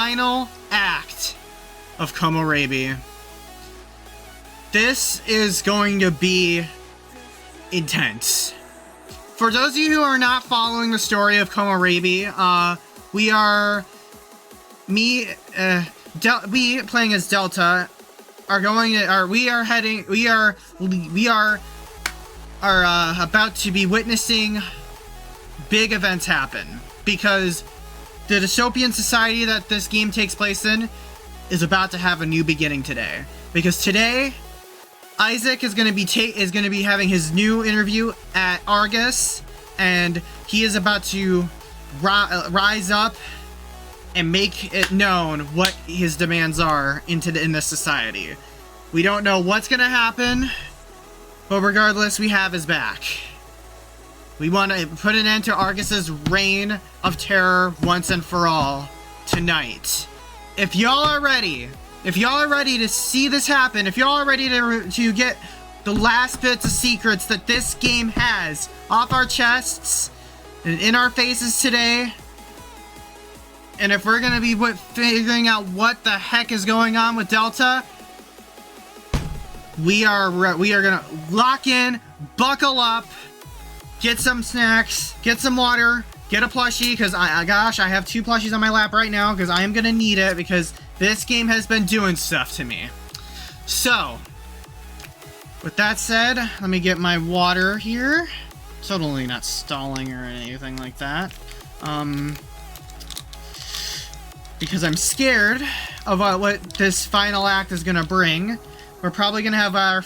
Final act of Komorebi. This is going to be intense. For those of you who are not following the story of Komorebi, we playing as Delta we are about to be witnessing big events happen, because the dystopian society that this game takes place in is about to have a new beginning today. Because today, Isaac is going to be having his new interview at Argus, and he is about to rise up and make it known what his demands are in this society. We don't know what's going to happen, but regardless, we have his back. We want to put an end to Argus's reign of terror once and for all tonight. If y'all are ready to see this happen, if y'all are ready to get the last bits of secrets that this game has off our chests and in our faces today, and if we're gonna be figuring out what the heck is going on with Delta, we are gonna lock in, buckle up, get some snacks, get some water, get a plushie, because I have 2 plushies on my lap right now, because I am gonna need it, because this game has been doing stuff to me. So, with that said, let me get my water here. Totally not stalling or anything like that. Because I'm scared of what this final act is gonna bring. We're probably gonna have our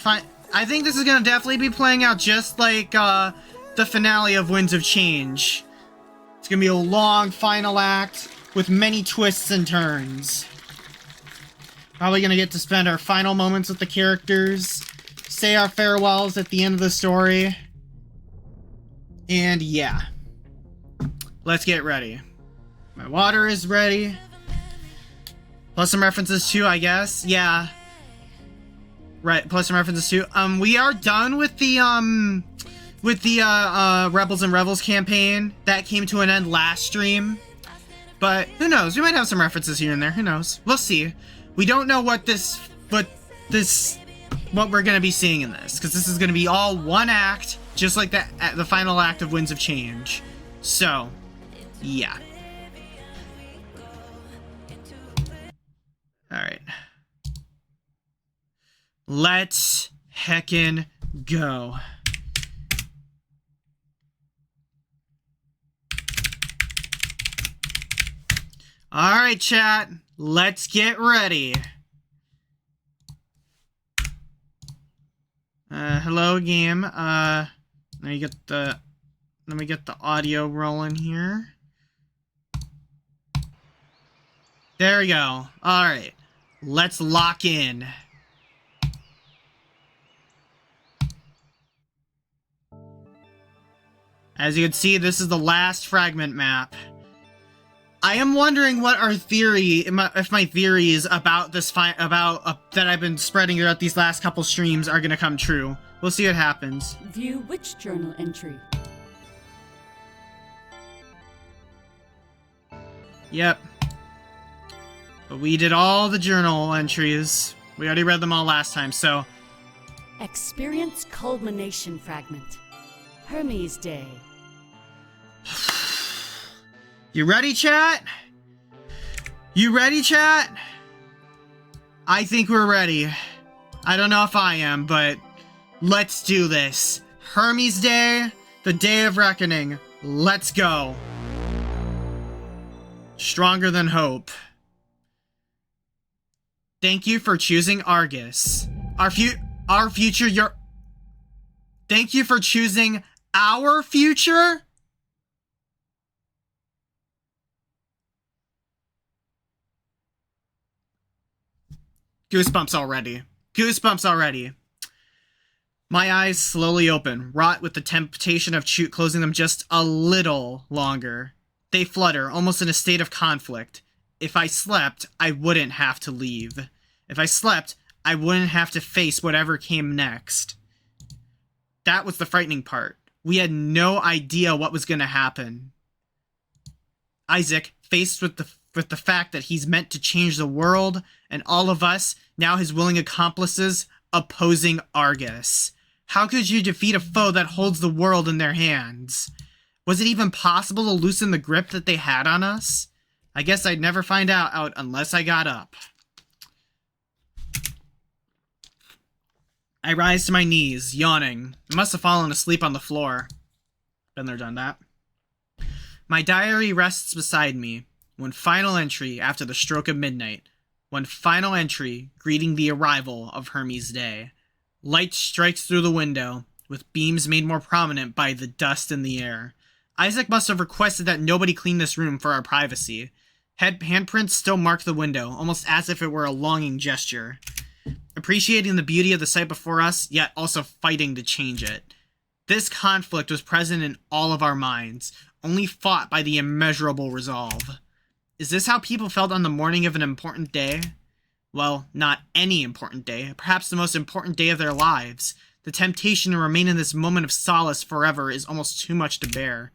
I think this is gonna definitely be playing out just like the finale of Winds of Change. It's gonna be a long final act with many twists and turns. Probably gonna get to spend our final moments with the characters, say our farewells at the end of the story. And yeah. Let's get ready. My water is ready. Plus some references too, I guess. Yeah. Right, plus some references too. We are done with the Rebels and Revels campaign. That came to an end last stream. But who knows? We might have some references here and there. Who knows? We'll see. We don't know what we're gonna be seeing in this, because this is gonna be all one act, just like the final act of Winds of Change. So, yeah. Alright. Let's heckin' go. Alright, chat. Let's get ready. Hello, game. Let me get the audio rolling here. There we go. Alright. Let's lock in. As you can see, this is the last fragment map. I am wondering what our theory, if my theories about this that I've been spreading throughout these last couple streams are gonna come true. We'll see what happens. View which journal entry? Yep. But we did all the journal entries. We already read them all last time, so... Experience culmination fragment. Hermes Day. You ready, chat? You ready, chat? I think we're ready. I don't know if I am, but let's do this. Hermes Day, the Day of Reckoning. Let's go. Stronger than hope. Thank you for choosing Argus. Our future, Thank you for choosing our future? Goosebumps already. Goosebumps already. My eyes slowly open, wrought with the temptation of closing them just a little longer. They flutter, almost in a state of conflict. If I slept, I wouldn't have to leave. If I slept, I wouldn't have to face whatever came next. That was the frightening part. We had no idea what was going to happen. Isaac, faced with the with the fact that he's meant to change the world, and all of us, now his willing accomplices, opposing Argus. How could you defeat a foe that holds the world in their hands? Was it even possible to loosen the grip that they had on us? I guess I'd never find out unless I got up. I rise to my knees, yawning. I must have fallen asleep on the floor. Been there, done that. My diary rests beside me. One final entry after the stroke of midnight. One final entry greeting the arrival of Hermes' day. Light strikes through the window, with beams made more prominent by the dust in the air. Isaac must have requested that nobody clean this room for our privacy. Handprints still mark the window, almost as if it were a longing gesture. Appreciating the beauty of the sight before us, yet also fighting to change it. This conflict was present in all of our minds, only fought by the immeasurable resolve. Is this how people felt on the morning of an important day? Well, not any important day, perhaps the most important day of their lives. The temptation to remain in this moment of solace forever is almost too much to bear.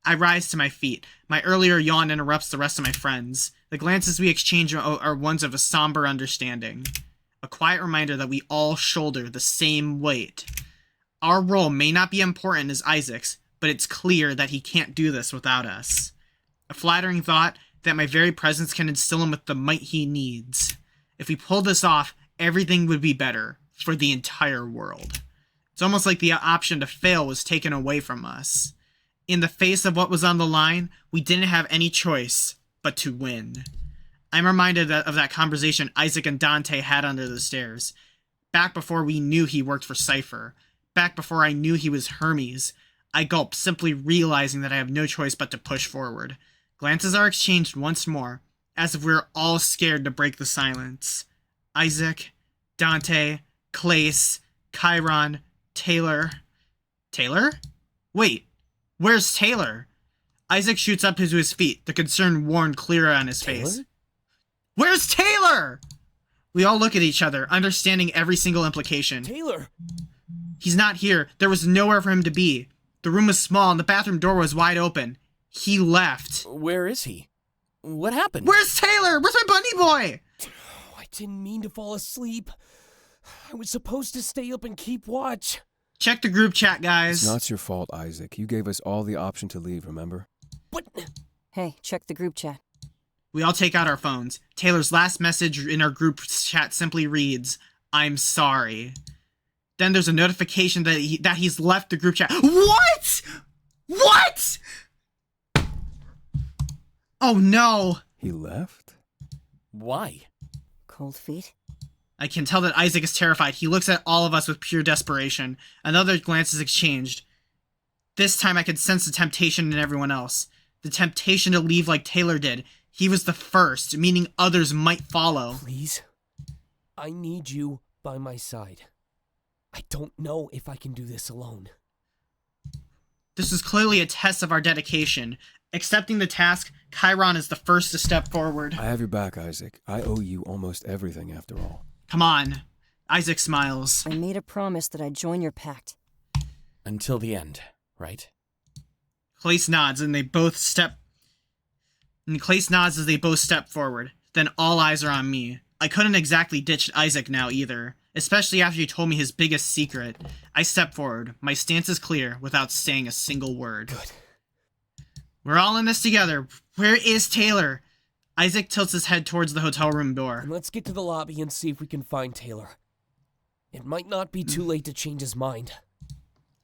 I rise to my feet. My earlier yawn interrupts the rest of my friends. The glances we exchange are ones of a somber understanding. A quiet reminder that we all shoulder the same weight. Our role may not be important as Isaac's, but it's clear that he can't do this without us. A flattering thought that my very presence can instill him with the might he needs. If we pull this off, everything would be better for the entire world. It's almost like the option to fail was taken away from us. In the face of what was on the line, we didn't have any choice but to win. I'm reminded of that conversation Isaac and Dante had under the stairs. Back before we knew he worked for Cypher. Back before I knew he was Hermes. I gulp, simply realizing that I have no choice but to push forward. Glances are exchanged once more, as if we were all scared to break the silence. Isaac, Dante, Clace, Chiron, Taylor. Taylor? Wait, where's Taylor? Isaac shoots up to his feet, the concern worn clearer on his face. Where's Taylor? We all look at each other, understanding every single implication. Taylor! He's not here. There was nowhere for him to be. The room was small and the bathroom door was wide open. He left. Where is he? What happened? Where's Taylor? Where's my bunny boy? I didn't mean to fall asleep. I was supposed to stay up and keep watch. Check the group chat, guys. It's not your fault, Isaac. You gave us all the option to leave, remember? But... Hey, check the group chat. We all take out our phones. Taylor's last message in our group chat simply reads, "I'm sorry." Then there's a notification that he's left the group chat. What? What? Oh no. He left? Why? Cold feet? I can tell that Isaac is terrified. He looks at all of us with pure desperation. Another glance is exchanged. This time I could sense the temptation in everyone else. The temptation to leave like Taylor did. He was the first, meaning others might follow. Please? I need you by my side. I don't know if I can do this alone. This is clearly a test of our dedication. Accepting the task, Chiron is the first to step forward. I have your back, Isaac. I owe you almost everything after all. Come on. Isaac smiles. I made a promise that I'd join your pact. Until the end, right? Clace nods and they both step... And Clace nods as they both step forward. Then all eyes are on me. I couldn't exactly ditch Isaac now either. Especially after he told me his biggest secret. I step forward. My stance is clear, without saying a single word. Good. We're all in this together. Where is Taylor? Isaac tilts his head towards the hotel room door. And let's get to the lobby and see if we can find Taylor. It might not be too late to change his mind.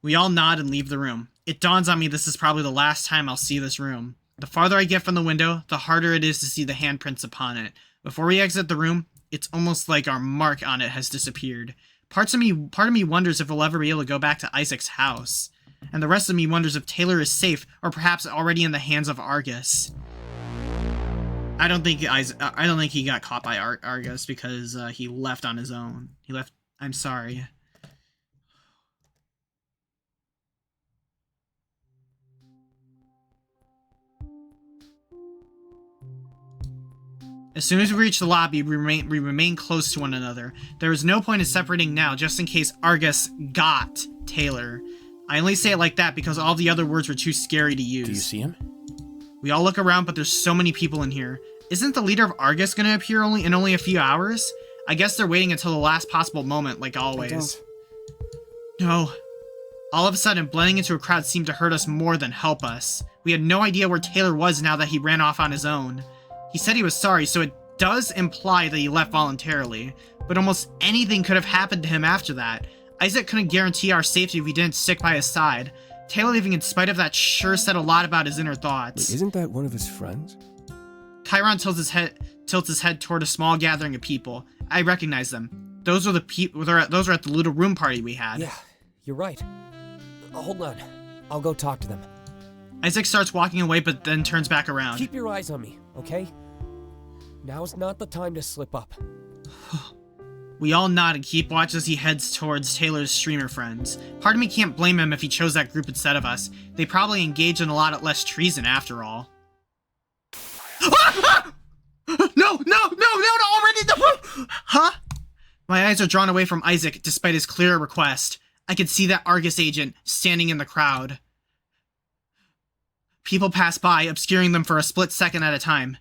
We all nod and leave the room. It dawns on me this is probably the last time I'll see this room. The farther I get from the window, the harder it is to see the handprints upon it. Before we exit the room, it's almost like our mark on it has disappeared. Part of me wonders if we'll ever be able to go back to Isaac's house. And the rest of me wonders if Taylor is safe, or perhaps already in the hands of Argus. I don't think he got caught by Argus because he left on his own. He left. I'm sorry. As soon as we reach the lobby, we remain close to one another. There is no point in separating now, just in case Argus got Taylor. I only say it like that because all the other words were too scary to use. Do you see him? We all look around, but there's so many people in here. Isn't the leader of Argus gonna appear in only a few hours? I guess they're waiting until the last possible moment, like always. No. All of a sudden, blending into a crowd seemed to hurt us more than help us. We had no idea where Taylor was now that he ran off on his own. He said he was sorry, so it does imply that he left voluntarily, but almost anything could have happened to him after that. Isaac couldn't guarantee our safety if we didn't stick by his side. Taylor leaving in spite of that sure said a lot about his inner thoughts. Wait, isn't that one of his friends? Chiron tilts his head toward a small gathering of people. I recognize them. Those are the people. Those are at the little room party we had. Yeah, you're right. Hold on. I'll go talk to them. Isaac starts walking away, but then turns back around. Keep your eyes on me, okay? Now's not the time to slip up. We all nod and keep watch as he heads towards Taylor's streamer friends. Part of me can't blame him if he chose that group instead of us. They probably engaged in a lot less treason after all. No, already! Huh? My eyes are drawn away from Isaac despite his clear request. I can see that Argus agent standing in the crowd. People pass by, obscuring them for a split second at a time.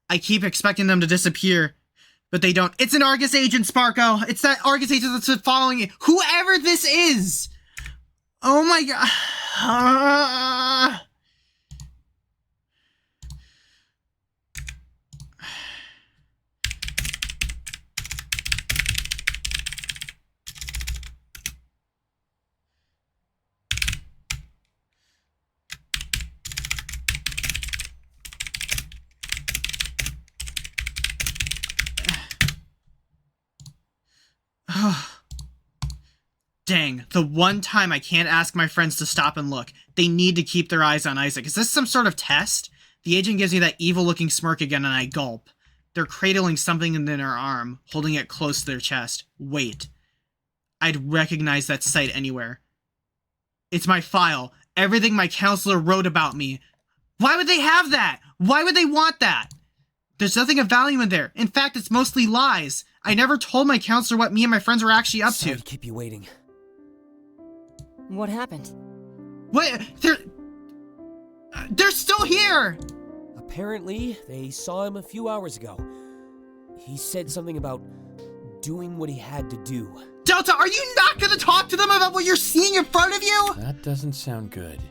I keep expecting them to disappear, but they don't. It's an Argus agent, Sparko! It's that Argus agent that's been following you. Whoever this is! Oh my god. Dang, the one time I can't ask my friends to stop and look. They need to keep their eyes on Isaac. Is this some sort of test? The agent gives me that evil-looking smirk again and I gulp. They're cradling something in their arm, holding it close to their chest. Wait. I'd recognize that sight anywhere. It's my file. Everything my counselor wrote about me. Why would they have that? Why would they want that? There's nothing of value in there. In fact, it's mostly lies. I never told my counselor what me and my friends were actually up Sorry to. to keep you waiting. What happened? What? They're still here! Apparently, they saw him a few hours ago. He said something about doing what he had to do. Delta, are you not gonna talk to them about what you're seeing in front of you? That doesn't sound good.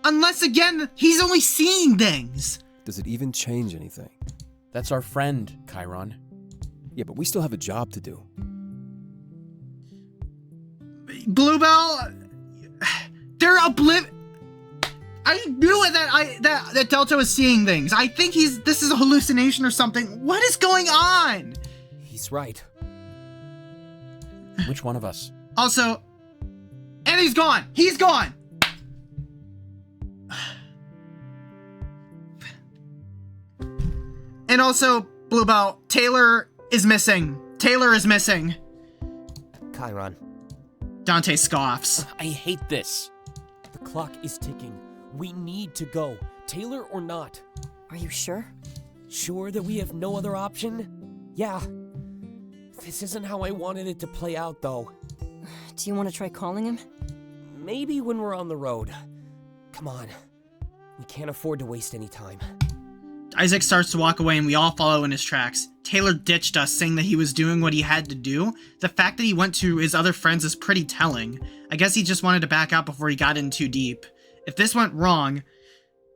Unless, again, he's only seeing things. Does it even change anything? That's our friend, Chiron. Yeah, but we still have a job to do. Bluebell, they're I knew it that Delta was seeing things. I think this is a hallucination or something. What is going on? He's right. Which one of us? Also, and he's gone. He's gone. And also, Bluebell, Taylor is missing. Taylor is missing. Chiron. Dante scoffs. I hate this. The clock is ticking. We need to go, Taylor or not. Are you sure? Sure that we have no other option? Yeah. This isn't how I wanted it to play out, though. Do you want to try calling him? Maybe when we're on the road. Come on. We can't afford to waste any time. Isaac starts to walk away and we all follow in his tracks. Taylor ditched us, saying that he was doing what he had to do. The fact that he went to his other friends is pretty telling. I guess he just wanted to back out before he got in too deep. If this went wrong,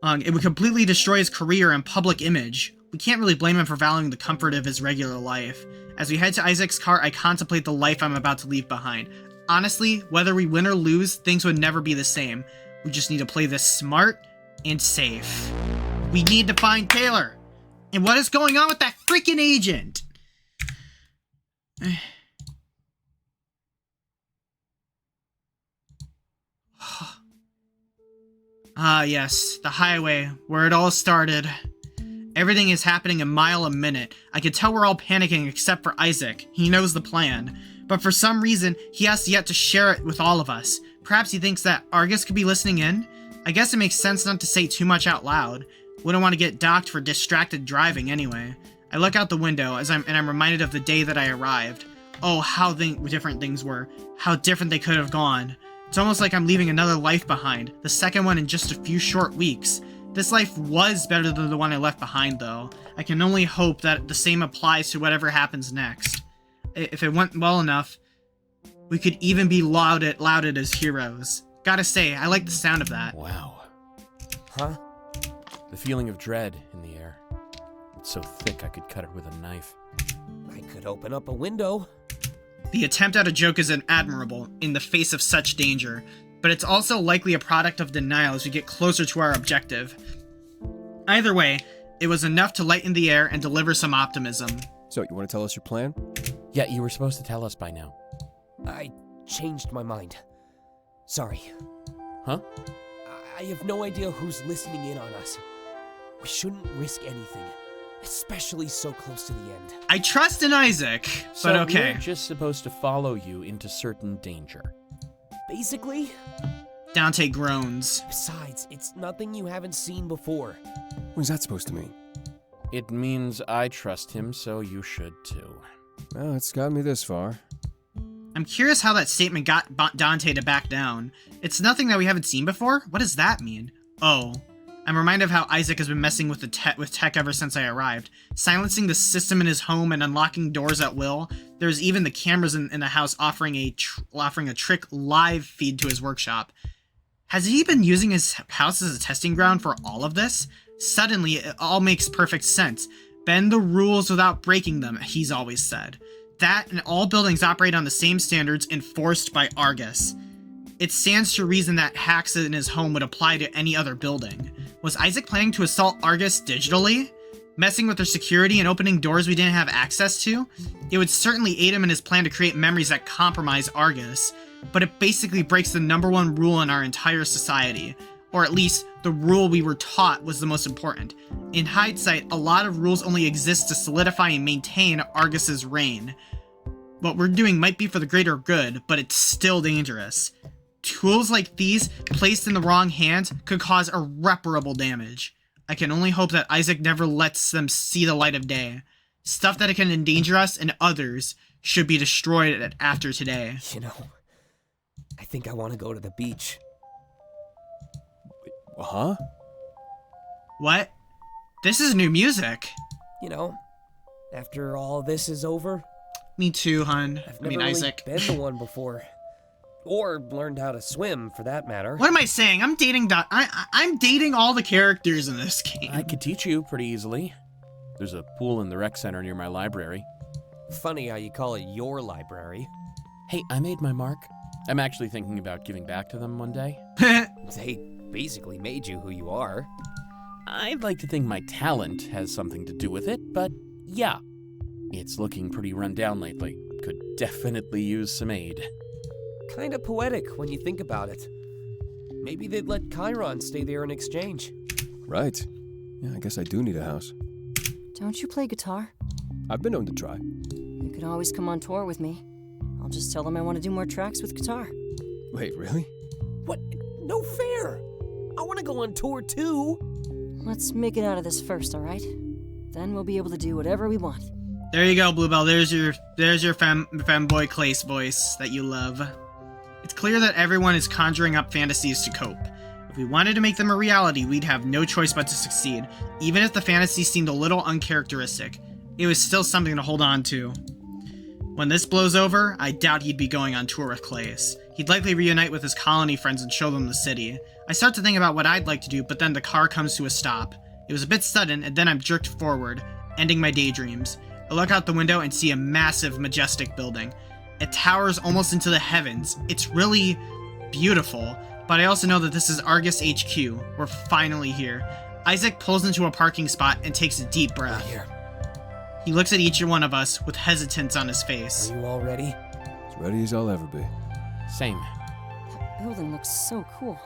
it would completely destroy his career and public image. We can't really blame him for valuing the comfort of his regular life. As we head to Isaac's car, I contemplate the life I'm about to leave behind. Honestly, whether we win or lose, things would never be the same. We just need to play this smart and safe. We need to find Taylor. And what is going on with that freaking agent? Ah, yes, the highway, where it all started. Everything is happening a mile a minute. I can tell we're all panicking except for Isaac. He knows the plan. But for some reason, he has yet to share it with all of us. Perhaps he thinks that Argus could be listening in? I guess it makes sense not to say too much out loud. Wouldn't want to get docked for distracted driving anyway. I look out the window and I'm reminded of the day that I arrived. Oh, how different things were. How different they could have gone. It's almost like I'm leaving another life behind, the second one in just a few short weeks. This life was better than the one I left behind, though. I can only hope that the same applies to whatever happens next. If it went well enough, we could even be lauded as heroes. Gotta say, I like the sound of that. Wow. Huh? The feeling of dread in the air. It's so thick I could cut it with a knife. I could open up a window. The attempt at a joke is admirable in the face of such danger, but it's also likely a product of denial as we get closer to our objective. Either way, it was enough to lighten the air and deliver some optimism. So, you want to tell us your plan? Yeah, you were supposed to tell us by now. I changed my mind. Sorry. Huh? I have no idea who's listening in on us. We shouldn't risk anything, especially so close to the end. I trust in Isaac, So but okay. we're just supposed to follow you into certain danger. Basically, Dante groans. besides, it's nothing you haven't seen before. What is that supposed to mean? It means I trust him, so you should too. Well, it's got me this far. I'm curious how that statement got Dante to back down. It's nothing that we haven't seen before? What does that mean? Oh. I'm reminded of how Isaac has been messing with tech ever since I arrived. Silencing the system in his home and unlocking doors at will. There's even the cameras in the house offering a trick live feed to his workshop. Has he been using his house as a testing ground for all of this? Suddenly, it all makes perfect sense. Bend the rules without breaking them, he's always said. That and all buildings operate on the same standards enforced by Argus. It stands to reason that hacks in his home would apply to any other building. Was Isaac planning to assault Argus digitally? Messing with their security and opening doors we didn't have access to? It would certainly aid him in his plan to create memories that compromise Argus, but it basically breaks the #1 rule in our entire society. Or at least, the rule we were taught was the most important. In hindsight, a lot of rules only exist to solidify and maintain Argus's reign. What we're doing might be for the greater good, but it's still dangerous. Tools like these, placed in the wrong hands, could cause irreparable damage. I can only hope that Isaac never lets them see the light of day. Stuff that can endanger us and others should be destroyed after today. You know, I think I want to go to the beach. Huh? What? This is new music. You know, after all this is over, Me too, hun. I've I never mean, really Isaac. been the one before. Or learned how to swim, for that matter. What am I saying? I'm dating I'm dating all the characters in this game. I could teach you pretty easily. There's a pool in the rec center near my library. Funny how you call it your library. Hey, I made my mark. I'm actually thinking about giving back to them one day. They basically made you who you are. I'd like to think my talent has something to do with it, but yeah. It's looking pretty run down lately. Could definitely use some aid. Kinda poetic when you think about it. Maybe they'd let Chiron stay there in exchange. Right. Yeah, I guess I do need a house. Don't you play guitar? I've been known to try. You could always come on tour with me. I'll just tell them I want to do more tracks with guitar. Wait, really? What? No fair! I want to go on tour too! Let's make it out of this first, alright? Then we'll be able to do whatever we want. There you go, Bluebell. There's your femboy Clace voice that you love. It's clear that everyone is conjuring up fantasies to cope. If we wanted to make them a reality, we'd have no choice but to succeed. Even if the fantasy seemed a little uncharacteristic, it was still something to hold on to. When this blows over, I doubt he'd be going on tour with Clace. He'd likely reunite with his colony friends and show them the city. I start to think about what I'd like to do, but then the car comes to a stop. It was a bit sudden, and then I'm jerked forward, ending my daydreams. I look out the window and see a massive, majestic building. It towers almost into the heavens. It's really beautiful, but I also know that this is Argus HQ. We're finally here. Isaac pulls into a parking spot and takes a deep breath. Here. He looks at each one of us with hesitance on his face. Are you all ready? As ready as I'll ever be. Same. That building looks so cool.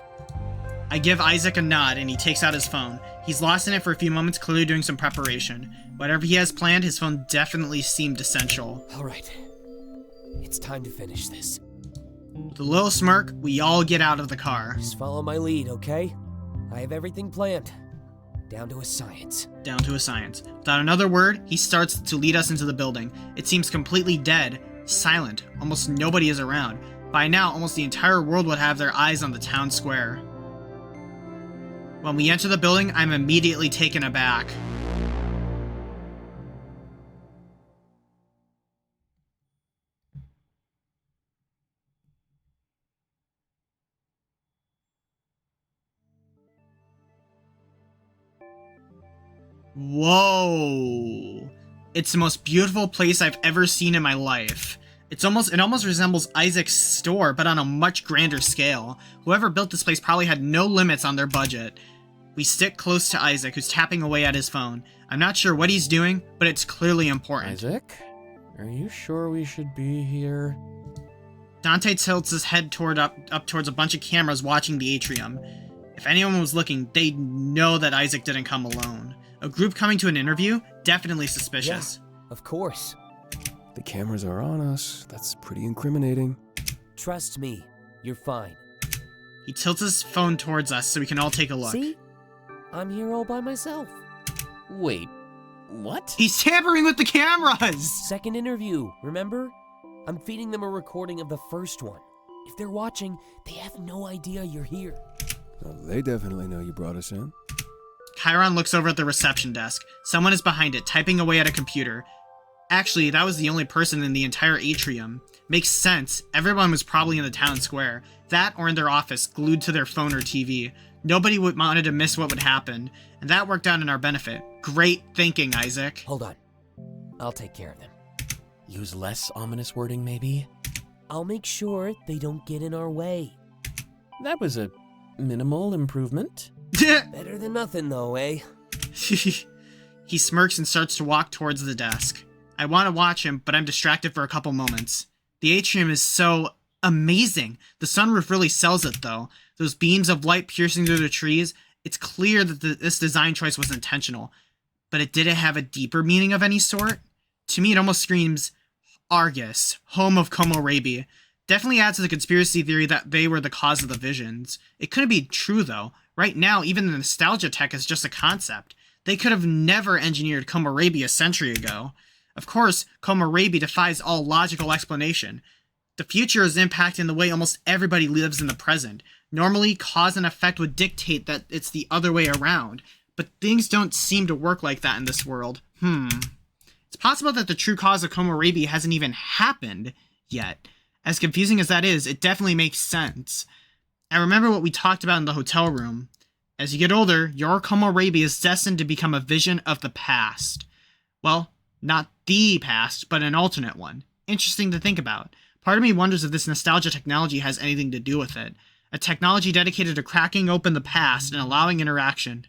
I give Isaac a nod and he takes out his phone. He's lost in it for a few moments, clearly doing some preparation. Whatever he has planned, his phone definitely seemed essential. Alright. It's time to finish this. With a little smirk, we all get out of the car. Just follow my lead, okay? I have everything planned. Down to a science. Down to a science. Without another word, he starts to lead us into the building. It seems completely dead, silent. Almost nobody is around. By now, almost the entire world would have their eyes on the town square. When we enter the building, I'm immediately taken aback. Whoa! It's the most beautiful place I've ever seen in my life. It almost resembles Isaac's store, but on a much grander scale. Whoever built this place probably had no limits on their budget. We stick close to Isaac, who's tapping away at his phone. I'm not sure what he's doing, but it's clearly important. Isaac, are you sure we should be here? Dante tilts his head up towards a bunch of cameras watching the atrium. If anyone was looking, they'd know that Isaac didn't come alone. A group coming to an interview? Definitely suspicious. Yeah, of course. The cameras are on us. That's pretty incriminating. Trust me, you're fine. He tilts his phone towards us so we can all take a look. See? I'm here all by myself. Wait, what? He's tampering with the cameras! Second interview, remember? I'm feeding them a recording of the first one. If they're watching, they have no idea you're here. Well, they definitely know you brought us in. Chiron looks over at the reception desk. Someone is behind it, typing away at a computer. Actually, that was the only person in the entire atrium. Makes sense. Everyone was probably in the town square. That or in their office, glued to their phone or TV. Nobody wanted to miss what would happen, and that worked out in our benefit. Great thinking, Isaac. Hold on. I'll take care of them. Use less ominous wording, maybe? I'll make sure they don't get in our way. That was a minimal improvement. Better than nothing, though, eh? He smirks and starts to walk towards the desk. I want to watch him, but I'm distracted for a couple moments. The atrium is so amazing. The sunroof really sells it, though. Those beams of light piercing through the trees. It's clear that this design choice was intentional. But it didn't have a deeper meaning of any sort. To me, it almost screams Argus, home of Komorebi. Definitely adds to the conspiracy theory that they were the cause of the visions. It couldn't be true, though. Right now, even the nostalgia tech is just a concept. They could have never engineered Komorebi a century ago. Of course, Komorebi defies all logical explanation. The future is impacting the way almost everybody lives in the present. Normally, cause and effect would dictate that it's the other way around, but things don't seem to work like that in this world. It's possible that the true cause of Komorebi hasn't even happened yet. As confusing as that is, it definitely makes sense. I remember what we talked about in the hotel room. As you get older, your Komorebi is destined to become a vision of the past. Well, not the past, but an alternate one. Interesting to think about. Part of me wonders if this nostalgia technology has anything to do with it. A technology dedicated to cracking open the past and allowing interaction.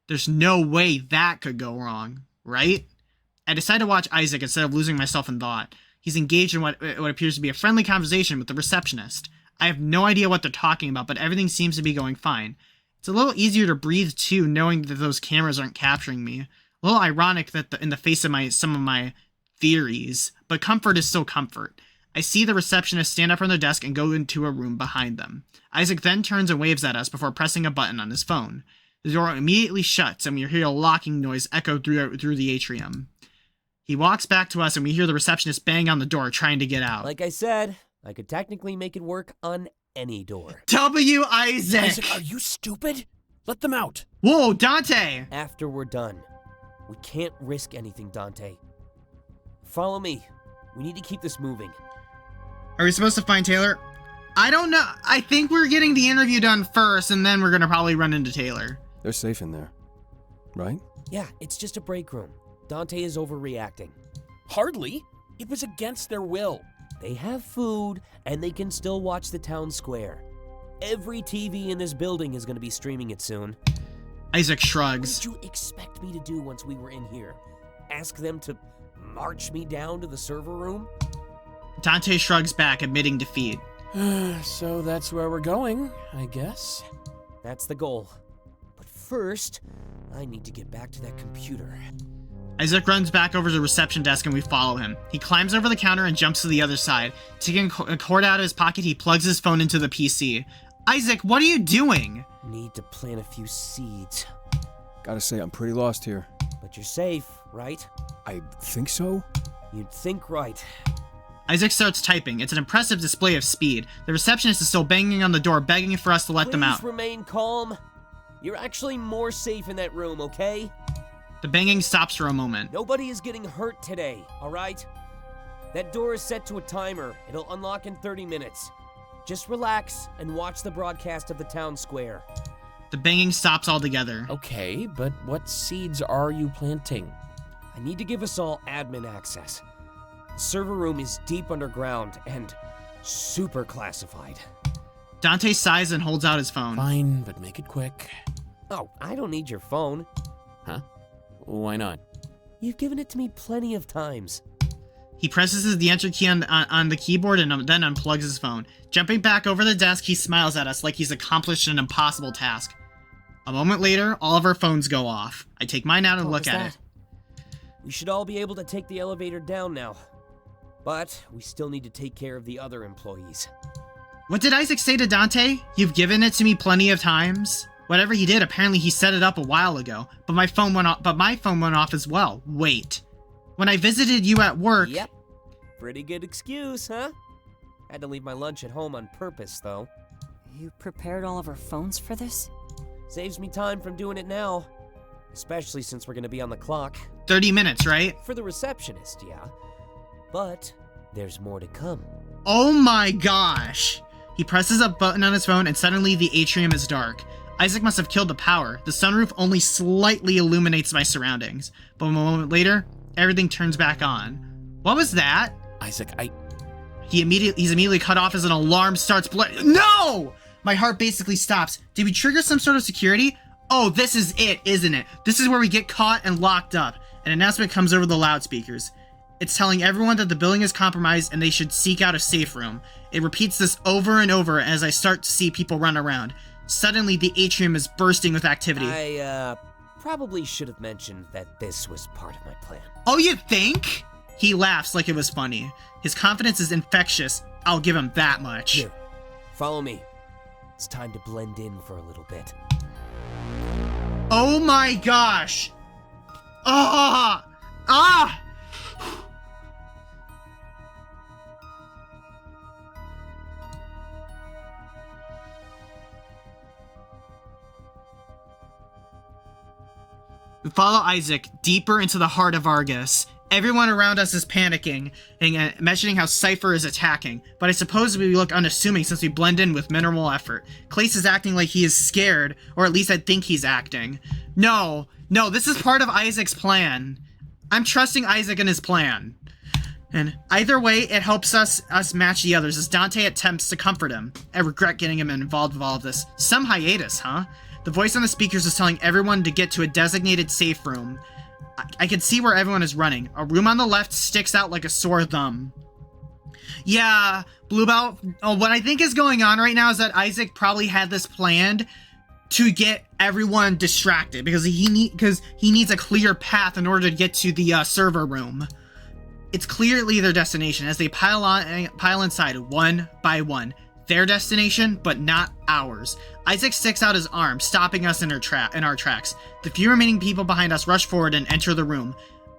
There's no way that could go wrong, right? I decide to watch Isaac instead of losing myself in thought. He's engaged in what appears to be a friendly conversation with the receptionist. I have no idea what they're talking about, but everything seems to be going fine. It's a little easier to breathe too, knowing that those cameras aren't capturing me. A little ironic that in the face of some of my theories, but comfort is still comfort. I see the receptionist stand up from their desk and go into a room behind them. Isaac then turns and waves at us before pressing a button on his phone. The door immediately shuts and we hear a locking noise echo through the atrium. He walks back to us and we hear the receptionist bang on the door trying to get out. Like I said, I could technically make it work on any door. W. Isaac! Isaac, are you stupid? Let them out. Whoa, Dante! After we're done. We can't risk anything, Dante. Follow me. We need to keep this moving. Are we supposed to find Taylor? I don't know. I think we're getting the interview done first, and then we're gonna probably run into Taylor. They're safe in there, right? Yeah, it's just a break room. Dante is overreacting. Hardly. It was against their will. They have food, and they can still watch the town square. Every TV in this building is going to be streaming it soon. Isaac shrugs. What did you expect me to do once we were in here? Ask them to march me down to the server room? Dante shrugs back, admitting defeat. So that's where we're going, I guess. That's the goal. But first, I need to get back to that computer. Isaac runs back over to the reception desk and we follow him. He climbs over the counter and jumps to the other side. Taking a cord out of his pocket, he plugs his phone into the PC. Isaac, what are you doing? Need to plant a few seeds. Gotta say, I'm pretty lost here. But you're safe, right? I think so? You'd think right. Isaac starts typing. It's an impressive display of speed. The receptionist is still banging on the door, begging for us to let them out. Please remain calm. You're actually more safe in that room, okay? The banging stops for a moment. Nobody is getting hurt today, alright? That door is set to a timer. It'll unlock in 30 minutes. Just relax and watch the broadcast of the town square. The banging stops altogether. Okay, but what seeds are you planting? I need to give us all admin access. The server room is deep underground and super classified. Dante sighs and holds out his phone. Fine, but make it quick. Oh, I don't need your phone. Huh? Why not? You've given it to me plenty of times. He presses the enter key on the keyboard and then unplugs his phone. Jumping back over the desk, he smiles at us like he's accomplished an impossible task. A moment later, all of our phones go off. I take mine out and look at it. We should all be able to take the elevator down now. But we still need to take care of the other employees. What did Isaac say to Dante? You've given it to me plenty of times. Whatever he did, apparently he set it up a while ago. But my phone went off as well. Wait. When I visited you at work... Yep. Pretty good excuse, huh? Had to leave my lunch at home on purpose, though. You prepared all of our phones for this? Saves me time from doing it now. Especially since we're gonna be on the clock. 30 minutes, right? For the receptionist, yeah. But there's more to come. Oh my gosh! He presses a button on his phone and suddenly the atrium is dark. Isaac must have killed the power. The sunroof only slightly illuminates my surroundings. But a moment later, everything turns back on. What was that? Isaac, He's immediately cut off as an alarm starts blaring. No! My heart basically stops. Did we trigger some sort of security? Oh, this is it, isn't it? This is where we get caught and locked up. An announcement comes over the loudspeakers. It's telling everyone that the building is compromised and they should seek out a safe room. It repeats this over and over as I start to see people run around. Suddenly, the atrium is bursting with activity. I, probably should have mentioned that this was part of my plan. Oh, you think? He laughs like it was funny. His confidence is infectious. I'll give him that much. Here, follow me. It's time to blend in for a little bit. Oh my gosh! Ah! Ah! We follow Isaac deeper into the heart of Argus. Everyone around us is panicking and mentioning how Cypher is attacking, but I suppose we look unassuming since we blend in with minimal effort. Clace is acting like he is scared, or at least I think he's acting. No, this is part of Isaac's plan. I'm trusting Isaac and his plan. And either way, it helps us match the others as Dante attempts to comfort him. I regret getting him involved with all of this. Some hiatus, huh? The voice on the speakers is telling everyone to get to a designated safe room. I can see where everyone is running. A room on the left sticks out like a sore thumb. Yeah, Bluebell, what I think is going on right now is that Isaac probably had this planned to get everyone distracted because he needs a clear path in order to get to the server room. It's clearly their destination as they pile inside one by one. Their destination, but not ours. Isaac sticks out his arm, stopping us in our tracks. The few remaining people behind us rush forward and enter the room.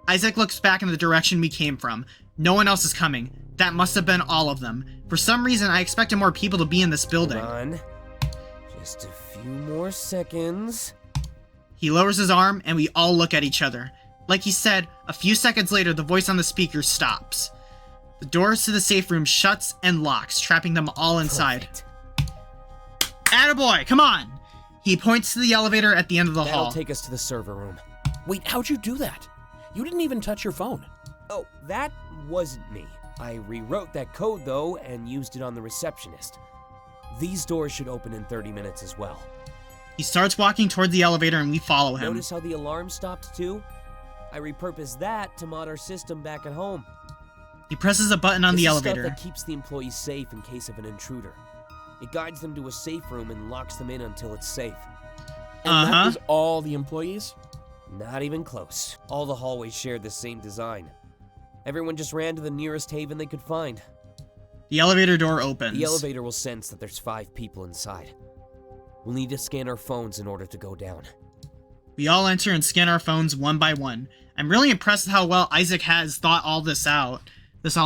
Isaac looks back in the direction we came from. No one else is coming. That must have been all of them. For some reason, I expected more people to be in this building. Come on. Just a few more seconds. He lowers his arm, and we all look at each other. Like he said, a few seconds later, the voice on the speaker stops. The doors to the safe room shuts and locks, trapping them all inside. Perfect. Attaboy, come on! He points to the elevator at the end of the That'll hall. take us to the server room. wait, how'd you do that? You didn't even touch your phone. Oh, that wasn't me. I rewrote that code, though, and used it on the receptionist. These doors should open in 30 minutes as well. He starts walking toward the elevator and we follow him. Notice how the alarm stopped, too? I repurposed that to mod our system back at home. He presses a button on the This is elevator. stuff that keeps the employees safe in case of an intruder. It guides them to a safe room and locks them in until it's safe. And that was all the employees? Not even close. All the hallways shared the same design. Everyone just ran to the nearest haven they could find. The elevator door opens. The elevator will sense that there's 5 people inside. We'll need to scan our phones in order to go down. We all enter and scan our phones one by one. I'm really impressed with how well Isaac has thought all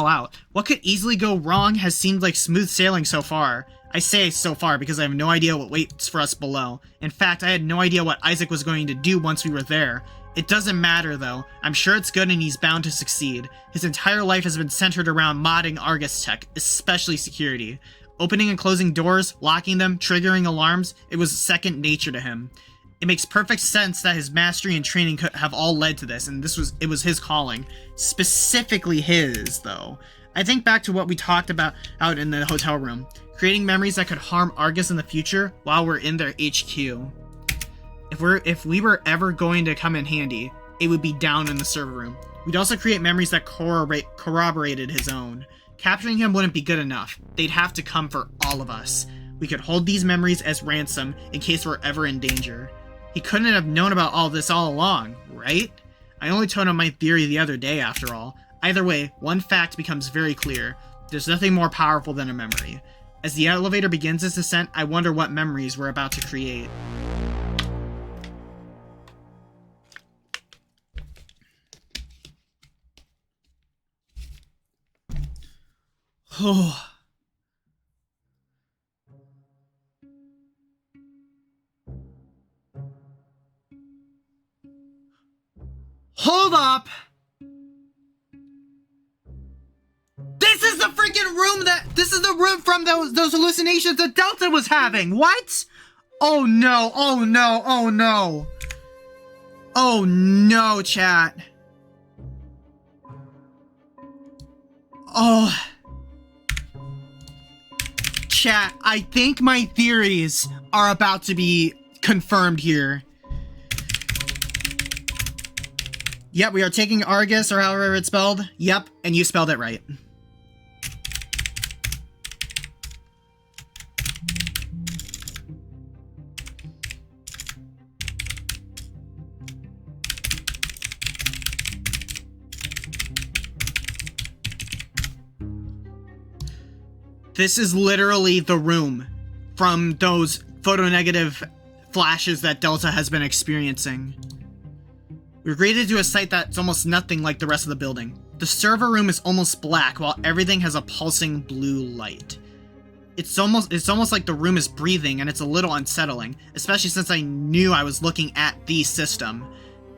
out. What could easily go wrong has seemed like smooth sailing so far. I say so far because I have no idea what waits for us below. In fact, I had no idea what Isaac was going to do once we were there. It doesn't matter though. I'm sure it's good and he's bound to succeed. His entire life has been centered around modding Argus tech, especially security. Opening and closing doors, locking them, triggering alarms, it was second nature to him. It makes perfect sense that his mastery and training could have all led to this, and it was his calling. Specifically his, though. I think back to what we talked about out in the hotel room. Creating memories that could harm Argus in the future while we're in their HQ. If we were ever going to come in handy, it would be down in the server room. We'd also create memories that corroborated his own. Capturing him wouldn't be good enough. They'd have to come for all of us. We could hold these memories as ransom in case we're ever in danger. He couldn't have known about all this all along, right? I only told him my theory the other day, after all. Either way, one fact becomes very clear. There's nothing more powerful than a memory. As the elevator begins its descent, I wonder what memories we're about to create. Oh. Hold up! This is the freaking room this is the room from those hallucinations that Delta was having! What? Oh no, oh no, oh no. Oh no, chat. Oh. Chat, I think my theories are about to be confirmed here. Yep, we are taking Argus, or however it's spelled. Yep, and you spelled it right. This is literally the room from those photonegative flashes that Delta has been experiencing. We're greeted to a sight that's almost nothing like the rest of the building. The server room is almost black while everything has a pulsing blue light. It's almost like the room is breathing, and it's a little unsettling, especially since I knew I was looking at the system.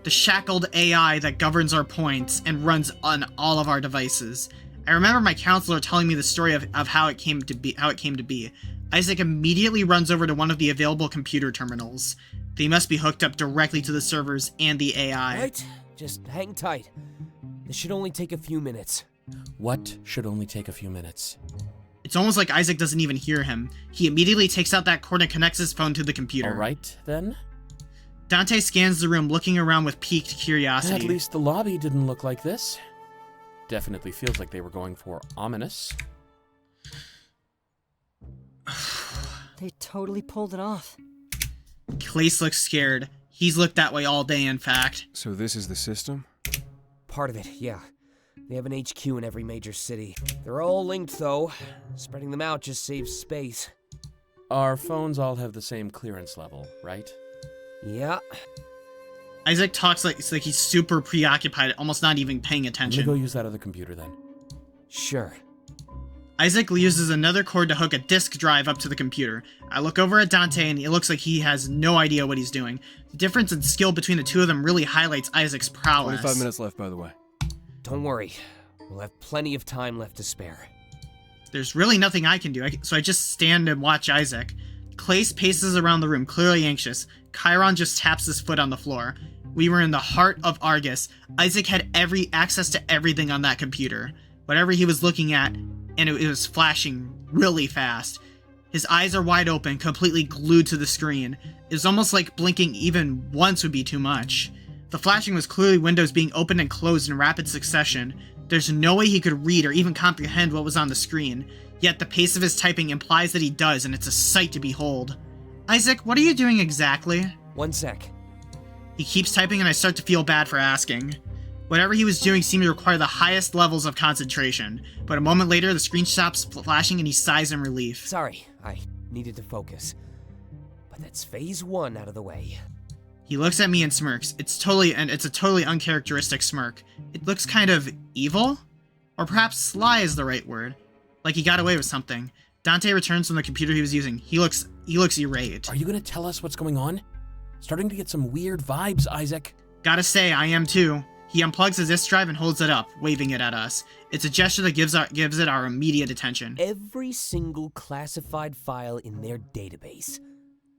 The shackled AI that governs our points and runs on all of our devices. I remember my counselor telling me the story of how it came to be. Isaac immediately runs over to one of the available computer terminals. They must be hooked up directly to the servers and the AI. Right, just hang tight. This should only take a few minutes. What should only take a few minutes? It's almost like Isaac doesn't even hear him. He immediately takes out that cord and connects his phone to the computer. Alright, then. Dante scans the room, looking around with piqued curiosity. At least the lobby didn't look like this. Definitely feels like they were going for ominous. They totally pulled it off. Clace looks scared. He's looked that way all day, in fact. So this is the system? Part of it, yeah. They have an HQ in every major city. They're all linked, though. Spreading them out just saves space. Our phones all have the same clearance level, right? Yeah. Isaac talks like he's super preoccupied, almost not even paying Let me attention. go use that other computer then. Sure. Isaac uses another cord to hook a disk drive up to the computer. I look over at Dante and it looks like he has no idea what he's doing. The difference in skill between the two of them really highlights Isaac's prowess. 25 minutes left, by the way. Don't worry. We'll have plenty of time left to spare. There's really nothing I can do, so I just stand and watch Isaac. Clace paces around the room, clearly anxious. Chiron just taps his foot on the floor. We were in the heart of Argus. Isaac had access to everything on that computer. Whatever he was looking at, and it was flashing really fast. His eyes are wide open, completely glued to the screen. It was almost like blinking even once would be too much. The flashing was clearly windows being opened and closed in rapid succession. There's no way he could read or even comprehend what was on the screen. Yet the pace of his typing implies that he does, and it's a sight to behold. Isaac, what are you doing exactly? 1 sec. He keeps typing and I start to feel bad for asking. Whatever he was doing seemed to require the highest levels of concentration, but a moment later the screen stops flashing and he sighs in relief. Sorry, I needed to focus. But that's phase 1 out of the way. He looks at me and smirks. It's a totally uncharacteristic smirk. It looks kind of evil? Or perhaps sly is the right word. Like he got away with something. Dante returns from the computer he was using. He looks irate. Are you gonna tell us what's going on? Starting to get some weird vibes, Isaac. Gotta say, I am too. He unplugs his disk drive and holds it up, waving it at us. It's a gesture that gives it our immediate attention. Every single classified file in their database,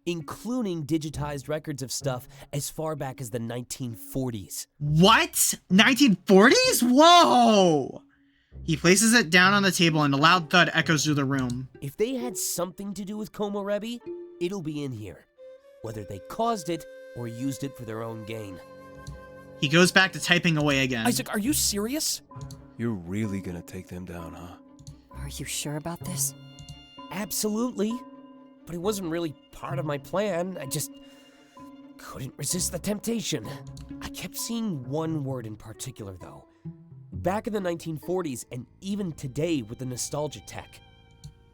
including digitized records of stuff as far back as the 1940s. What? 1940s? Whoa! He places it down on the table and a loud thud echoes through the room. If they had something to do with Komorebi, it'll be in here. Whether they caused it or used it for their own gain. He goes back to typing away again. Isaac, are you serious? You're really gonna take them down, huh? Are you sure about this? Absolutely. But it wasn't really part of my plan. I just couldn't resist the temptation. I kept seeing one word in particular, though. Back in the 1940s, and even today with the nostalgia tech.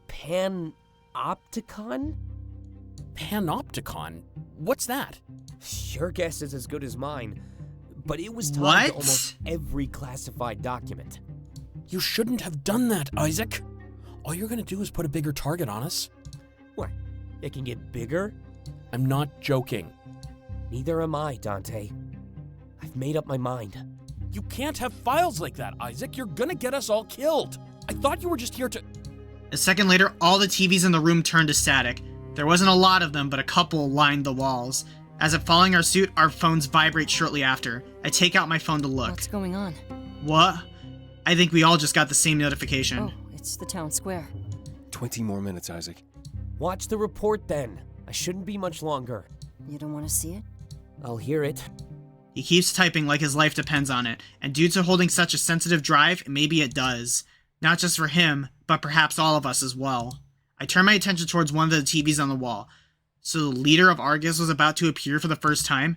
Panopticon? Panopticon? What's that? Your guess is as good as mine. But it was tied What? to almost every classified document. You shouldn't have done that, Isaac. All you're gonna do is put a bigger target on us. What? It can get bigger? I'm not joking. Neither am I, Dante. I've made up my mind. You can't have files like that, Isaac. You're gonna get us all killed. I thought you were just here to... A second later, all the TVs in the room turned to static. There wasn't a lot of them, but a couple lined the walls. As if following our suit, our phones vibrate shortly after. I take out my phone to look. What's going on? What? I think we all just got the same notification. Oh, it's the town square. 20 more minutes, Isaac. Watch the report then. I shouldn't be much longer. You don't want to see it? I'll hear it. He keeps typing like his life depends on it, and due to holding such a sensitive drive, maybe it does. Not just for him, but perhaps all of us as well. I turn my attention towards one of the TVs on the wall. So the leader of Argus was about to appear for the first time?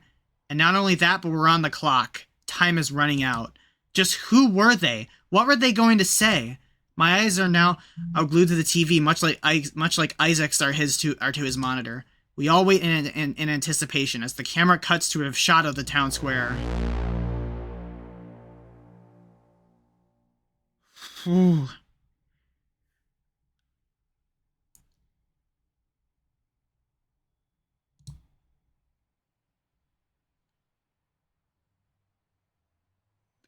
And not only that, but we're on the clock. Time is running out. Just who were they? What were they going to say? My eyes are now glued to the TV, much like Isaac's are to his monitor. We all wait in anticipation as the camera cuts to a shot of the town square. Whew.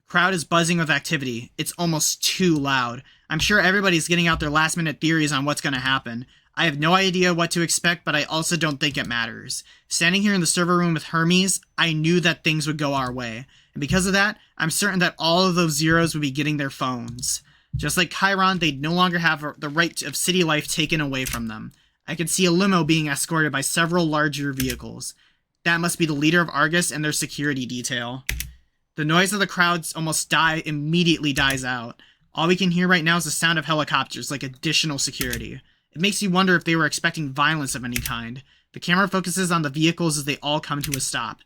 Crowd is buzzing with activity. It's almost too loud. I'm sure everybody's getting out their last-minute theories on what's going to happen. I have no idea what to expect, but I also don't think it matters. Standing here in the server room with Hermes, I knew that things would go our way. And because of that, I'm certain that all of those zeros would be getting their phones. Just like Chiron, they'd no longer have the right of city life taken away from them. I could see a limo being escorted by several larger vehicles. That must be the leader of Argus and their security detail. The noise of the crowds immediately dies out. All we can hear right now is the sound of helicopters, like additional security. It makes you wonder if they were expecting violence of any kind. The camera focuses on the vehicles as they all come to a stop.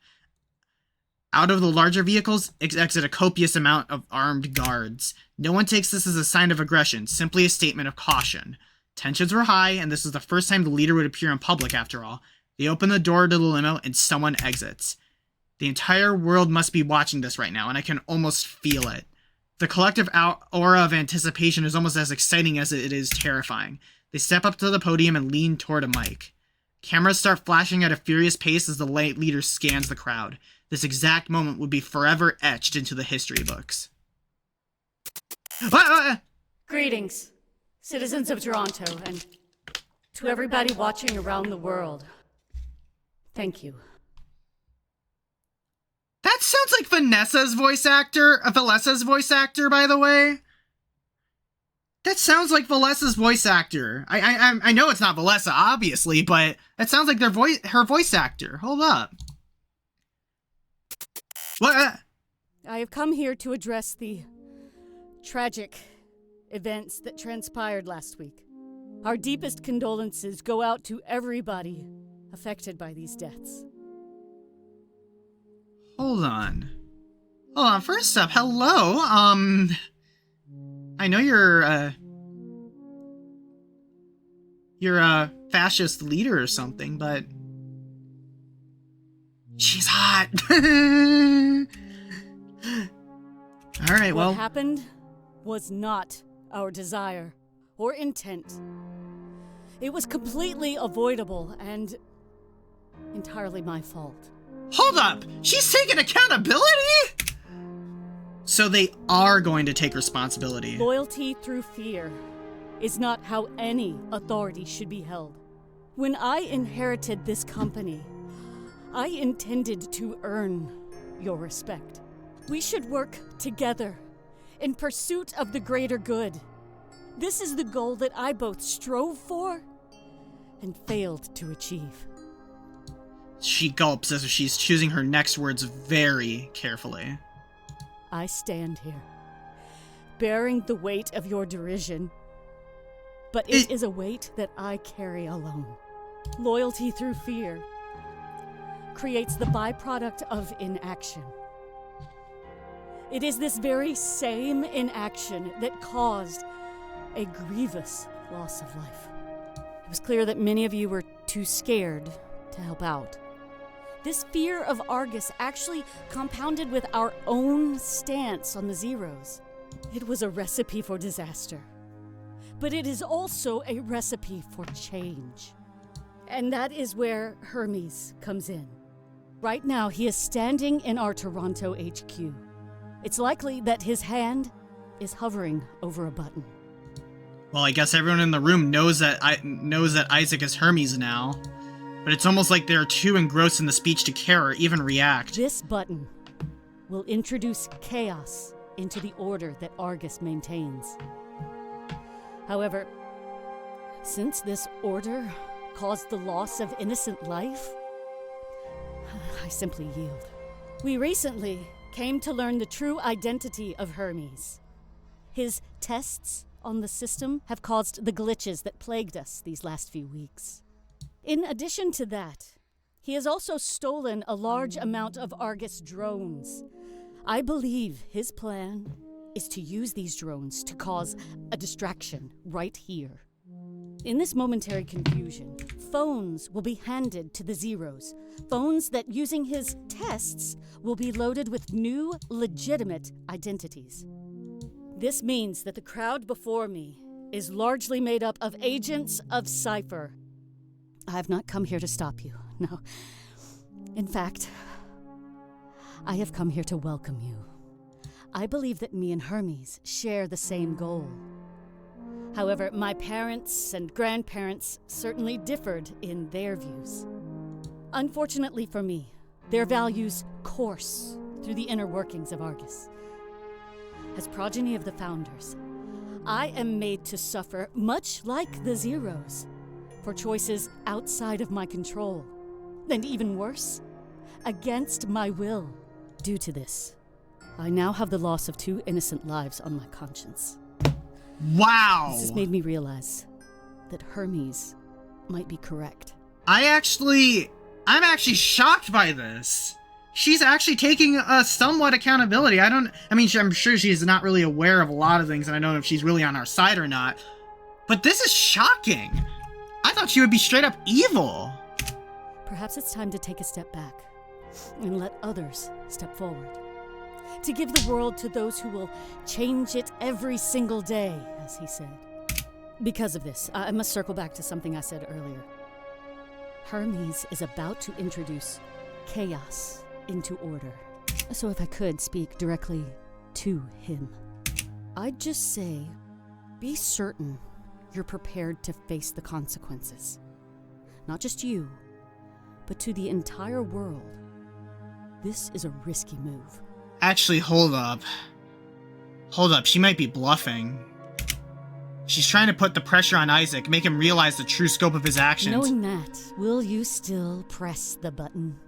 Out of the larger vehicles, exit a copious amount of armed guards. No one takes this as a sign of aggression, simply a statement of caution. Tensions were high, and this was the first time the leader would appear in public after all. They open the door to the limo, and someone exits. The entire world must be watching this right now, and I can almost feel it. The collective aura of anticipation is almost as exciting as it is terrifying. They step up to the podium and lean toward a mic. Cameras start flashing at a furious pace as the leader scans the crowd. This exact moment would be forever etched into the history books. Greetings, citizens of Toronto, and to everybody watching around the world. Thank you. That sounds like Vanessa's voice actor. Valesa's voice actor, by the way. That sounds like Valesa's voice actor. I know it's not Valesa, obviously, but that sounds like her voice actor. Hold up. What? I have come here to address the tragic events that transpired last week. Our deepest condolences go out to everybody affected by these deaths. Hold on. First up, hello. I know you're a fascist leader or something, but she's hot. All right, well. What happened was not our desire or intent. It was completely avoidable and entirely my fault. Hold up! She's taking accountability?! So they are going to take responsibility. Loyalty through fear is not how any authority should be held. When I inherited this company, I intended to earn your respect. We should work together in pursuit of the greater good. This is the goal that I both strove for and failed to achieve. She gulps as if she's choosing her next words very carefully. I stand here, bearing the weight of your derision, but it is a weight that I carry alone. Loyalty through fear creates the byproduct of inaction. It is this very same inaction that caused a grievous loss of life. It was clear that many of you were too scared to help out. This fear of Argus actually compounded with our own stance on the Zeros. It was a recipe for disaster, but it is also a recipe for change. And that is where Hermes comes in. Right now, he is standing in our Toronto HQ. It's likely that his hand is hovering over a button. Well, I guess everyone in the room knows that Isaac is Hermes now. But it's almost like they're too engrossed in the speech to care or even react. This button will introduce chaos into the order that Argus maintains. However, since this order caused the loss of innocent life, I simply yield. We recently came to learn the true identity of Hermes. His tests on the system have caused the glitches that plagued us these last few weeks. In addition to that, he has also stolen a large amount of Argus drones. I believe his plan is to use these drones to cause a distraction right here. In this momentary confusion, phones will be handed to the Zeros. Phones that, using his tests, will be loaded with new, legitimate identities. This means that the crowd before me is largely made up of agents of Cypher. I have not come here to stop you, no. In fact, I have come here to welcome you. I believe that me and Hermes share the same goal. However, my parents and grandparents certainly differed in their views. Unfortunately for me, their values course through the inner workings of Argus. As progeny of the Founders, I am made to suffer, much like the Zeros, for choices outside of my control, and even worse, against my will. Due to this, I now have the loss of 2 innocent lives on my conscience. Wow! This has made me realize that Hermes might be correct. I'm actually shocked by this. She's actually taking a somewhat accountability. I'm sure she's not really aware of a lot of things, and I don't know if she's really on our side or not, but this is shocking. I thought she would be straight up evil. Perhaps it's time to take a step back and let others step forward. To give the world to those who will change it every single day, as he said. Because of this, I must circle back to something I said earlier. Hermes is about to introduce chaos into order. So if I could speak directly to him, I'd just say, be certain you're prepared to face the consequences. Not just you, but to the entire world. This is a risky move. Actually, hold up. Hold up, she might be bluffing. She's trying to put the pressure on Isaac, make him realize the true scope of his actions. Knowing that, will you still press the button?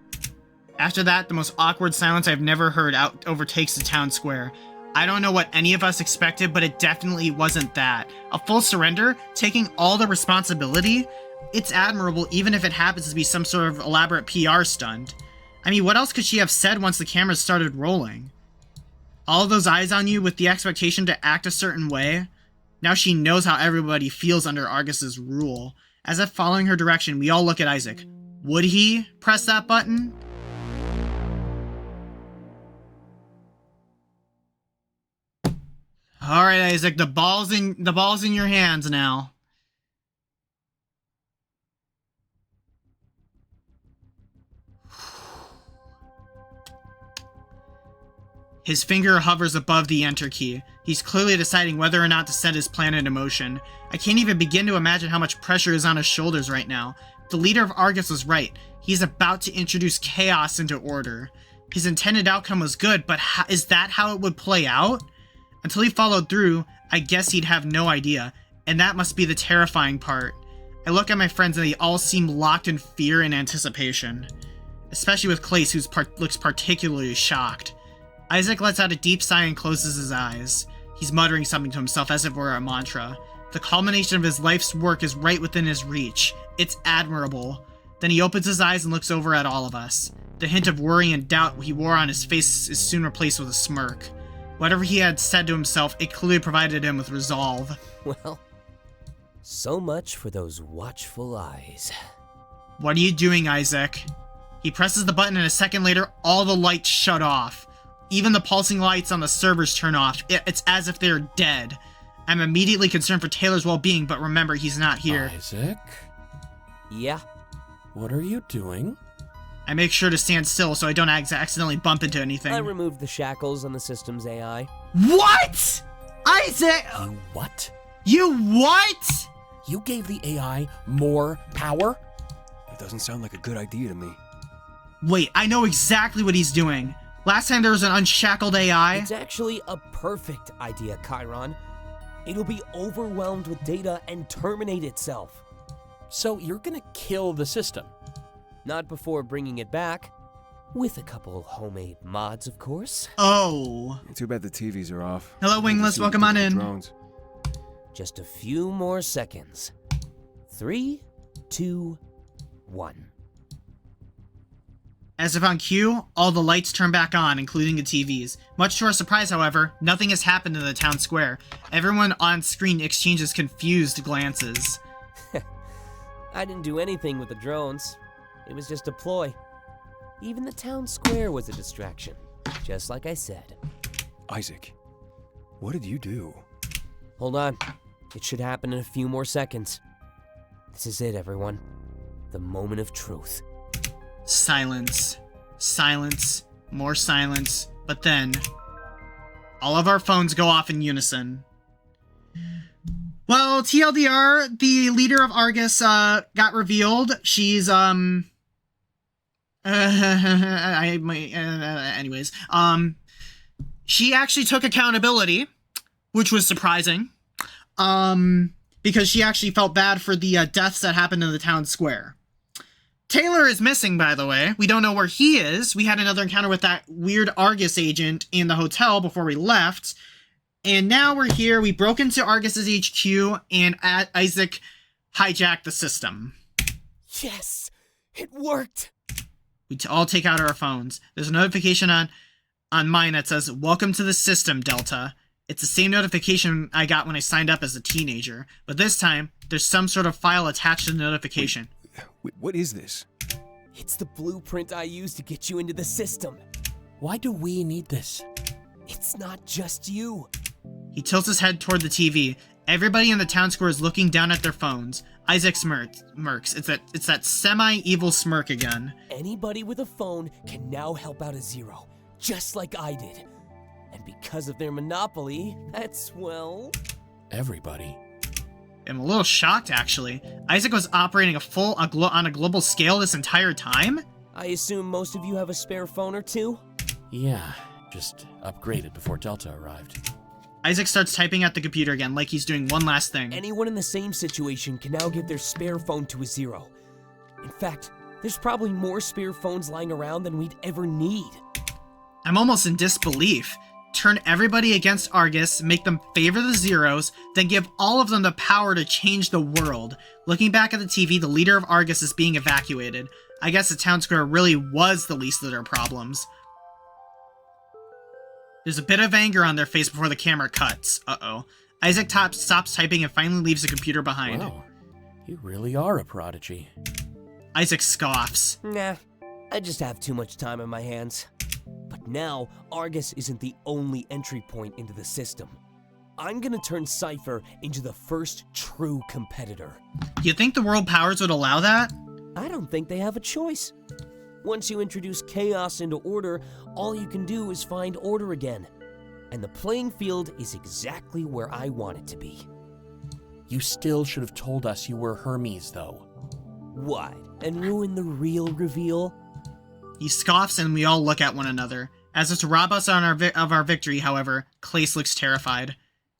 After that, the most awkward silence I've never heard overtakes the town square. I don't know what any of us expected, but it definitely wasn't that. A full surrender, taking all the responsibility, it's admirable even if it happens to be some sort of elaborate PR stunt. I mean, what else could she have said once the cameras started rolling? All of those eyes on you with the expectation to act a certain way? Now she knows how everybody feels under Argus's rule. As if following her direction, we all look at Isaac. Would he press that button? All right, Isaac, the ball's in your hands now. His finger hovers above the enter key. He's clearly deciding whether or not to set his plan into motion. I can't even begin to imagine how much pressure is on his shoulders right now. The leader of Argus was right. He's about to introduce chaos into order. His intended outcome was good, but is that how it would play out? Until he followed through, I guess he'd have no idea. And that must be the terrifying part. I look at my friends and they all seem locked in fear and anticipation. Especially with Clace, who looks particularly shocked. Isaac lets out a deep sigh and closes his eyes. He's muttering something to himself as if it were a mantra. The culmination of his life's work is right within his reach. It's admirable. Then he opens his eyes and looks over at all of us. The hint of worry and doubt he wore on his face is soon replaced with a smirk. Whatever he had said to himself, it clearly provided him with resolve. Well, so much for those watchful eyes. What are you doing, Isaac? He presses the button and a second later, all the lights shut off. Even the pulsing lights on the servers turn off. It's as if they're dead. I'm immediately concerned for Taylor's well-being, but remember, he's not here. Isaac? Yeah? What are you doing? I make sure to stand still so I don't accidentally bump into anything. I removed the shackles on the system's AI. What? Isaac! You what? You what? You gave the AI more power? It doesn't sound like a good idea to me. Wait, I know exactly what he's doing. Last time there was an unshackled AI. It's actually a perfect idea, Chiron. It'll be overwhelmed with data and terminate itself. So you're gonna kill the system? Not before bringing it back. With a couple homemade mods, of course. Oh. Too bad the TVs are off. Hello, Wingless. Welcome on in. Drones. Just a few more seconds. 3, 2, 1. As if on cue, all the lights turn back on, including the TVs. Much to our surprise, however, nothing has happened in the town square. Everyone on screen exchanges confused glances. I didn't do anything with the drones. It was just a ploy. Even the town square was a distraction, just like I said. Isaac, what did you do? Hold on. It should happen in a few more seconds. This is it, everyone. The moment of truth. Silence. Silence. More silence. But then, all of our phones go off in unison. Well, TLDR, the leader of Argus, got revealed. She's, anyways, she actually took accountability, which was surprising, because she actually felt bad for the deaths that happened in the town square. Taylor is missing, by the way. We don't know where he is. We had another encounter with that weird Argus agent in the hotel before we left. And now we're here. We broke into Argus's HQ, and Isaac hijacked the system. Yes! It worked! We all take out our phones. There's a notification on mine that says, "Welcome to the system, Delta." It's the same notification I got when I signed up as a teenager. But this time, there's some sort of file attached to the notification. Wait, what is this? It's the blueprint I used to get you into the system. Why do we need this? It's not just you. He tilts his head toward the TV. Everybody in the town square is looking down at their phones. Isaac smirks. It's that semi-evil smirk again. Anybody with a phone can now help out a Zero, just like I did. And because of their monopoly, that's, well... Everybody. I'm a little shocked, actually. Isaac was operating on a global scale this entire time? I assume most of you have a spare phone or two? Yeah, just upgraded before Delta arrived. Isaac starts typing at the computer again, like he's doing one last thing. Anyone in the same situation can now give their spare phone to a Zero. In fact, there's probably more spare phones lying around than we'd ever need. I'm almost in disbelief. Turn everybody against Argus, make them favor the Zeros, then give all of them the power to change the world. Looking back at the TV, the leader of Argus is being evacuated. I guess the town square really was the least of their problems. There's a bit of anger on their face before the camera cuts. Uh-oh. Isaac stops typing and finally leaves the computer behind. Wow, you really are a prodigy. Isaac scoffs. Nah, I just have too much time on my hands. But now, Argus isn't the only entry point into the system. I'm gonna turn Cypher into the first true competitor. You think the world powers would allow that? I don't think they have a choice. Once you introduce chaos into order, all you can do is find order again. And the playing field is exactly where I want it to be. You still should have told us you were Hermes, though. What? And ruin the real reveal? He scoffs and we all look at one another. As if to rob us of our victory, however, Clace looks terrified.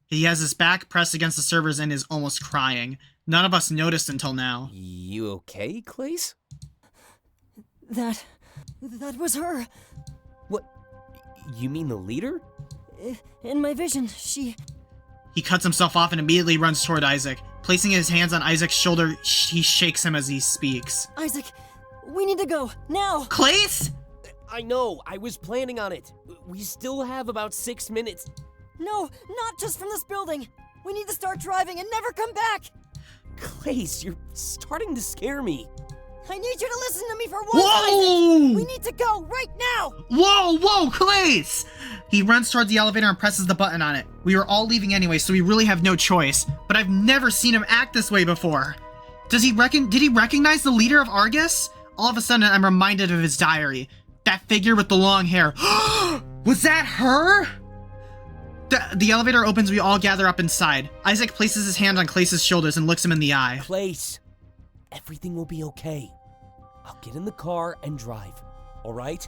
He has his back pressed against the servers and is almost crying. None of us noticed until now. You okay, Clace? That was her. What? You mean the leader? In my vision, she... He cuts himself off and immediately runs toward Isaac. Placing his hands on Isaac's shoulder, he shakes him as he speaks. Isaac, we need to go, now! Clace? I know, I was planning on it. We still have about 6 minutes. No, not just from this building! We need to start driving and never come back! Clace, you're starting to scare me. I need you to listen to me for once, Whoa! Isaac! We need to go, right now! Whoa, Clace! He runs towards the elevator and presses the button on it. We were all leaving anyway, so we really have no choice. But I've never seen him act this way before. Did he recognize the leader of Argus? All of a sudden, I'm reminded of his diary. That figure with the long hair. Was that her? The elevator opens, we all gather up inside. Isaac places his hand on Clace's shoulders and looks him in the eye. Clace, everything will be okay. I'll get in the car and drive, all right?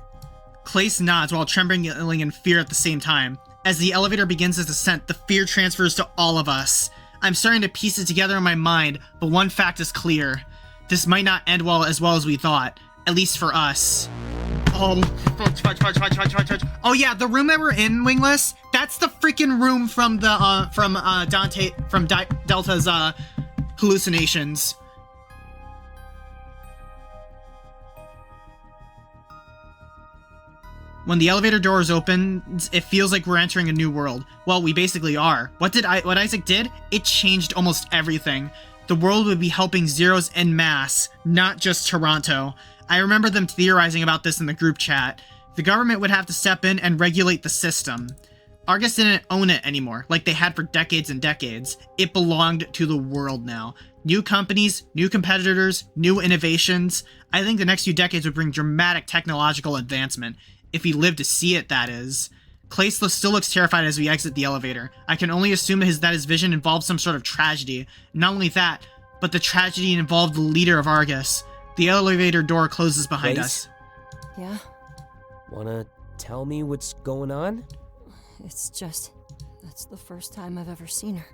Clace nods while trembling in fear at the same time. As the elevator begins its ascent, the fear transfers to all of us. I'm starting to piece it together in my mind, but one fact is clear. This might not end as well as we thought, at least for us. Oh, fudge. Oh yeah, the room that we're in, Wingless, that's the freaking room from Delta's hallucinations. When the elevator doors open, it feels like we're entering a new world. Well, we basically are. What Isaac did? It changed almost everything. The world would be helping Zeros en masse, not just Toronto. I remember them theorizing about this in the group chat. The government would have to step in and regulate the system. Argus didn't own it anymore, like they had for decades and decades. It belonged to the world now. New companies, new competitors, new innovations. I think the next few decades would bring dramatic technological advancement. If we live to see it, that is. Clace still looks terrified as we exit the elevator. I can only assume that his vision involved some sort of tragedy. Not only that, but the tragedy involved the leader of Argus. The elevator door closes behind Clace? us. Yeah? Wanna tell me what's going on? It's just... that's the first time I've ever seen her.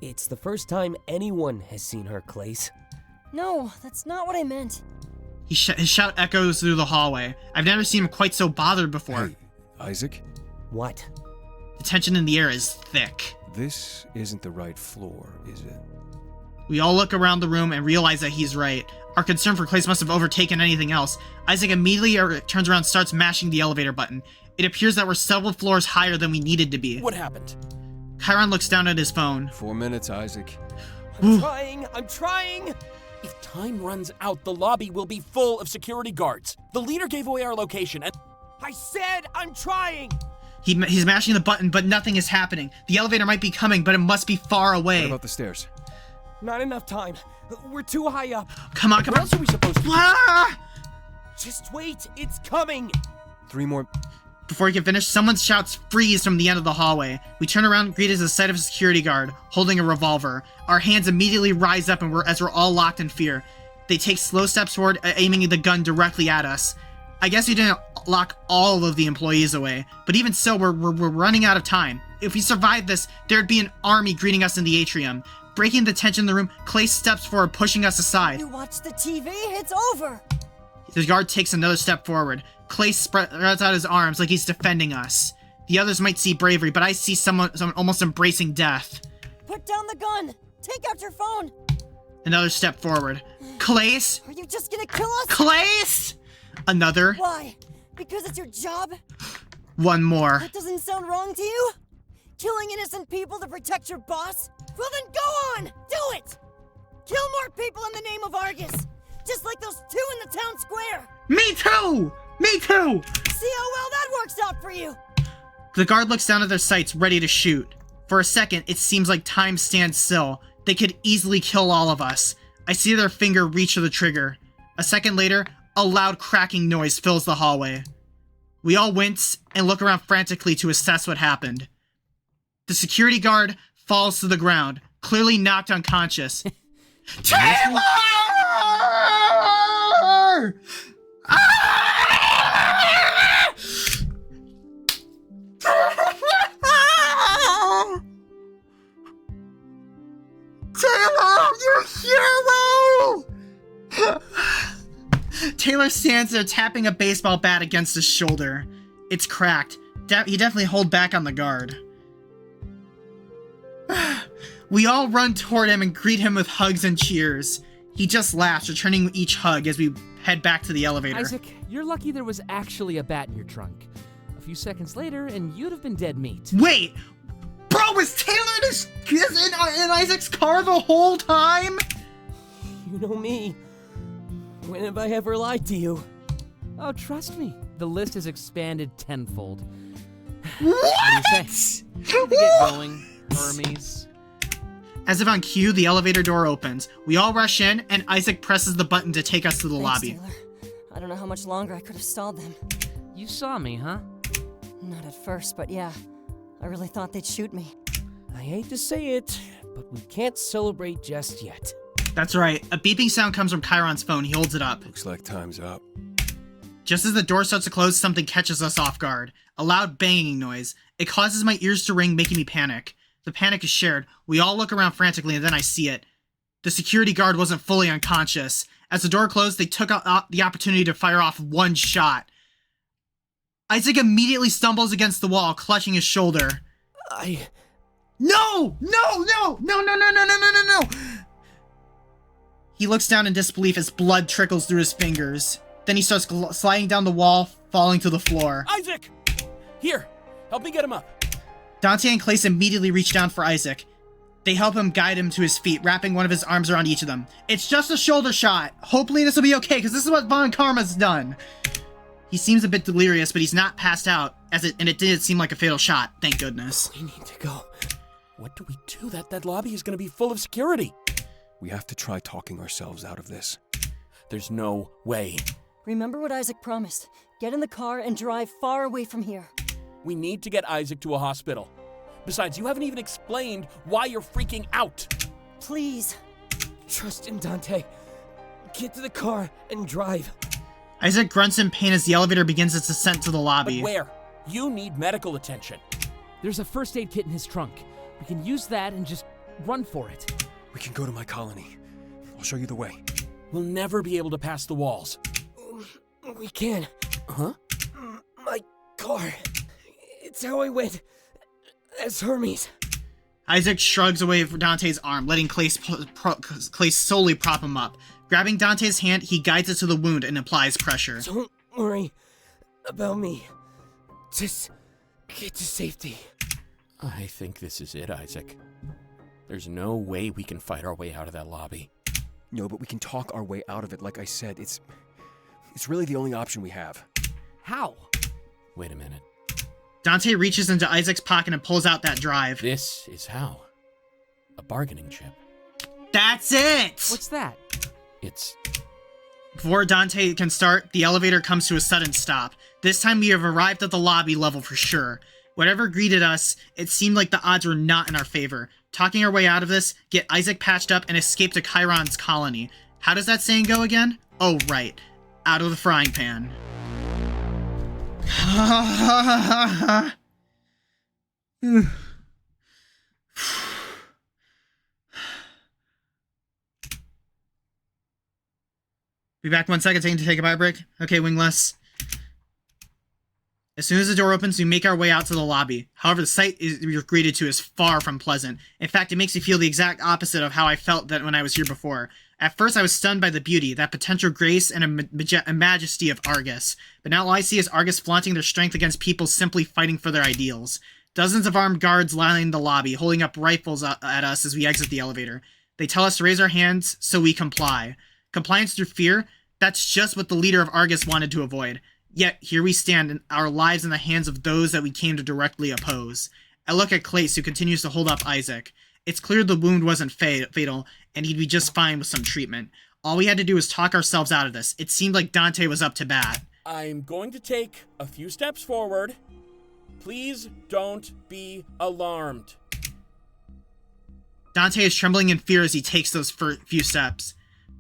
It's the first time anyone has seen her, Clace. No, that's not what I meant. His shout echoes through the hallway. I've never seen him quite so bothered before. Hey, Isaac, What? The tension in the air is thick. this isn't the right floor, is it? We all look around the room and realize that he's right. Our concern for Clace must have overtaken anything else. Isaac immediately turns around and starts mashing the elevator button. It appears that we're several floors higher than we needed to be. What happened? Chiron looks down at his phone. 4 minutes, Isaac. I'm trying! If time runs out, the lobby will be full of security guards. The leader gave away our location and... I said I'm trying! He's mashing the button, but nothing is happening. The elevator might be coming, but it must be far away. What about the stairs? Not enough time. We're too high up. Come on. What else are we supposed to do? Ah! Just wait, it's coming! 3 more... Before he can finish, someone shouts freeze from the end of the hallway. We turn around, greeted as the sight of a security guard, holding a revolver. Our hands immediately rise up as we're all locked in fear. They take slow steps forward, aiming the gun directly at us. I guess we didn't lock all of the employees away, but even so, we're running out of time. If we survived this, there'd be an army greeting us in the atrium. Breaking the tension in the room, Clay steps forward, pushing us aside. You watch the TV, it's over! The guard takes another step forward. Clay spreads out his arms like he's defending us. The others might see bravery, but I see someone almost embracing death. Put down the gun! Take out your phone! Another step forward. Clace? Are you just gonna kill us? Clace? Another. Why? Because it's your job? One more. That doesn't sound wrong to you? Killing innocent people to protect your boss? Well then go on! Do it! Kill more people in the name of Argus! Just like those two in the town square! Me too! Me too! See how well that works out for you! The guard looks down at their sights, ready to shoot. For a second, it seems like time stands still. They could easily kill all of us. I see their finger reach for the trigger. A second later, A loud cracking noise fills the hallway. We all wince and look around frantically to assess what happened. The security guard falls to the ground, clearly knocked unconscious. Taylor! Taylor, you hero! Taylor stands there tapping a baseball bat against his shoulder. It's cracked. He definitely held back on the guard. We all run toward him and greet him with hugs and cheers. He just laughs, returning each hug as we head back to the elevator. Isaac, you're lucky there was actually a bat in your trunk. A few seconds later, and you'd have been dead meat. Wait! Bro, was Taylor in Isaac's car the whole time? You know me. When have I ever lied to you? Oh, trust me, the list has expanded tenfold. What? What do you say? To get going, Hermes. As if on cue, the elevator door opens. We all rush in, and Isaac presses the button to take us to the Thanks, lobby. Taylor. I don't know how much longer I could have stalled them. You saw me, huh? Not at first, but yeah. I really thought they'd shoot me. I hate to say it, but we can't celebrate just yet. That's right. A beeping sound comes from Chiron's phone. He holds it up. Looks like time's up. Just as the door starts to close, something catches us off guard. A loud banging noise. It causes my ears to ring, making me panic. The panic is shared. We all look around frantically, and then I see it. The security guard wasn't fully unconscious. As the door closed, they took the opportunity to fire off one shot. Isaac immediately stumbles against the wall, clutching his shoulder. No! He looks down in disbelief as blood trickles through his fingers. Then he starts sliding down the wall, falling to the floor. Isaac! Here, help me get him up. Dante and Clace immediately reach down for Isaac. They help him guide him to his feet, wrapping one of his arms around each of them. It's just a shoulder shot. Hopefully this will be okay, because this is what Von Karma's done. He seems a bit delirious, but he's not passed out, and it didn't seem like a fatal shot, thank goodness. We need to go. What do we do? That lobby is going to be full of security. We have to try talking ourselves out of this. There's no way. Remember what Isaac promised. Get in the car and drive far away from here. We need to get Isaac to a hospital. Besides, you haven't even explained why you're freaking out. Please. Trust in Dante. Get to the car and drive. Isaac grunts in pain as the elevator begins its descent to the lobby. But where? You need medical attention. There's a first aid kit in his trunk. We can use that and just run for it. We can go to my colony. I'll show you the way. We'll never be able to pass the walls. We can. Huh? My car. It's how I went. As Hermes. Isaac shrugs away from Dante's arm, letting Clace solely prop him up. Grabbing Dante's hand, he guides it to the wound and applies pressure. Don't worry about me. Just get to safety. I think this is it, Isaac. There's no way we can fight our way out of that lobby. No, but we can talk our way out of it. Like I said, it's really the only option we have. How? Wait a minute. Dante reaches into Isaac's pocket and pulls out that drive. This is how. A bargaining chip. That's it! What's that? It's... Before Dante can start, the elevator comes to a sudden stop. This time we have arrived at the lobby level for sure. Whatever greeted us, it seemed like the odds were not in our favor. Talking our way out of this, get Isaac patched up, and escape to Chiron's colony. How does that saying go again? Oh, right. Out of the frying pan. Be back 1 second, to take a bio break. Okay, Wingless. As soon as the door opens, we make our way out to the lobby. However, the sight we're greeted to is far from pleasant. In fact, it makes me feel the exact opposite of how I felt that when I was here before. At first, I was stunned by the beauty, that potential grace and a majesty of Argus. But now all I see is Argus flaunting their strength against people simply fighting for their ideals. Dozens of armed guards line the lobby, holding up rifles at us as we exit the elevator. They tell us to raise our hands, so we comply. Compliance through fear? That's just what the leader of Argus wanted to avoid. Yet, here we stand, our lives in the hands of those that we came to directly oppose. I look at Clace, who continues to hold up Isaac. It's clear the wound wasn't fatal, and he'd be just fine with some treatment. All we had to do was talk ourselves out of this. It seemed like Dante was up to bat. I'm going to take a few steps forward. Please don't be alarmed. Dante is trembling in fear as he takes those few steps.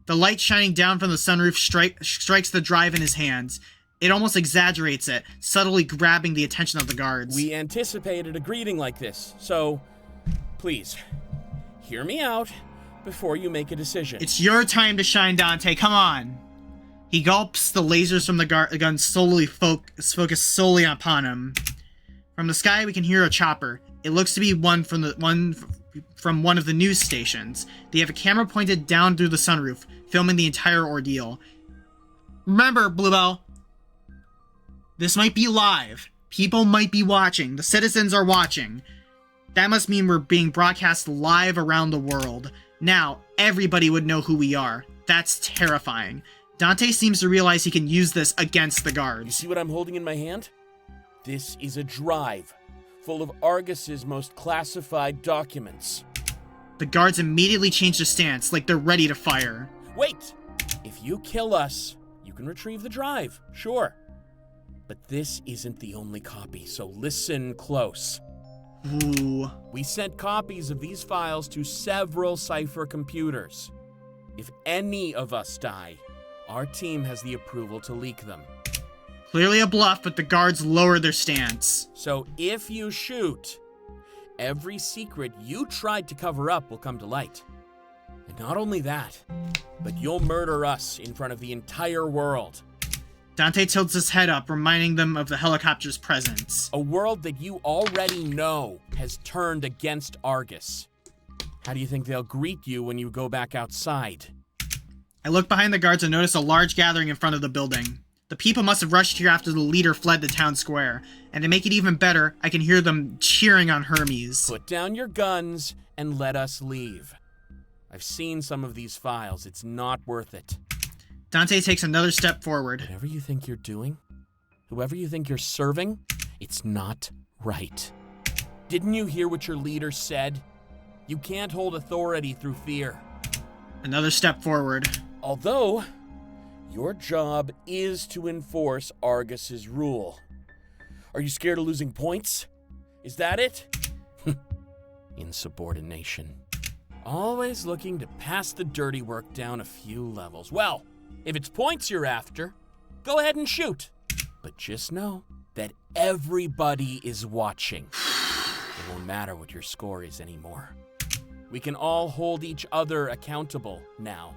The light shining down from the sunroof strikes the drive in his hands. It almost exaggerates it, subtly grabbing the attention of the guards. We anticipated a greeting like this, so please, hear me out before you make a decision. It's your time to shine, Dante. Come on. He gulps, the lasers from the gun solely focus solely upon him. From the sky, we can hear a chopper. It looks to be one from one of the news stations. They have a camera pointed down through the sunroof, filming the entire ordeal. Remember, Bluebell, this might be live. People might be watching. The citizens are watching. That must mean we're being broadcast live around the world. Now, everybody would know who we are. That's terrifying. Dante seems to realize he can use this against the guards. You see what I'm holding in my hand? This is a drive full of Argus's most classified documents. The guards immediately change their stance, like they're ready to fire. Wait! If you kill us, you can retrieve the drive, sure. But this isn't the only copy, so listen close. Ooh. We sent copies of these files to several cipher computers. If any of us die, our team has the approval to leak them. Clearly a bluff, but the guards lower their stance. So if you shoot, every secret you tried to cover up will come to light. And not only that, but you'll murder us in front of the entire world. Dante tilts his head up, reminding them of the helicopter's presence. A world that you already know has turned against Argus. How do you think they'll greet you when you go back outside? I look behind the guards and notice a large gathering in front of the building. The people must have rushed here after the leader fled the town square. And to make it even better, I can hear them cheering on Hermes. Put down your guns and let us leave. I've seen some of these files. It's not worth it. Dante takes another step forward. Whatever you think you're doing, whoever you think you're serving, it's not right. Didn't you hear what your leader said? You can't hold authority through fear. Another step forward. Although, your job is to enforce Argus's rule. Are you scared of losing points? Is that it? Insubordination. Always looking to pass the dirty work down a few levels. Well, if it's points you're after, go ahead and shoot. But just know that everybody is watching. It won't matter what your score is anymore. We can all hold each other accountable now.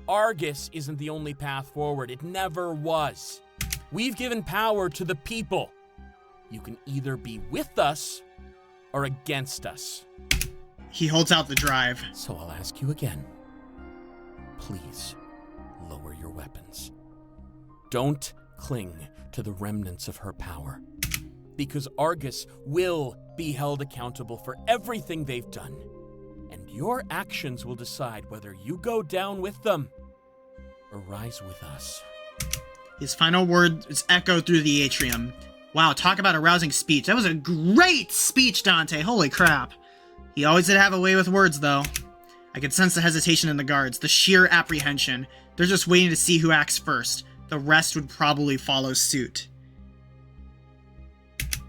Argus isn't the only path forward. It never was. We've given power to the people. You can either be with us or against us. He holds out the drive. So I'll ask you again. Please, lower your weapons. Don't cling to the remnants of her power. Because Argus will be held accountable for everything they've done. And your actions will decide whether you go down with them or rise with us. His final words echo through the atrium. Wow, talk about a rousing speech. That was a great speech, Dante. Holy crap. He always did have a way with words, though. I could sense the hesitation in the guards, the sheer apprehension. They're just waiting to see who acts first. The rest would probably follow suit.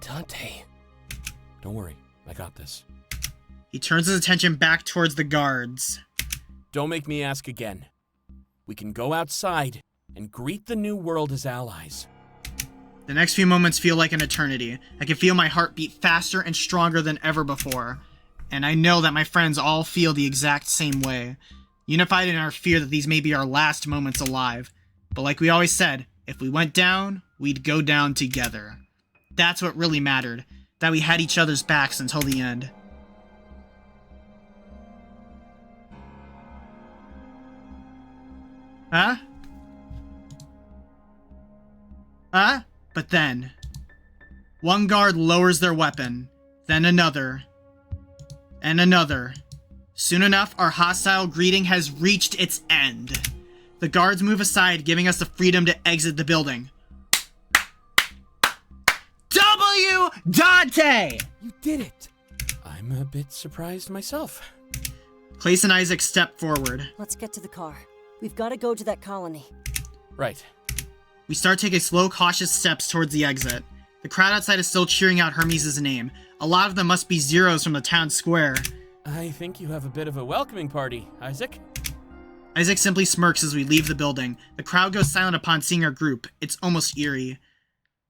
Dante. Don't worry, I got this. He turns his attention back towards the guards. Don't make me ask again. We can go outside and greet the new world as allies. The next few moments feel like an eternity. I can feel my heart beat faster and stronger than ever before. And I know that my friends all feel the exact same way. Unified in our fear that these may be our last moments alive. But like we always said, if we went down, we'd go down together. That's what really mattered. That we had each other's backs until the end. Huh? Huh? But then, one guard lowers their weapon, then another, and another. Soon enough, our hostile greeting has reached its end. The guards move aside, giving us the freedom to exit the building. W. Dante! You did it! I'm a bit surprised myself. Clace and Isaac step forward. Let's get to the car. We've got to go to that colony. Right. We start taking slow, cautious steps towards the exit. The crowd outside is still cheering out Hermes' name. A lot of them must be zeros from the town square. I think you have a bit of a welcoming party, Isaac. Isaac simply smirks as we leave the building. The crowd goes silent upon seeing our group. It's almost eerie.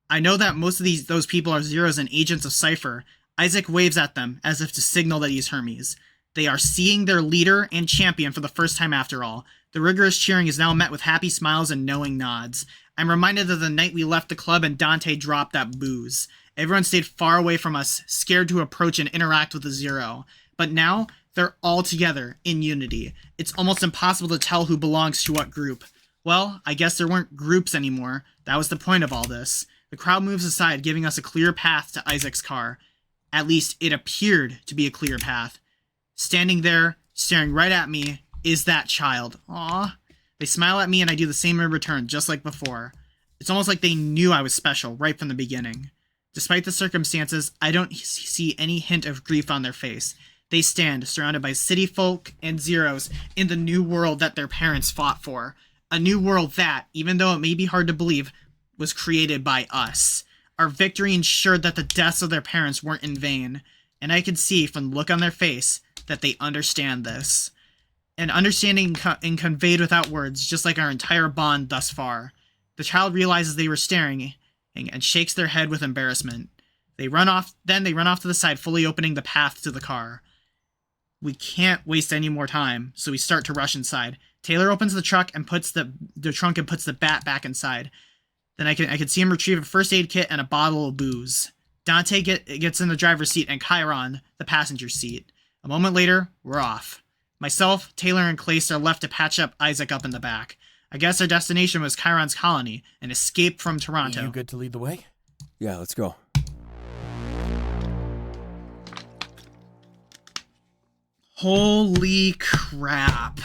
I know that most of those people are zeros and agents of Cypher. Isaac waves at them as if to signal that he's Hermes. They are seeing their leader and champion for the first time after all. The rigorous cheering is now met with happy smiles and knowing nods. I'm reminded of the night we left the club and Dante dropped that booze. Everyone stayed far away from us, scared to approach and interact with the Zero. But now, they're all together, in unity. It's almost impossible to tell who belongs to what group. Well, I guess there weren't groups anymore. That was the point of all this. The crowd moves aside, giving us a clear path to Isaac's car. At least, it appeared to be a clear path. Standing there, staring right at me, is that child. Aww. They smile at me and I do the same in return, just like before. It's almost like they knew I was special right from the beginning. Despite the circumstances, I don't see any hint of grief on their face. They stand, surrounded by city folk and zeros, in the new world that their parents fought for. A new world that, even though it may be hard to believe, was created by us. Our victory ensured that the deaths of their parents weren't in vain, and I could see from the look on their face that they understand this. An understanding conveyed without words, just like our entire bond thus far. The child realizes they were staring and shakes their head with embarrassment. They run off to the side, fully opening the path to the car. We can't waste any more time, so we start to rush inside. Taylor opens the truck and puts the trunk and puts the bat back inside. Then I can see him retrieve a first aid kit and a bottle of booze. Dante gets in the driver's seat and Chiron the passenger seat. A moment later, we're off. Myself, Taylor, and Clace are left to patch up Isaac up in the back. I guess our destination was Chiron's colony, an escape from Toronto. You good to lead the way? Yeah, let's go. Holy crap.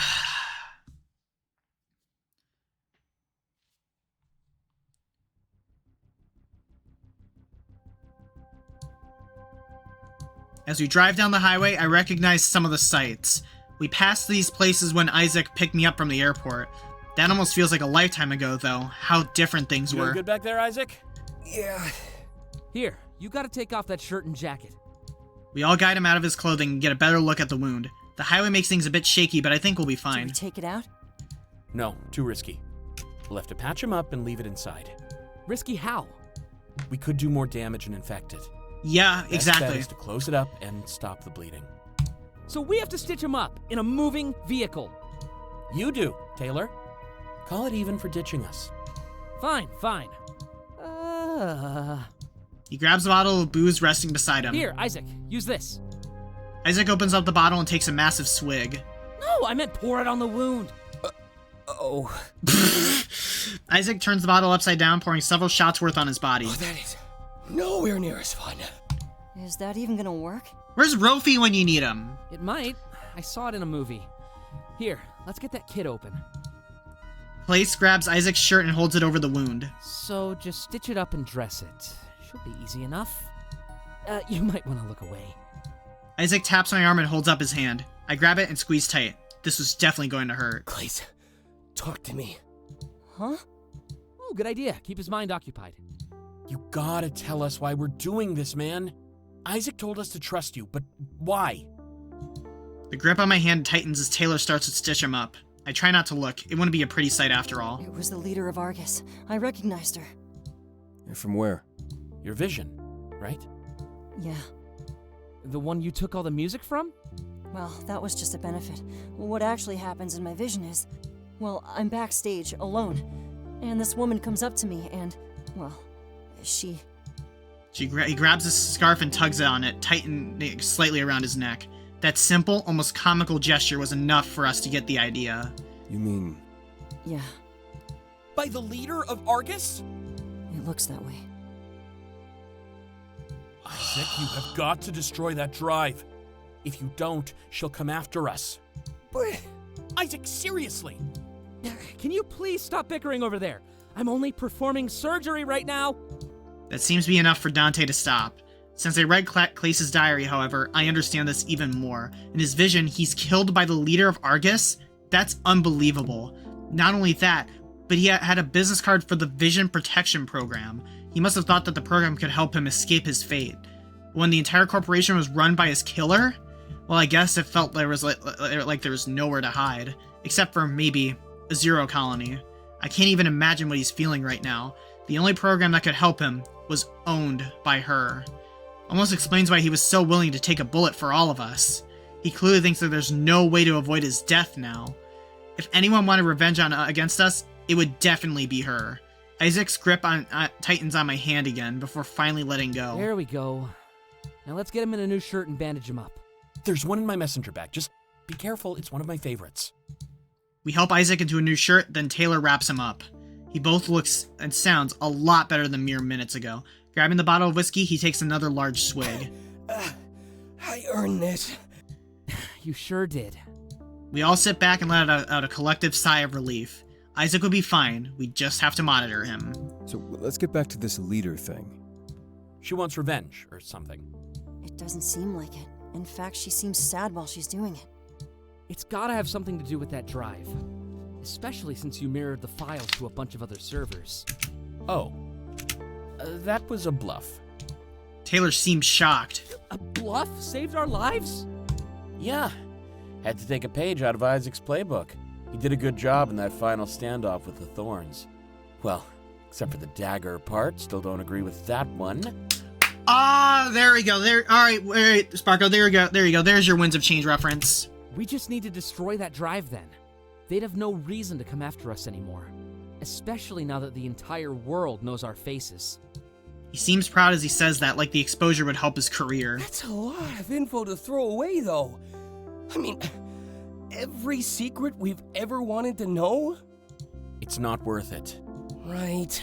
As we drive down the highway, I recognize some of the sights. We passed these places when Isaac picked me up from the airport. That almost feels like a lifetime ago, though. How different things You were. doing good back there, Isaac? Yeah. Here, you gotta take off that shirt and jacket. We all guide him out of his clothing and get a better look at the wound. The highway makes things a bit shaky, but I think we'll be Do fine. we take it out? No, too risky. We'll have to patch him up and leave it inside. Risky how? We could do more damage and infect it. Yeah, Best bet exactly. is to close it up and stop the bleeding. So we have to stitch him up in a moving vehicle. You do, Taylor. Call it even for ditching us. Fine. He grabs a bottle of booze resting beside him. Here, Isaac, use this. Isaac opens up the bottle and takes a massive swig. No, I meant pour it on the wound. Oh. Isaac turns the bottle upside down, pouring several shots worth on his body. Oh, that is nowhere near as fun. Is that even gonna work? Where's Rofi when you need him? It might. I saw it in a movie. Here, let's get that kit open. Place grabs Isaac's shirt and holds it over the wound. So just stitch it up and dress it. Should be easy enough. You might want to look away. Isaac taps my arm and holds up his hand. I grab it and squeeze tight. This was definitely going to hurt. Clace, talk to me. Huh? Oh, good idea. Keep his mind occupied. You gotta tell us why we're doing this, man. Isaac told us to trust you, but why? The grip on my hand tightens as Taylor starts to stitch him up. I try not to look. It wouldn't be a pretty sight after all. It was the leader of Argus. I recognized her. You're from where? Your vision, right? Yeah. The one you took all the music from? Well, that was just a benefit. What actually happens in my vision is, well, I'm backstage, alone. And this woman comes up to me and, well, he grabs his scarf and tugs on it, tightening slightly around his neck. That simple, almost comical gesture was enough for us to get the idea. You mean... Yeah, By the leader of Argus? it looks that way. Isaac, you have got to destroy that drive. If you don't, she'll come after us. But Isaac, seriously! Can you please stop bickering over there? I'm only performing surgery right now. That seems to be enough for Dante to stop. Since I read Clace's diary, however, I understand this even more. In his vision, he's killed by the leader of Argus? That's unbelievable. Not only that, but he had a business card for the Vision Protection Program. He must have thought that the program could help him escape his fate. When the entire corporation was run by his killer, well, I guess it felt there was like there was nowhere to hide, except for maybe a Zero Colony. I can't even imagine what he's feeling right now. The only program that could help him was owned by her. Almost explains why he was so willing to take a bullet for all of us. He clearly thinks that there's no way to avoid his death now. If anyone wanted revenge against us, it would definitely be her. Isaac's grip tightens on my hand again before finally letting go. There we go. Now let's get him in a new shirt and bandage him up. There's one in my messenger bag. Just be careful, it's one of my favorites. We help Isaac into a new shirt, then Taylor wraps him up. He both looks and sounds a lot better than mere minutes ago. Grabbing the bottle of whiskey, he takes another large swig. I earned this. You sure did. We all sit back and let out a collective sigh of relief. Isaac will be fine. We just have to monitor him. So let's get back to this leader thing. She wants revenge or something. It doesn't seem like it. In fact, she seems sad while she's doing it. It's gotta have something to do with that drive. Especially since you mirrored the files to a bunch of other servers. Oh. That was a bluff. Taylor seems shocked. A bluff saved our lives? Yeah. Had to take a page out of Isaac's playbook. He did a good job in that final standoff with the Thorns. Well, except for the dagger part, still don't agree with that one. Ah, there we go. There. All right, wait, Sparko. There you go. There you go. There's your Winds of Change reference. We just need to destroy that drive then. They'd have no reason to come after us anymore. Especially now that the entire world knows our faces. He seems proud as he says that, like the exposure would help his career. That's a lot of info to throw away, though. I mean, every secret we've ever wanted to know? It's not worth it. Right.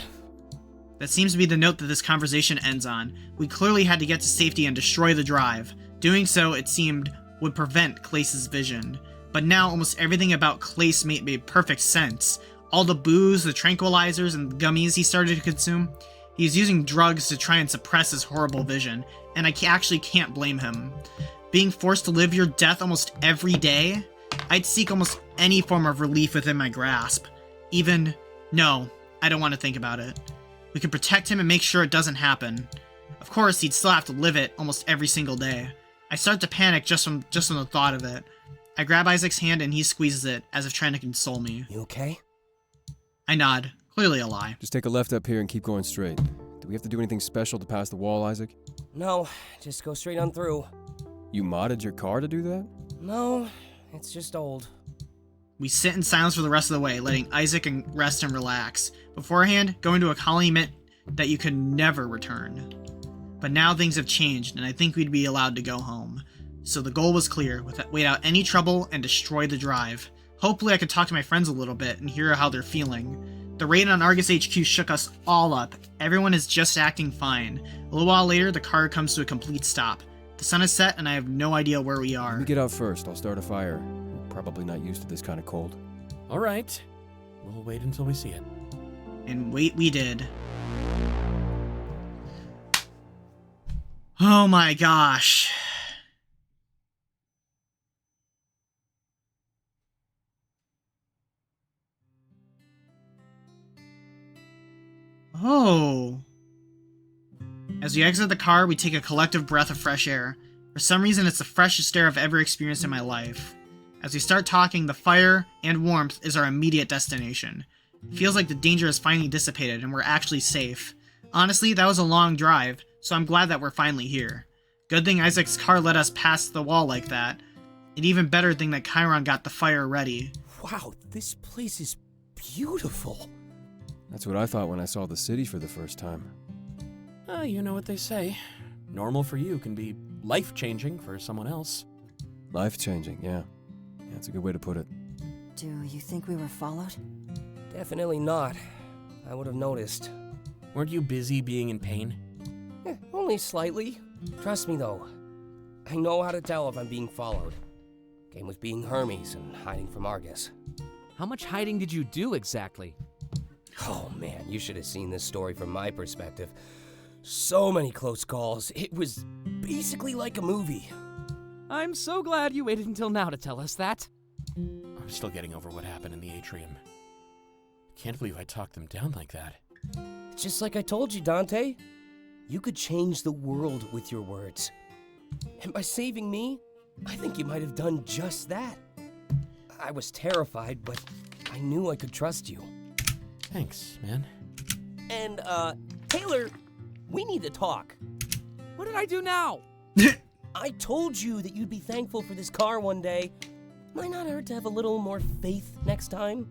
That seems to be the note that this conversation ends on. We clearly had to get to safety and destroy the drive. Doing so, it seemed, would prevent Clace's vision. But now almost everything about Clace made perfect sense. All the booze, the tranquilizers, and gummies he started to consume. He's using drugs to try and suppress his horrible vision, and I actually can't blame him. Being forced to live your death almost every day, I'd seek almost any form of relief within my grasp. No, I don't want to think about it. We can protect him and make sure it doesn't happen. Of course, he'd still have to live it almost every single day. I start to panic just from the thought of it. I grab Isaac's hand and he squeezes it, as if trying to console me. You okay? I nod. Clearly a lie. Just take a left up here and keep going straight. Do we have to do anything special to pass the wall, Isaac? No, just go straight on through. You modded your car to do that? No, it's just old. We sit in silence for the rest of the way, letting Isaac rest and relax. Beforehand, going to a colony meant that you could never return. But now things have changed, and I think we'd be allowed to go home. So the goal was clear, without any trouble, and destroy the drive. Hopefully I could talk to my friends a little bit and hear how they're feeling. The raid on Argus HQ shook us all up. Everyone is just acting fine. A little while later, the car comes to a complete stop. The sun is set, and I have no idea where we are. Let me get out first. I'll start a fire. I'm probably not used to this kind of cold. All right. We'll wait until we see it. And wait we did. Oh my gosh. Oh. As we exit the car, we take a collective breath of fresh air. For some reason, it's the freshest air I've ever experienced in my life. As we start talking, the fire and warmth is our immediate destination. It feels like the danger has finally dissipated and we're actually safe. Honestly, that was a long drive, so I'm glad that we're finally here. Good thing Isaac's car let us pass the wall like that. An even better thing that Chiron got the fire ready. Wow, this place is beautiful. That's what I thought when I saw the city for the first time. You know what they say. Normal for you can be life-changing for someone else. Life-changing, yeah. That's a good way to put it. Do you think we were followed? Definitely not. I would have noticed. Weren't you busy being in pain? Only slightly. Trust me, though. I know how to tell if I'm being followed. Game with being Hermes and hiding from Argus. How much hiding did you do exactly? Oh man, you should have seen this story from my perspective. So many close calls. It was basically like a movie. I'm so glad you waited until now to tell us that. I'm still getting over what happened in the atrium. Can't believe I talked them down like that. It's just like I told you, Dante. You could change the world with your words. And by saving me, I think you might have done just that. I was terrified, but I knew I could trust you. Thanks, man. And, Taylor, we need to talk. What did I do now? I told you that you'd be thankful for this car one day. Might not hurt to have a little more faith next time.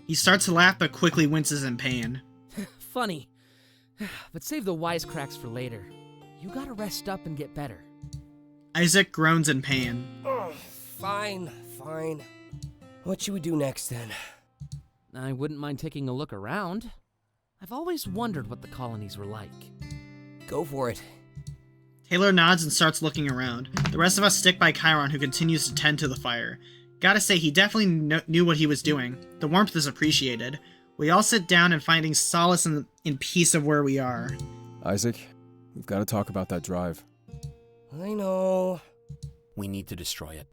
He starts to laugh but quickly winces in pain. Funny. But save the wisecracks for later. You gotta rest up and get better. Isaac groans in pain. Oh, fine. What should we do next, then? I wouldn't mind taking a look around. I've always wondered what the colonies were like. Go for it. Taylor nods and starts looking around. The rest of us stick by Chiron, who continues to tend to the fire. Gotta say, he definitely knew what he was doing. The warmth is appreciated. We all sit down and finding solace in peace of where we are. Isaac, we've got to talk about that drive. I know. We need to destroy it.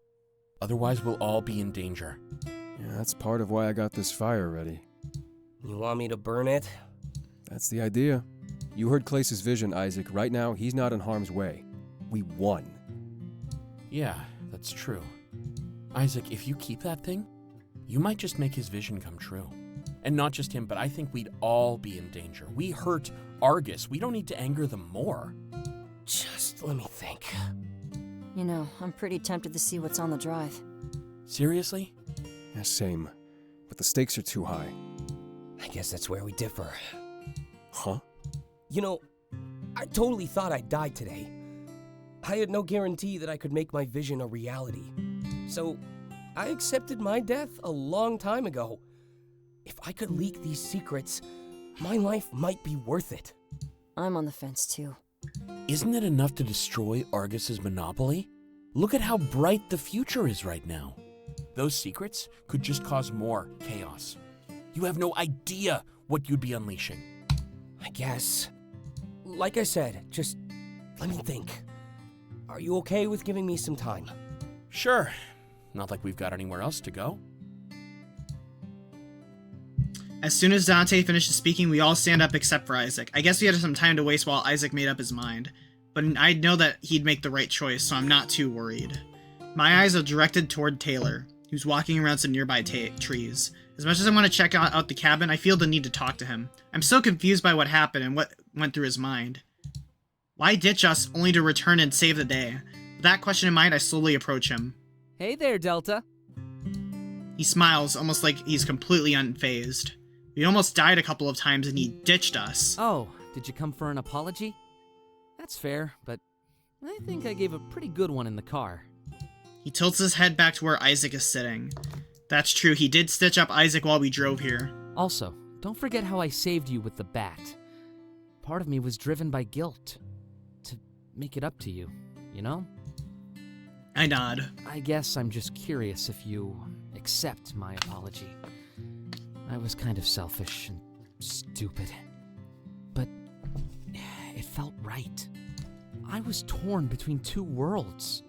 Otherwise, we'll all be in danger. Yeah, that's part of why I got this fire ready. You want me to burn it? That's the idea. You heard Clace's vision, Isaac. Right now, he's not in harm's way. We won. Yeah, that's true. Isaac, if you keep that thing, you might just make his vision come true. And not just him, but I think we'd all be in danger. We hurt Argus. We don't need to anger them more. Just let me think. You know, I'm pretty tempted to see what's on the drive. Seriously? Yeah, same. But the stakes are too high. I guess that's where we differ. Huh? You know, I totally thought I'd die today. I had no guarantee that I could make my vision a reality. So, I accepted my death a long time ago. If I could leak these secrets, my life might be worth it. I'm on the fence too. Isn't it enough to destroy Argus's monopoly? Look at how bright the future is right now. Those secrets could just cause more chaos. You have no idea what you'd be unleashing. I guess. Like I said, just let me think. Are you okay with giving me some time? Sure. Not like we've got anywhere else to go. As soon as Dante finishes speaking, we all stand up except for Isaac. I guess we had some time to waste while Isaac made up his mind. But I know that he'd make the right choice, so I'm not too worried. My eyes are directed toward Taylor, who's walking around some nearby trees. As much as I want to check out the cabin, I feel the need to talk to him. I'm so confused by what happened and what went through his mind. Why ditch us only to return and save the day? With that question in mind, I slowly approach him. Hey there, Delta. He smiles, almost like he's completely unfazed. We almost died a couple of times and he ditched us. Oh, did you come for an apology? That's fair, but I think I gave a pretty good one in the car. He tilts his head back to where Isaac is sitting. That's true, he did stitch up Isaac while we drove here. Also, don't forget how I saved you with the bat. Part of me was driven by guilt. To make it up to you, you know? I nod. I guess I'm just curious if you accept my apology. I was kind of selfish and stupid. But it felt right. I was torn between two worlds.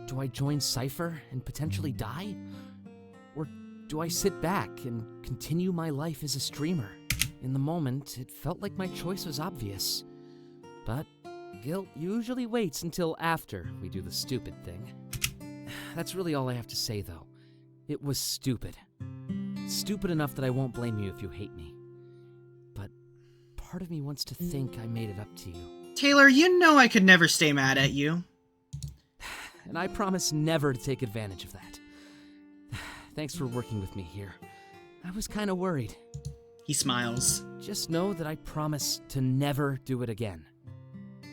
Do I join Cypher and potentially die? Or do I sit back and continue my life as a streamer? In the moment, it felt like my choice was obvious. But guilt usually waits until after we do the stupid thing. That's really all I have to say, though. It was stupid. Stupid enough that I won't blame you if you hate me. But part of me wants to think I made it up to you. Taylor, you know I could never stay mad at you. And I promise never to take advantage of that. Thanks for working with me here. I was kind of worried. He smiles. Just know that I promise to never do it again.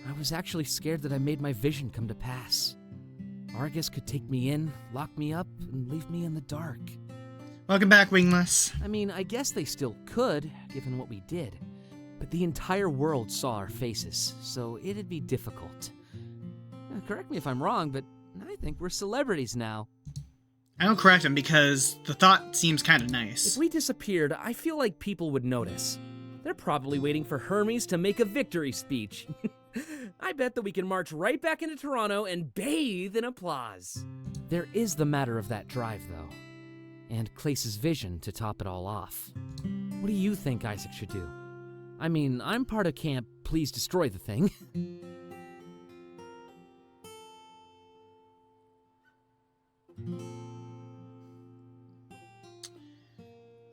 I was actually scared that I made my vision come to pass. Argus could take me in, lock me up, and leave me in the dark. Welcome back, Wingless. I mean, I guess they still could, given what we did. But the entire world saw our faces, so it'd be difficult. Correct me if I'm wrong, but I think we're celebrities now. I don't correct him because the thought seems kind of nice. If we disappeared, I feel like people would notice. They're probably waiting for Hermes to make a victory speech. I bet that we can march right back into Toronto and bathe in applause. There is the matter of that drive, though. and Clace's vision to top it all off. What do you think Isaac should do? I mean, I'm part of camp, please destroy the thing.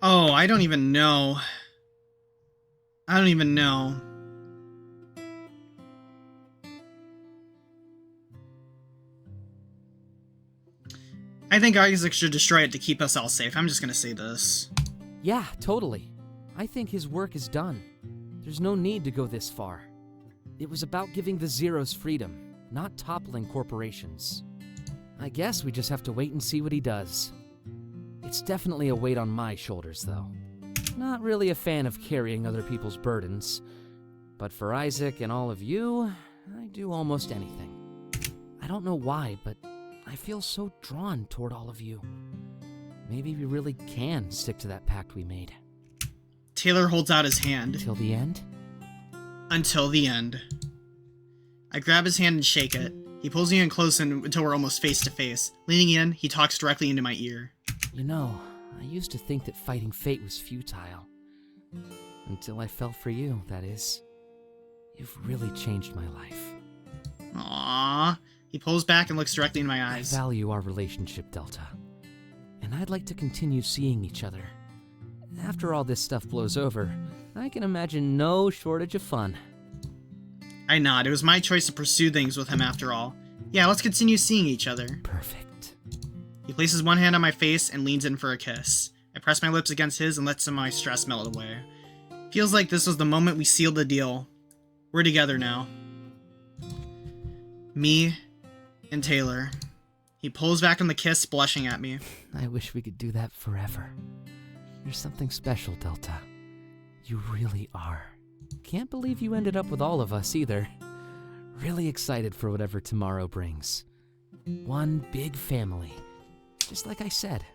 Oh, I don't even know. I don't even know. I think Isaac should destroy it to keep us all safe. I'm just gonna say this. Yeah, totally. I think his work is done. There's no need to go this far. It was about giving the Zeros freedom, not toppling corporations. I guess we just have to wait and see what he does. It's definitely a weight on my shoulders, though. Not really a fan of carrying other people's burdens. But for Isaac and all of you, I do almost anything. I don't know why, but I feel so drawn toward all of you. Maybe we really can stick to that pact we made. Taylor holds out his hand. Till the end? Until the end. I grab his hand and shake it. He pulls me in close until we're almost face to face. Leaning in, he talks directly into my ear. You know, I used to think that fighting fate was futile. Until I fell for you, that is. You've really changed my life. Aww. He pulls back and looks directly in my eyes. I value our relationship, Delta. And I'd like to continue seeing each other. After all this stuff blows over, I can imagine no shortage of fun. I nod. It was my choice to pursue things with him after all. Yeah, let's continue seeing each other. Perfect. He places one hand on my face and leans in for a kiss. I press my lips against his and let some of my stress melt away. Feels like this was the moment we sealed the deal. We're together now. Me and Taylor. He pulls back from the kiss, blushing at me. I wish we could do that forever. You're something special, Delta. You really are. Can't believe you ended up with all of us either. Really excited for whatever tomorrow brings. One big family. Just like I said.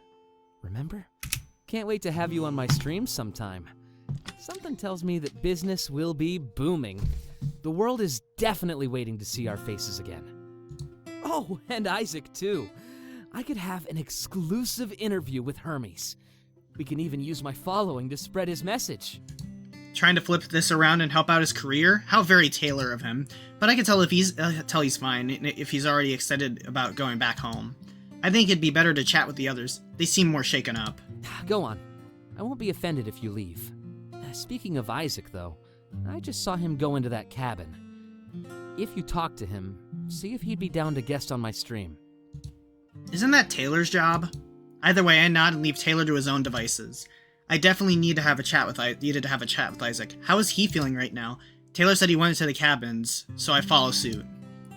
Remember? Can't wait to have you on my stream sometime. Something tells me that business will be booming. The world is definitely waiting to see our faces again. Oh, and Isaac too. I could have an exclusive interview with Hermes. We can even use my following to spread his message. Trying to flip this around and help out his career? How very Taylor of him. But I can tell if he's fine, if he's already excited about going back home. I think it'd be better to chat with the others. They seem more shaken up. Go on. I won't be offended if you leave. Speaking of Isaac, though, I just saw him go into that cabin. If you talk to him, see if he'd be down to guest on my stream. Isn't that Taylor's job? Either way, I nod and leave Taylor to his own devices. I definitely needed to have a chat with Isaac. How is he feeling right now? Taylor said he went into the cabins, so I follow suit.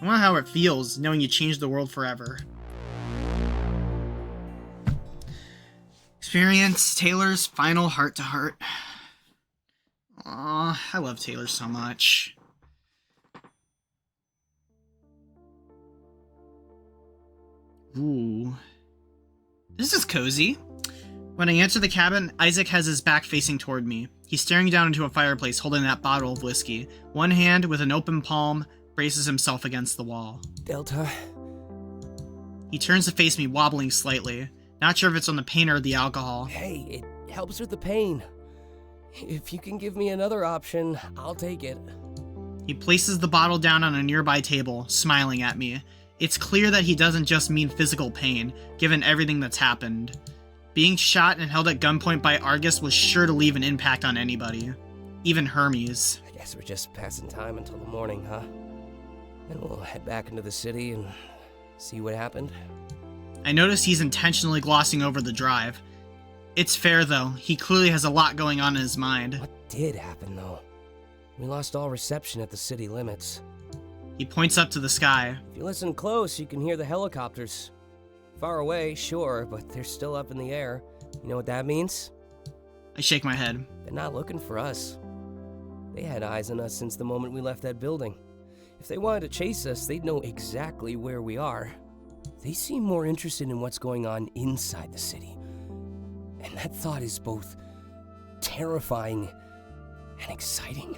I wonder how it feels knowing you changed the world forever. Experience Taylor's final heart-to-heart. Aw, I love Taylor so much. Ooh. This is cozy. When I enter the cabin, Isaac has his back facing toward me. He's staring down into a fireplace holding that bottle of whiskey. One hand, with an open palm, braces himself against the wall. Delta. He turns to face me, wobbling slightly. Not sure if it's on the pain or the alcohol. Hey, it helps with the pain. If you can give me another option, I'll take it. He places the bottle down on a nearby table, smiling at me. It's clear that he doesn't just mean physical pain, given everything that's happened. Being shot and held at gunpoint by Argus was sure to leave an impact on anybody. Even Hermes. I guess we're just passing time until the morning, huh? Then we'll head back into the city and see what happened. I notice he's intentionally glossing over the drive. It's fair, though. He clearly has a lot going on in his mind. What did happen, though? We lost all reception at the city limits. He points up to the sky. If you listen close, you can hear the helicopters. Far away, sure, but they're still up in the air. You know what that means? I shake my head. They're not looking for us. They had eyes on us since the moment we left that building. If they wanted to chase us, they'd know exactly where we are. They seem more interested in what's going on inside the city. And that thought is both terrifying and exciting.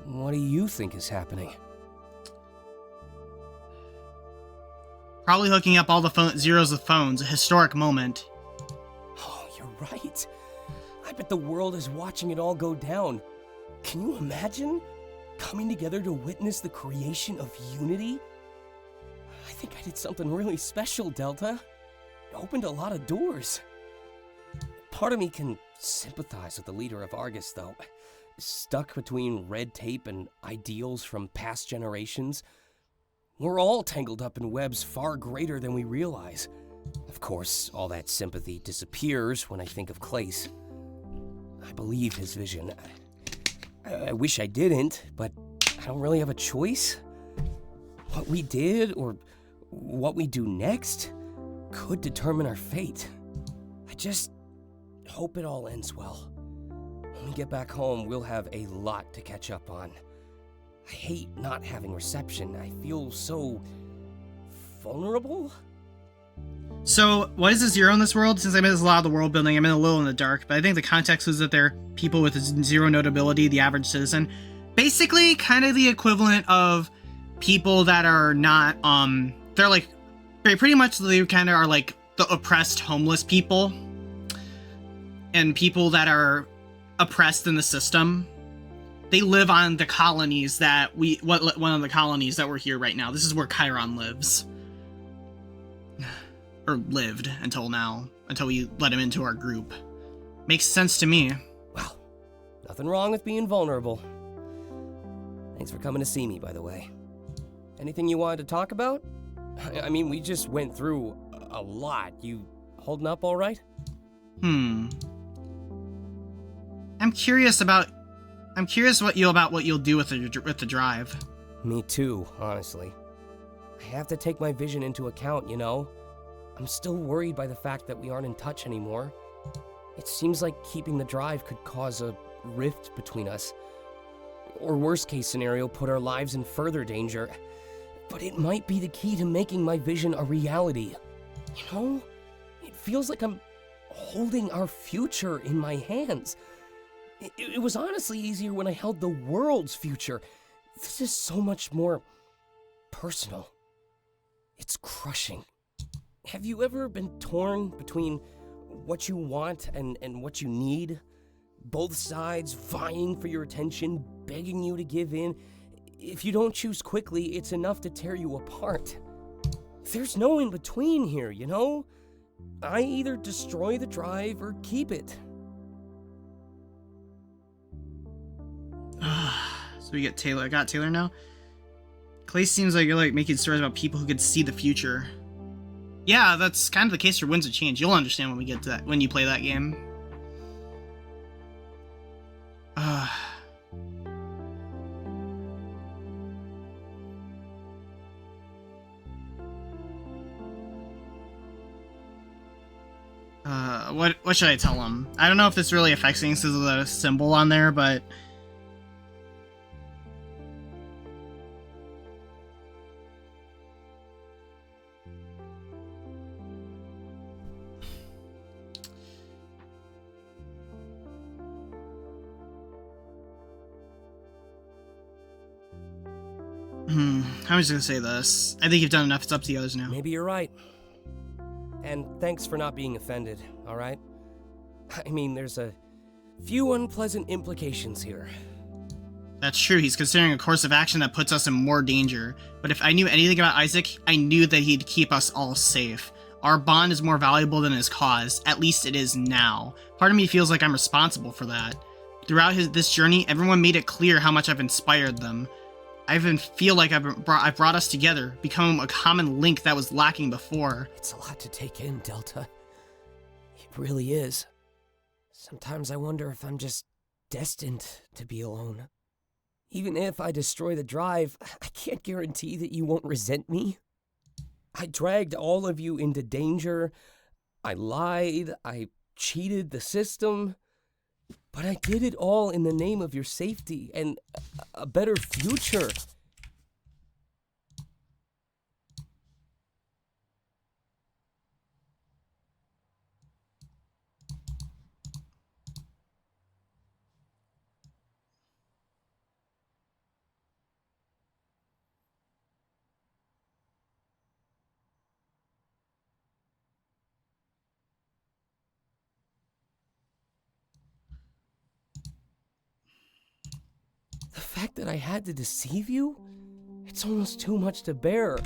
What do you think is happening? Probably hooking up all the Zeros with phones, a historic moment. right. I bet the world is watching it all go down. Can you imagine? Coming together to witness the creation of unity? I think I did something really special, Delta. It opened a lot of doors. Part of me can sympathize with the leader of Argus, though. Stuck between red tape and ideals from past generations. We're all tangled up in webs far greater than we realize. Of course, all that sympathy disappears when I think of Clace. I believe his vision. I wish I didn't, but I don't really have a choice. What we did, or what we do next, could determine our fate. I just hope it all ends well. When we get back home, we'll have a lot to catch up on. I hate not having reception. I feel so vulnerable. So, what is a zero in this world? Since I missed a lot of the world building, I'm in a little in the dark, but I think the context was that they're people with zero notability, the average citizen. Basically, kind of the equivalent of people that are not, they're like, pretty much they kind of are like the oppressed homeless people. And people that are oppressed in the system. They live on the colonies that one of the colonies that we're here right now. This is where Chiron lives. Or lived until now, until we let him into our group. Makes sense to me. Well, nothing wrong with being vulnerable. Thanks for coming to see me, by the way. Anything you wanted to talk about? I mean, we just went through a lot. You holding up all right? I'm curious about what you'll do with the drive. Me too, honestly. I have to take my vision into account, you know? I'm still worried by the fact that we aren't in touch anymore. It seems like keeping the drive could cause a rift between us. Or worst case scenario, put our lives in further danger. But it might be the key to making my vision a reality. You know? It feels like I'm holding our future in my hands. It was honestly easier when I held the world's future. This is so much more personal. It's crushing. Have you ever been torn between what you want and what you need? Both sides vying for your attention, begging you to give in. If you don't choose quickly, it's enough to tear you apart. There's no in between here, you know? I either destroy the drive or keep it. So we get Taylor. I got Taylor now. Clay seems like you're like making stories about people who could see the future. Yeah, that's kind of the case for Winds of Change. You'll understand when we get to that, when you play that game. What should I tell him? I don't know if this really affects things because of the symbol on there, but I'm just gonna say this. I think you've done enough. It's up to the others now. Maybe you're right. And thanks for not being offended, alright? I mean, there's a few unpleasant implications here. That's true. He's considering a course of action that puts us in more danger. But if I knew anything about Isaac, I knew that he'd keep us all safe. Our bond is more valuable than his cause. At least it is now. Part of me feels like I'm responsible for that. Throughout this journey, everyone made it clear how much I've inspired them. I even feel like I've brought us together, become a common link that was lacking before. It's a lot to take in, Delta. It really is. Sometimes I wonder if I'm just destined to be alone. Even if I destroy the drive, I can't guarantee that you won't resent me. I dragged all of you into danger. I lied. I cheated the system. But I did it all in the name of your safety and a better future. fact that I had to deceive you, it's almost too much to bear.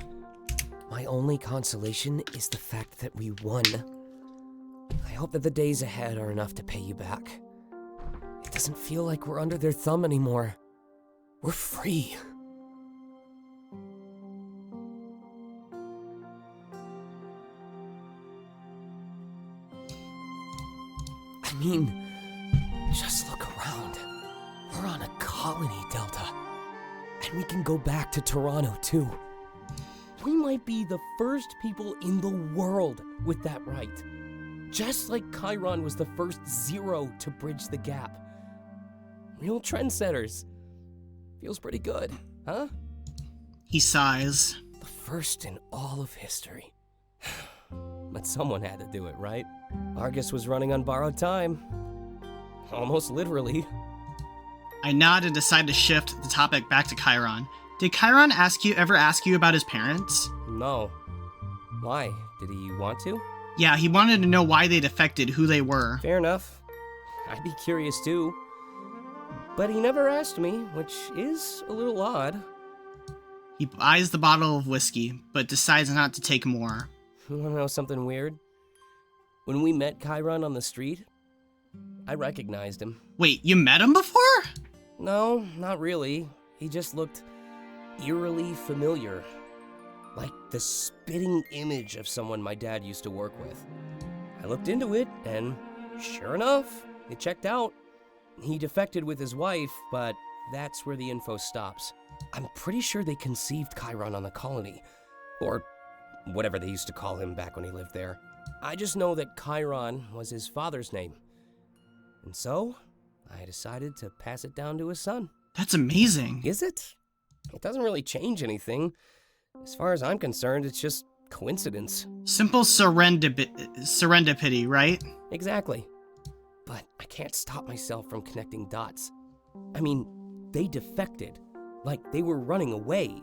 My only consolation is the fact that we won. I hope that the days ahead are enough to pay you back. It doesn't feel like we're under their thumb anymore. We're free. I mean, just look around. We're on a colony, Delta. And we can go back to Toronto, too. We might be the first people in the world with that right. Just like Chiron was the first zero to bridge the gap. Real trendsetters. Feels pretty good, huh? He sighs. The first in all of history. But someone had to do it, right? Argus was running on borrowed time. Almost literally. I nod and decide to shift the topic back to Chiron. Did Chiron ever ask you about his parents? No. Why? Did he want to? Yeah, he wanted to know why they defected, who they were. Fair enough. I'd be curious too. But he never asked me, which is a little odd. He eyes the bottle of whiskey, but decides not to take more. You wanna know something weird? When we met Chiron on the street, I recognized him. Wait, you met him before? No, not really. He just looked eerily familiar. Like the spitting image of someone my dad used to work with. I looked into it, and sure enough, it checked out. He defected with his wife, but that's where the info stops. I'm pretty sure they conceived Chiron on the colony. Or whatever they used to call him back when he lived there. I just know that Chiron was his father's name. And so, I decided to pass it down to his son. That's amazing. Is it? It doesn't really change anything. As far as I'm concerned, it's just coincidence. Simple serendipity, right? Exactly. But I can't stop myself from connecting dots. I mean, they defected. Like they were running away.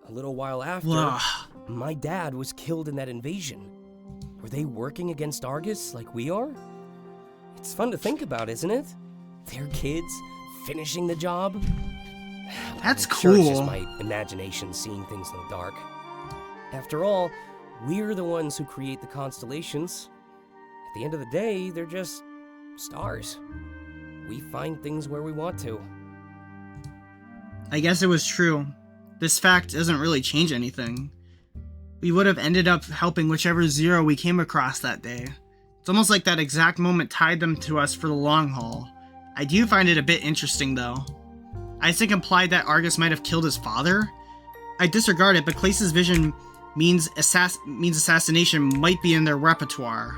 A little while after, Ugh. my dad was killed in that invasion. Were they working against Argus like we are? It's fun to think about, isn't it? Their kids finishing the job. That's I'm sure it's just cool. my imagination seeing things in the dark. After all, we're the ones who create the constellations. At the end of the day, they're just stars. We find things where we want to. I guess it was true. This fact doesn't really change anything. We would have ended up helping whichever zero we came across that day. It's almost like that exact moment tied them to us for the long haul. I do find it a bit interesting, though. Isaac implied that Argus might have killed his father. I disregard it, but Clace's vision means assassination might be in their repertoire.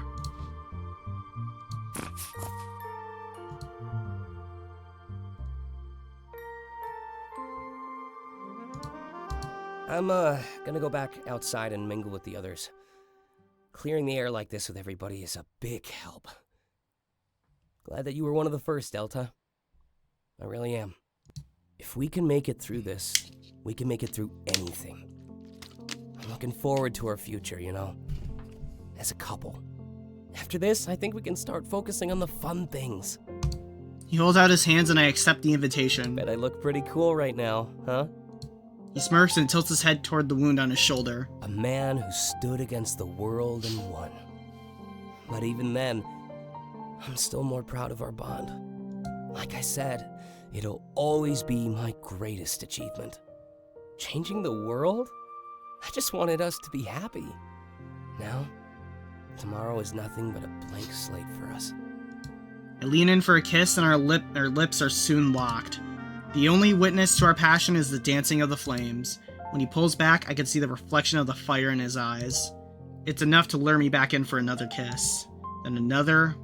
I'm gonna go back outside and mingle with the others. Clearing the air like this with everybody is a big help. Glad that you were one of the first, Delta. I really am. If we can make it through this, we can make it through anything. I'm looking forward to our future, you know? As a couple. After this, I think we can start focusing on the fun things. He holds out his hands and I accept the invitation. Bet I look pretty cool right now, huh? He smirks and tilts his head toward the wound on his shoulder. A man who stood against the world and won. But even then, I'm still more proud of our bond. Like I said, it'll always be my greatest achievement. Changing the world? I just wanted us to be happy. Now, tomorrow is nothing but a blank slate for us. I lean in for a kiss and our lips are soon locked. The only witness to our passion is the dancing of the flames. When he pulls back, I can see the reflection of the fire in his eyes. It's enough to lure me back in for another kiss. Then another,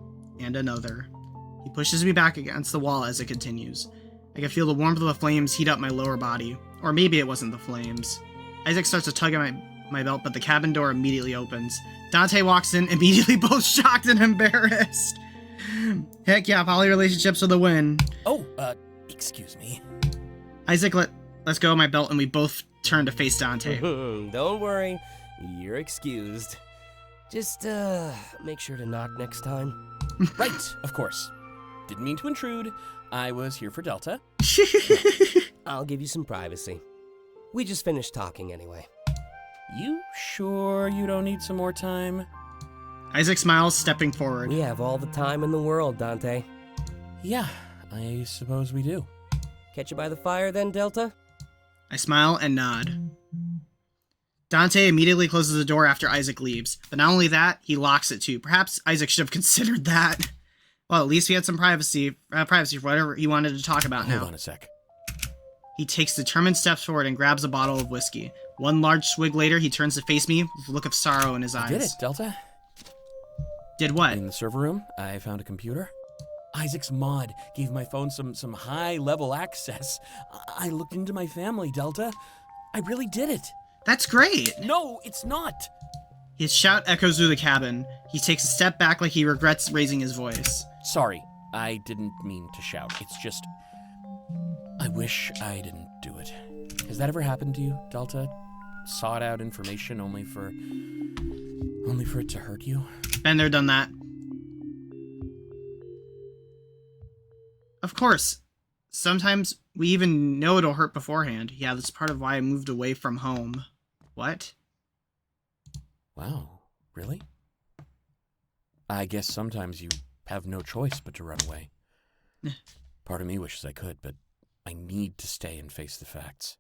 and another. He pushes me back against the wall as it continues. I can feel the warmth of the flames heat up my lower body. Or maybe it wasn't the flames. Isaac starts to tug at my belt, but the cabin door immediately opens. Dante walks in, immediately both shocked and embarrassed. Heck yeah, poly relationships are the win. Oh, excuse me. Isaac let's go of my belt and we both turn to face Dante. Don't worry, you're excused. Just, make sure to knock next time. Right, of course. Didn't mean to intrude. I was here for Delta. I'll give you some privacy. We just finished talking anyway. You sure you don't need some more time? Isaac smiles, stepping forward. We have all the time in the world, Dante. Yeah, I suppose we do. Catch you by the fire then, Delta? I smile and nod. Dante immediately closes the door after Isaac leaves, but not only that, he locks it too. Perhaps Isaac should have considered that. Well, at least we had some privacy for whatever he wanted to talk about now. Hold on a sec. He takes determined steps forward and grabs a bottle of whiskey. One large swig later, he turns to face me with a look of sorrow in his eyes. Did it, Delta? Did what? In the server room, I found a computer. Isaac's mod gave my phone some high-level access. I looked into my family, Delta. I really did it. That's great! No, it's not. His shout echoes through the cabin. He takes a step back like he regrets raising his voice. Sorry, I didn't mean to shout. It's just, I wish I didn't do it. Has that ever happened to you, Delta? Sought out information only for it to hurt you? Been there, done that. Of course. Sometimes we even know it'll hurt beforehand. Yeah, that's part of why I moved away from home. What? Wow, really? I guess sometimes you have no choice but to run away. Part of me wishes I could, but I need to stay and face the facts.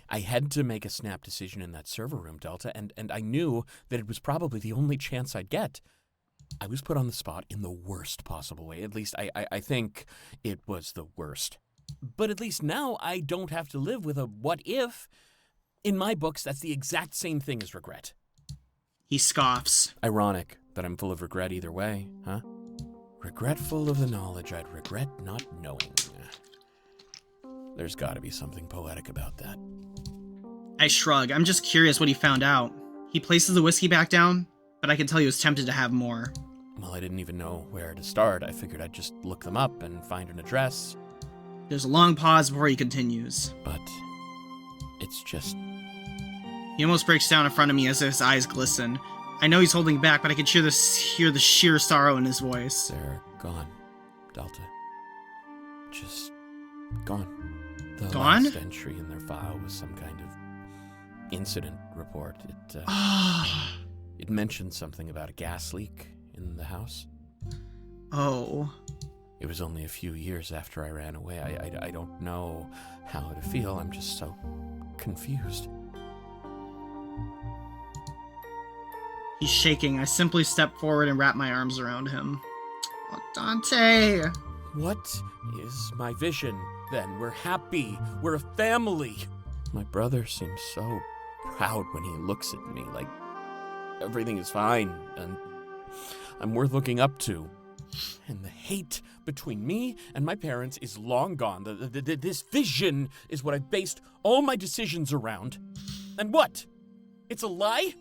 I had to make a snap decision in that server room, Delta, and I knew that it was probably the only chance I'd get. I was put on the spot in the worst possible way. At least I think it was the worst. But at least now I don't have to live with a what if. In my books, that's the exact same thing as regret. He scoffs. Ironic that I'm full of regret either way, huh? Regretful of the knowledge I'd regret not knowing. There's gotta be something poetic about that. I shrug. I'm just curious what he found out. He places the whiskey back down, but I can tell he was tempted to have more. Well, I didn't even know where to start. I figured I'd just look them up and find an address. There's a long pause before he continues. But it's just... He almost breaks down in front of me as his eyes glisten. I know he's holding back, but I can hear the sheer sorrow in his voice. They're gone, Delta. Just gone. The Gone? last entry in their file was some kind of incident report. It mentioned something about a gas leak in the house. Oh. It was only a few years after I ran away. I don't know how to feel. I'm just so confused. He's shaking. I simply step forward and wrap my arms around him. Oh, Dante! What is my vision, then? We're happy. We're a family. My brother seems so proud when he looks at me, like everything is fine, and I'm worth looking up to. And the hate between me and my parents is long gone. This vision is what I've based all my decisions around. And what? It's a lie?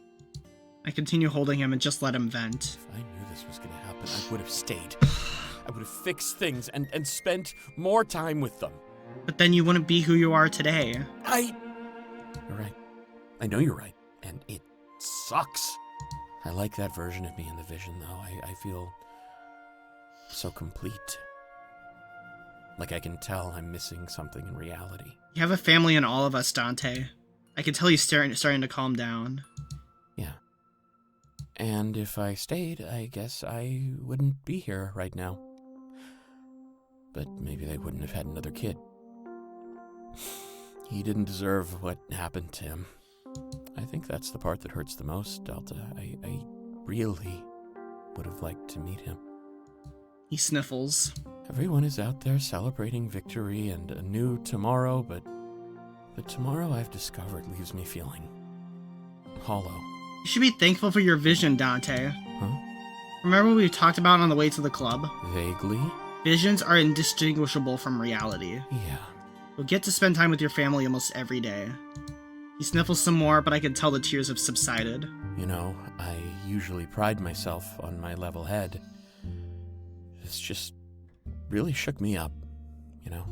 I continue holding him and just let him vent. If I knew this was going to happen, I would have stayed. I would have fixed things and spent more time with them. But then you wouldn't be who you are today. You're right. I know you're right. And it sucks. I like that version of me in the vision, though. I feel so complete. Like I can tell I'm missing something in reality. You have a family in all of us, Dante. I can tell he's starting to calm down. Yeah. And if I stayed, I guess I wouldn't be here right now. But maybe they wouldn't have had another kid. He didn't deserve what happened to him. I think that's the part that hurts the most, Delta. I really would have liked to meet him. He sniffles. Everyone is out there celebrating victory and a new tomorrow, but the tomorrow I've discovered leaves me feeling hollow. You should be thankful for your vision, Dante. Huh? Remember what we talked about on the way to the club? Vaguely? Visions are indistinguishable from reality. Yeah. You'll get to spend time with your family almost every day. He sniffles some more, but I can tell the tears have subsided. You know, I usually pride myself on my level head. This just really shook me up, you know?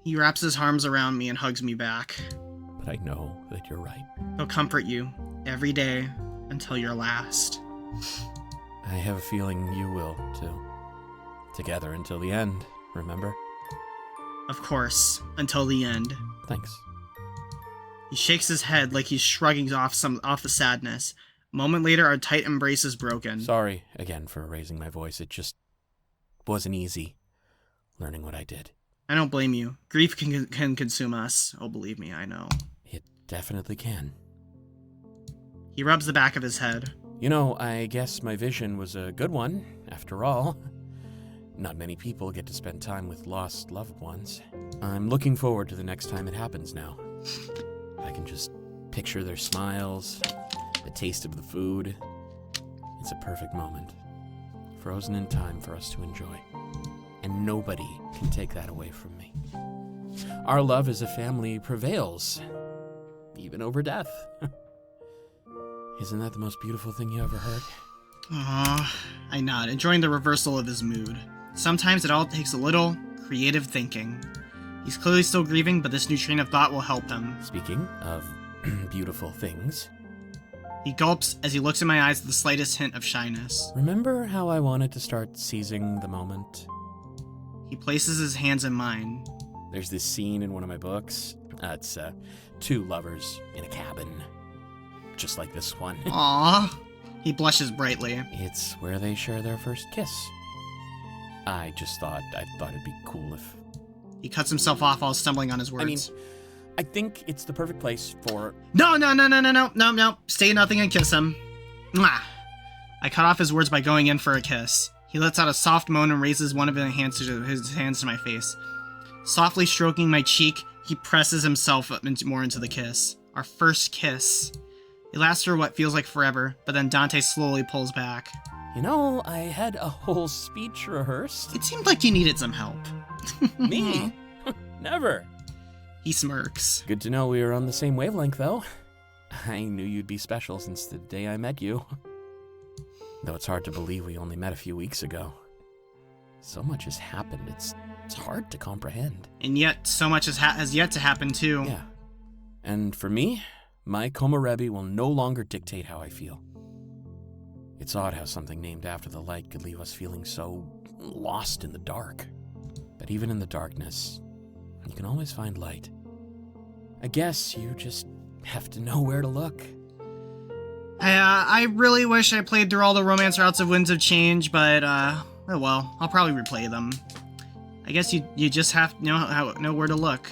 He wraps his arms around me and hugs me back. But I know that you're right. He'll comfort you every day until your last. I have a feeling you will, too. Together until the end, remember? Of course, until the end. Thanks. He shakes his head like he's shrugging off the sadness. A moment later, our tight embrace is broken. Sorry again for raising my voice. It just wasn't easy learning what I did. I don't blame you. Grief can consume us. Oh, believe me, I know. It definitely can. He rubs the back of his head. You know, I guess my vision was a good one, after all. Not many people get to spend time with lost loved ones. I'm looking forward to the next time it happens now. I can just picture their smiles, the taste of the food. It's a perfect moment. Frozen in time for us to enjoy. And nobody can take that away from me. Our love as a family prevails, even over death. Isn't that the most beautiful thing you ever heard? I nod, enjoying the reversal of his mood. Sometimes it all takes a little creative thinking. He's clearly still grieving, but this new train of thought will help him. Speaking of beautiful things, he gulps as he looks in my eyes with the slightest hint of shyness. remember how I wanted to start seizing the moment? He places his hands in mine. There's this scene in one of my books. It's two lovers in a cabin, just like this one. Aww. He blushes brightly. It's where they share their first kiss. I thought it'd be cool if... He cuts himself off while stumbling on his words. I mean, I think it's the perfect place for... No. Say nothing and kiss him. Mwah. I cut off his words by going in for a kiss. He lets out a soft moan and raises one of his hands to my face. Softly stroking my cheek, he presses himself more into the kiss. Our first kiss. It lasts for what feels like forever, but then Dante slowly pulls back. You know, I had a whole speech rehearsed. It seemed like you needed some help. Me? Never. He smirks. Good to know we were on the same wavelength, though. I knew you'd be special since the day I met you. Though it's hard to believe we only met a few weeks ago. So much has happened, it's hard to comprehend. And yet, so much has yet to happen, too. Yeah. And for me, my Komorebi will no longer dictate how I feel. It's odd how something named after the light could leave us feeling so lost in the dark. But even in the darkness, you can always find light. I guess you just have to know where to look. I really wish I played through all the romance routes of Winds of Change, but, oh well, I'll probably replay them. I guess you just have to know where to look.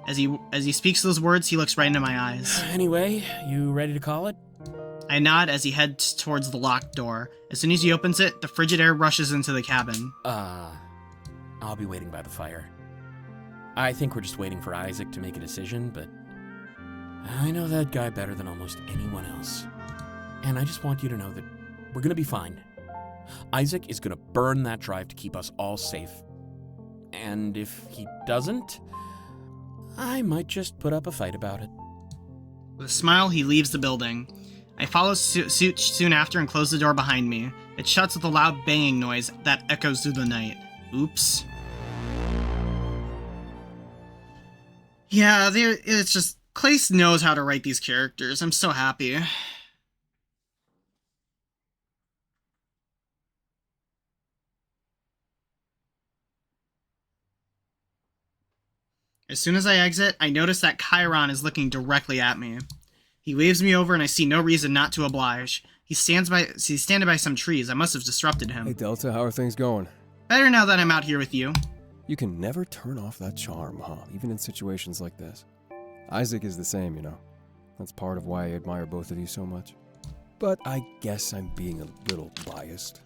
As he speaks those words, he looks right into my eyes. Anyway, you ready to call it? I nod as he heads towards the locked door. As soon as he opens it, the frigid air rushes into the cabin. I'll be waiting by the fire. I think we're just waiting for Isaac to make a decision, but I know that guy better than almost anyone else. And I just want you to know that we're gonna be fine. Isaac is gonna burn that drive to keep us all safe. And if he doesn't, I might just put up a fight about it. With a smile, he leaves the building. I follow suit soon after and close the door behind me. It shuts with a loud banging noise that echoes through the night. Oops. Yeah, it's just... Clace knows how to write these characters. I'm so happy. As soon as I exit, I notice that Chiron is looking directly at me. He waves me over and I see no reason not to oblige. He's standing by some trees. I must have disrupted him. Hey Delta, how are things going? Better now that I'm out here with you. You can never turn off that charm, huh? Even in situations like this. Isaac is the same, you know. That's part of why I admire both of you so much. But I guess I'm being a little biased.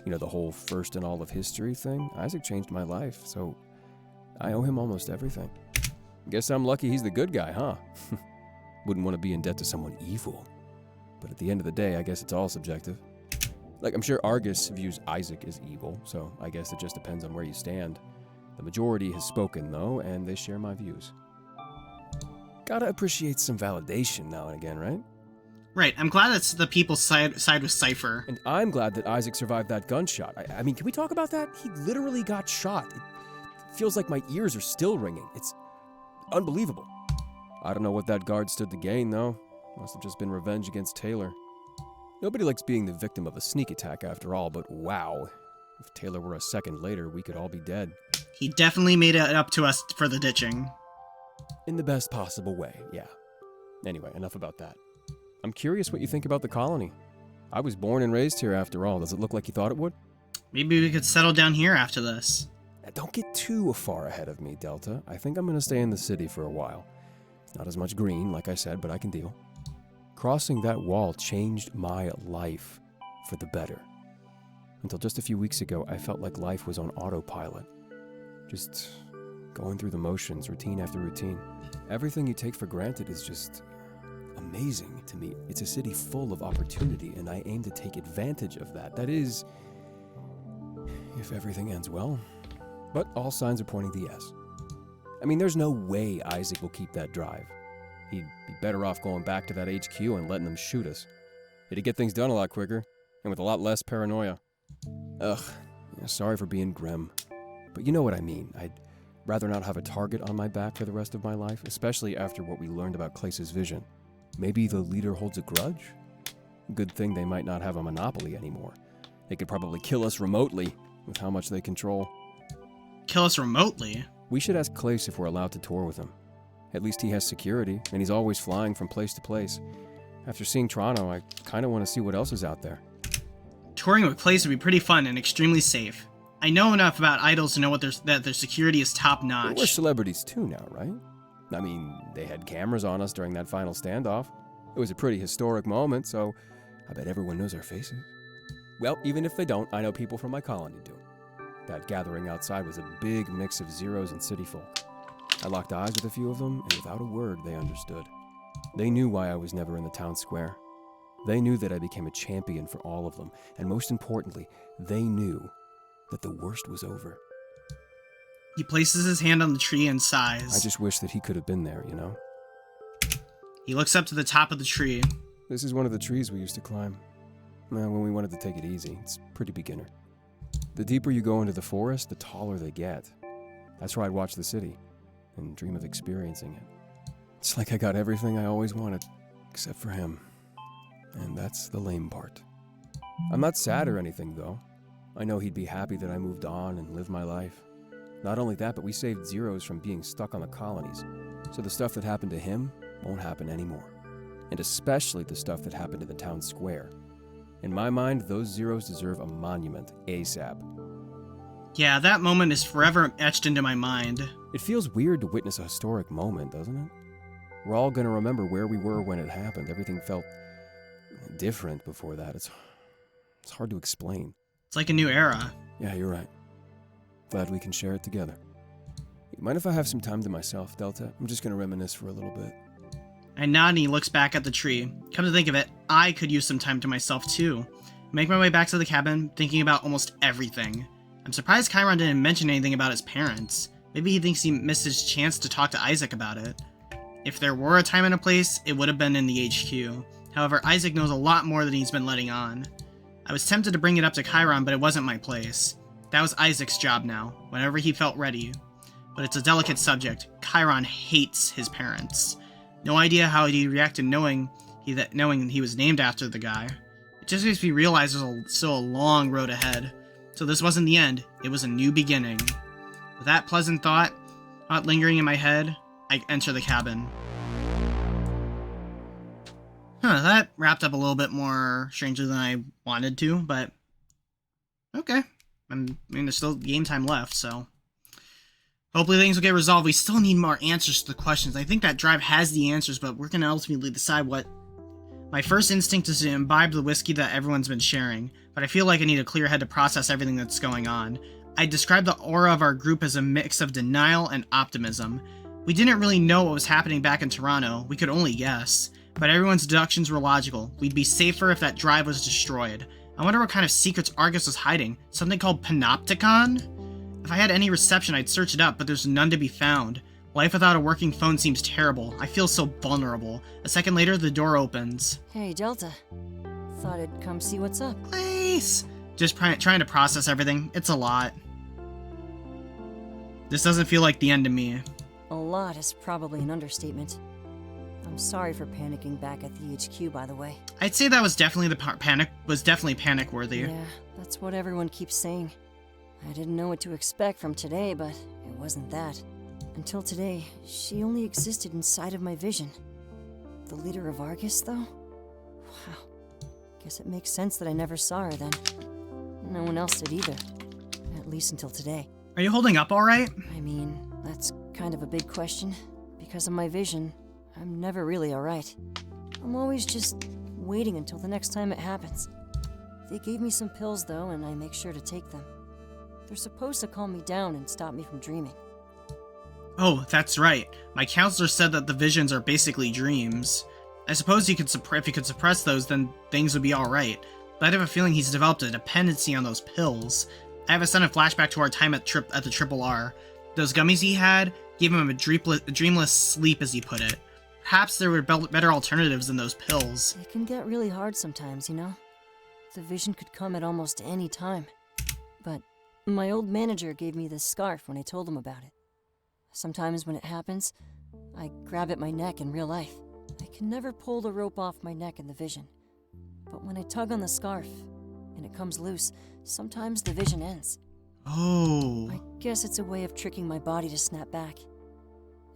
You know, the whole first in all of history thing? Isaac changed my life, so I owe him almost everything. Guess I'm lucky he's the good guy, huh? Wouldn't want to be in debt to someone evil. But at the end of the day, I guess it's all subjective. Like, I'm sure Argus views Isaac as evil, so I guess it just depends on where you stand. The majority has spoken, though, and they share my views. Gotta appreciate some validation now and again, right? Right, I'm glad that's the people's side with Cypher. And I'm glad that Isaac survived that gunshot. I mean, can we talk about that? He literally got shot. It feels like my ears are still ringing. It's unbelievable. I don't know what that guard stood to gain, though. Must have just been revenge against Taylor. Nobody likes being the victim of a sneak attack after all, but wow. If Taylor were a second later, we could all be dead. He definitely made it up to us for the ditching. In the best possible way, yeah. Anyway, enough about that. I'm curious what you think about the colony. I was born and raised here after all. Does it look like you thought it would? Maybe we could settle down here after this. Now, don't get too far ahead of me, Delta. I think I'm going to stay in the city for a while. Not as much green, like I said, but I can deal. Crossing that wall changed my life for the better. Until just a few weeks ago, I felt like life was on autopilot. Just going through the motions, routine after routine. Everything you take for granted is just amazing to me. It's a city full of opportunity, and I aim to take advantage of that. That is, if everything ends well. But all signs are pointing to yes. I mean, there's no way Isaac will keep that drive. He'd be better off going back to that HQ and letting them shoot us. It'd get things done a lot quicker, and with a lot less paranoia. Ugh, yeah, sorry for being grim. But you know what I mean. I'd rather not have a target on my back for the rest of my life, especially after what we learned about Clace's vision. Maybe the leader holds a grudge? Good thing they might not have a monopoly anymore. They could probably kill us remotely with how much they control. Kill us remotely? We should ask Clace if we're allowed to tour with him. At least he has security, and he's always flying from place to place. After seeing Toronto, I kind of want to see what else is out there. Touring with Clace would be pretty fun and extremely safe. I know enough about idols to know that their security is top-notch. We're celebrities too now, right? I mean, they had cameras on us during that final standoff. It was a pretty historic moment, so I bet everyone knows our faces. Well, even if they don't, I know people from my colony do. That gathering outside was a big mix of Zeros and city folk. I locked eyes with a few of them, and without a word, they understood. They knew why I was never in the town square. They knew that I became a champion for all of them, and most importantly, they knew that the worst was over. He places his hand on the tree and sighs. I just wish that he could have been there, you know? He looks up to the top of the tree. This is one of the trees we used to climb. Well, when we wanted to take it easy. It's pretty beginner. The deeper you go into the forest, the taller they get. That's where I'd watch the city and dream of experiencing it. It's like I got everything I always wanted, except for him. And that's the lame part. I'm not sad or anything, though. I know he'd be happy that I moved on and lived my life. Not only that, but we saved Zeros from being stuck on the colonies, so the stuff that happened to him won't happen anymore. And especially the stuff that happened in the town square. In my mind, those Zeros deserve a monument, ASAP. Yeah, that moment is forever etched into my mind. It feels weird to witness a historic moment, doesn't it? We're all gonna remember where we were when it happened. Everything felt different before that. It's hard to explain. It's like a new era. Yeah, you're right. Glad we can share it together. You mind if I have some time to myself, Delta? I'm just gonna reminisce for a little bit. I nod and he looks back at the tree. Come to think of it, I could use some time to myself too. I make my way back to the cabin, thinking about almost everything. I'm surprised Chiron didn't mention anything about his parents. Maybe he thinks he missed his chance to talk to Isaac about it. If there were a time and a place, it would have been in the HQ. However, Isaac knows a lot more than he's been letting on. I was tempted to bring it up to Chiron, but it wasn't my place. That was Isaac's job now, whenever he felt ready. But it's a delicate subject. Chiron hates his parents. No idea how he'd react to knowing he was named after the guy. It just makes me realize there's still a long road ahead. So this wasn't the end, it was a new beginning. With that pleasant thought lingering in my head, I enter the cabin. That wrapped up a little bit more strangely than I wanted to, but okay. I mean, there's still game time left, so hopefully things will get resolved. We still need more answers to the questions. I think that drive has the answers, but we're going to ultimately decide what... My first instinct is to imbibe the whiskey that everyone's been sharing, but I feel like I need a clear head to process everything that's going on. I described the aura of our group as a mix of denial and optimism. We didn't really know what was happening back in Toronto, we could only guess, but everyone's deductions were logical. We'd be safer if that drive was destroyed. I wonder what kind of secrets Argus was hiding. Something called Panopticon? If I had any reception, I'd search it up, but there's none to be found. Life without a working phone seems terrible. I feel so vulnerable. A second later, the door opens. Hey, Delta. Thought I'd come see what's up. Please! Just trying to process everything. It's a lot. This doesn't feel like the end to me. A lot is probably an understatement. I'm sorry for panicking back at the HQ, by the way. I'd say that was definitely panic-worthy. Yeah, that's what everyone keeps saying. I didn't know what to expect from today, but it wasn't that. Until today, she only existed inside of my vision. The leader of Argus, though? Wow. Guess it makes sense that I never saw her then. No one else did either. At least until today. Are you holding up alright? I mean, that's kind of a big question. Because of my vision, I'm never really alright. I'm always just waiting until the next time it happens. They gave me some pills, though, and I make sure to take them. They're supposed to calm me down and stop me from dreaming. Oh, that's right. My counselor said that the visions are basically dreams. I suppose if you could suppress those, then things would be alright. But I have a feeling he's developed a dependency on those pills. I have a sudden flashback to our time at the Triple R. Those gummies he had gave him a dreamless sleep, as he put it. Perhaps there were better alternatives than those pills. It can get really hard sometimes, you know? The vision could come at almost any time. But my old manager gave me this scarf when I told him about it. Sometimes when it happens, I grab at my neck in real life. I can never pull the rope off my neck in the vision. But when I tug on the scarf, and it comes loose, sometimes the vision ends. Oh. I guess it's a way of tricking my body to snap back.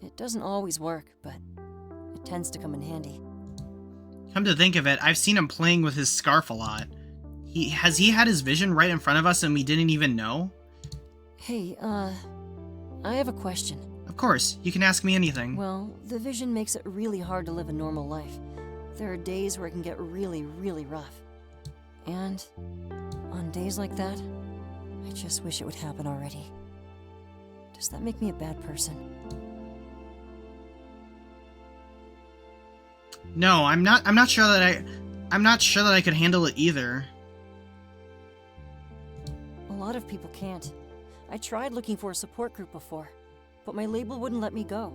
It doesn't always work, but it tends to come in handy. Come to think of it, I've seen him playing with his scarf a lot. Has he had his vision right in front of us and we didn't even know? Hey, I have a question. Of course, you can ask me anything. Well, the vision makes it really hard to live a normal life. There are days where it can get really, really rough. And on days like that, I just wish it would happen already. Does that make me a bad person? No, I'm not sure that I could handle it either. A lot of people can't. I tried looking for a support group before, but my label wouldn't let me go.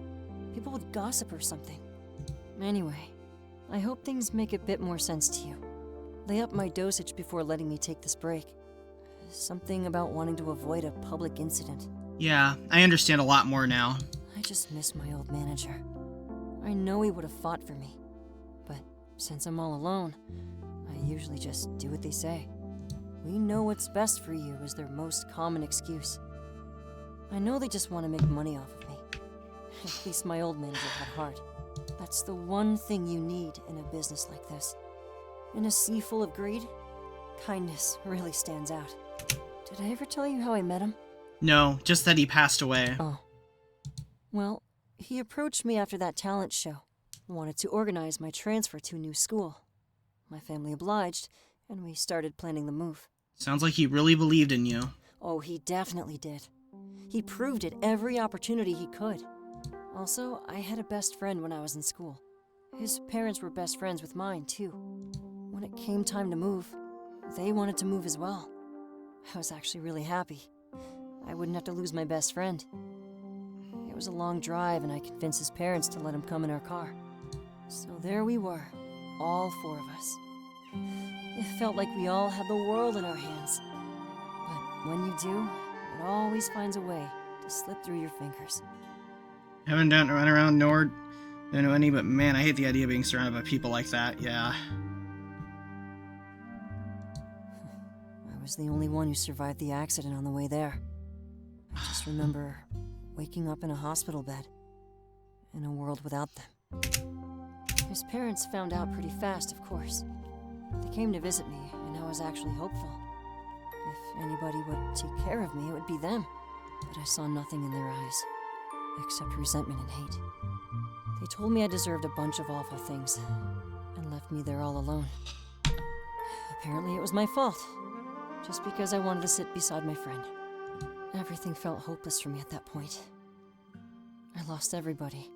People would gossip or something. Anyway, I hope things make a bit more sense to you. They upped my dosage before letting me take this break. Something about wanting to avoid a public incident. Yeah, I understand a lot more now. I just miss my old manager. I know he would have fought for me. But since I'm all alone, I usually just do what they say. We know what's best for you is their most common excuse. I know they just want to make money off of me. At least my old manager had heart. That's the one thing you need in a business like this. In a sea full of greed, kindness really stands out. Did I ever tell you how I met him? No, just that he passed away. Oh. Well, he approached me after that talent show. Wanted to organize my transfer to a new school. My family obliged, and we started planning the move. Sounds like he really believed in you. Oh, he definitely did. He proved it every opportunity he could. Also, I had a best friend when I was in school. His parents were best friends with mine, too. When it came time to move, they wanted to move as well. I was actually really happy. I wouldn't have to lose my best friend. It was a long drive, and I convinced his parents to let him come in our car. So there we were, all four of us. It felt like we all had the world in our hands. But when you do, it always finds a way to slip through your fingers. Haven't run around nor don't know any, but man, I hate the idea of being surrounded by people like that, yeah. I was the only one who survived the accident on the way there. I just remember waking up in a hospital bed, in a world without them. His parents found out pretty fast, of course. They came to visit me, and I was actually hopeful. If anybody would take care of me, it would be them. But I saw nothing in their eyes, except resentment and hate. They told me I deserved a bunch of awful things, and left me there all alone. Apparently it was my fault, just because I wanted to sit beside my friend. Everything felt hopeless for me at that point. I lost everybody,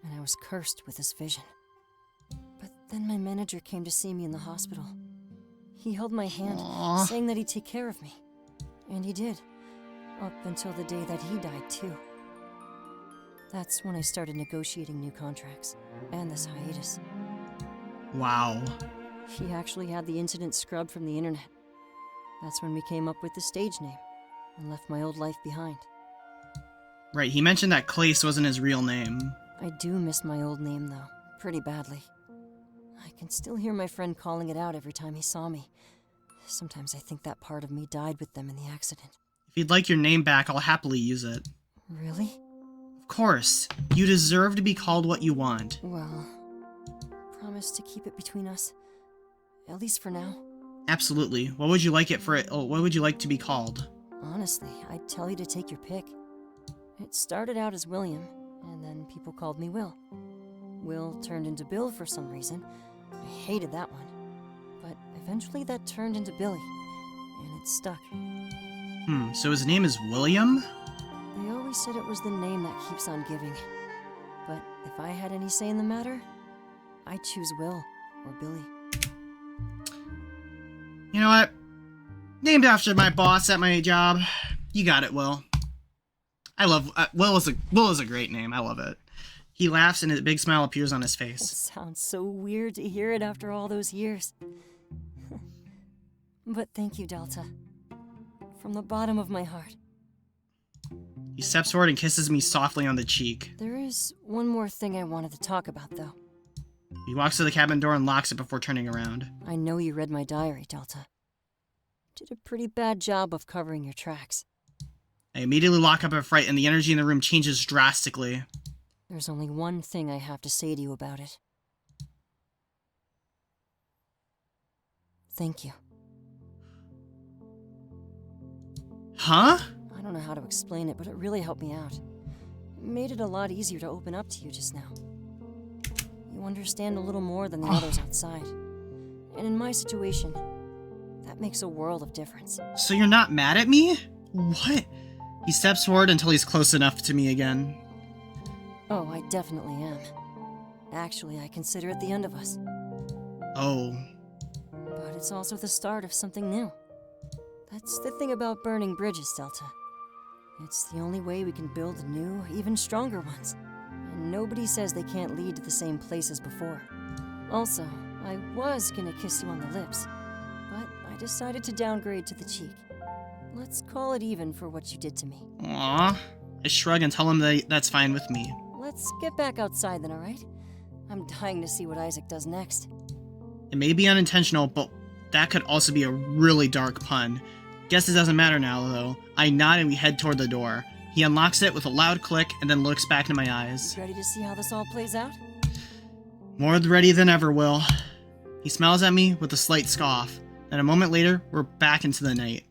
and I was cursed with this vision. But then my manager came to see me in the hospital. He held my hand, Aww. saying that he'd take care of me. And he did. Up until the day that he died, too. That's when I started negotiating new contracts, and this hiatus. Wow. He actually had the incident scrubbed from the internet. That's when we came up with the stage name, and left my old life behind. Right, he mentioned that Clace wasn't his real name. I do miss my old name, though, pretty badly. I can still hear my friend calling it out every time he saw me. Sometimes I think that part of me died with them in the accident. If you'd like your name back, I'll happily use it. Really? Of course. You deserve to be called what you want. Well, promise to keep it between us. At least for now. Absolutely. What would you like what would you like to be called? Honestly, I'd tell you to take your pick. It started out as William, and then people called me Will. Will turned into Bill for some reason. I hated that one. But eventually that turned into Billy, and it stuck. So his name is William? They always said it was the name that keeps on giving. But if I had any say in the matter, I'd choose Will or Billy. You know what? Named after my boss at my job. You got it, Will. I love Will is a great name. I love it. He laughs and a big smile appears on his It face. sounds so weird to hear it after all those years. But thank you, Delta. From the bottom of my heart. He steps forward and kisses me softly on the cheek. There is one more thing I wanted to talk about, though. He walks to the cabin door and locks it before turning around. I know you read my diary, Delta. Did a pretty bad job of covering your tracks. I immediately lock up in fright and the energy in the room changes drastically. There's only one thing I have to say to you about it. Thank you. Huh? I don't know how to explain it, but it really helped me out. It made it a lot easier to open up to you just now. You understand a little more than the others outside. And in my situation, that makes a world of difference. So you're not mad at me? What? He steps forward until he's close enough to me again. Oh, I definitely am. Actually, I consider it the end of us. Oh. But it's also the start of something new. That's the thing about burning bridges, Delta. It's the only way we can build new, even stronger ones. And nobody says they can't lead to the same place as before. Also, I was gonna kiss you on the lips, but I decided to downgrade to the cheek. Let's call it even for what you did to me. Aww. I shrug and tell him that that's fine with me. Let's get back outside then, alright? I'm dying to see what Isaac does next. It may be unintentional, but that could also be a really dark pun. Guess it doesn't matter now, though. I nod and we head toward the door. He unlocks it with a loud click and then looks back into my eyes. You ready to see how this all plays out? More ready than ever, Will. He smiles at me with a slight scoff. Then a moment later, we're back into the night.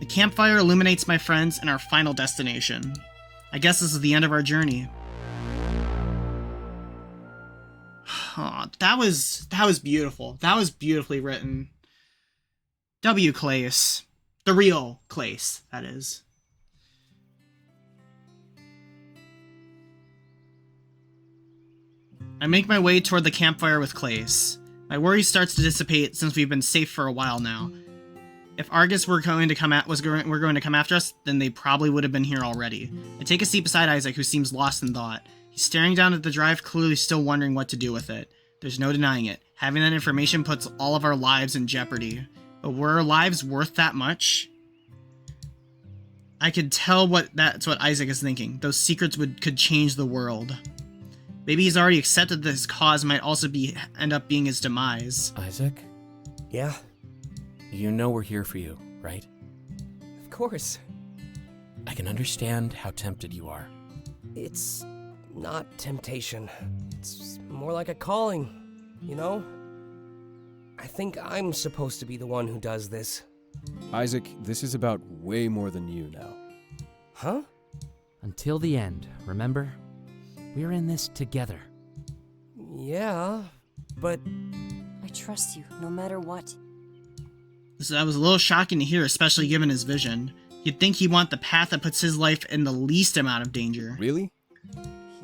The campfire illuminates my friends and our final destination. I guess this is the end of our journey. Oh, that was beautiful. That was beautifully written. W. Clace. The real Clace, that is. I make my way toward the campfire with Clace. My worry starts to dissipate since we've been safe for a while now. If Argus were going to come after us, then they probably would have been here already. I take a seat beside Isaac, who seems lost in thought. He's staring down at the drive, clearly still wondering what to do with it. There's no denying it. Having that information puts all of our lives in jeopardy. But were our lives worth that much? I could tell that's what Isaac is thinking. Those secrets could change the world. Maybe he's already accepted that his cause might also end up being his demise. Isaac, Yeah, you know we're here for you, right? of course. I can understand how tempted you are. It's not temptation. It's more like a calling, you know? I think I'm supposed to be the one who does this. Isaac, this is about way more than you now. Huh? Until the end, remember? We're in this together. Yeah, but I trust you, no matter what. That was a little shocking to hear, especially given his vision. You'd think he'd want the path that puts his life in the least amount of danger. Really?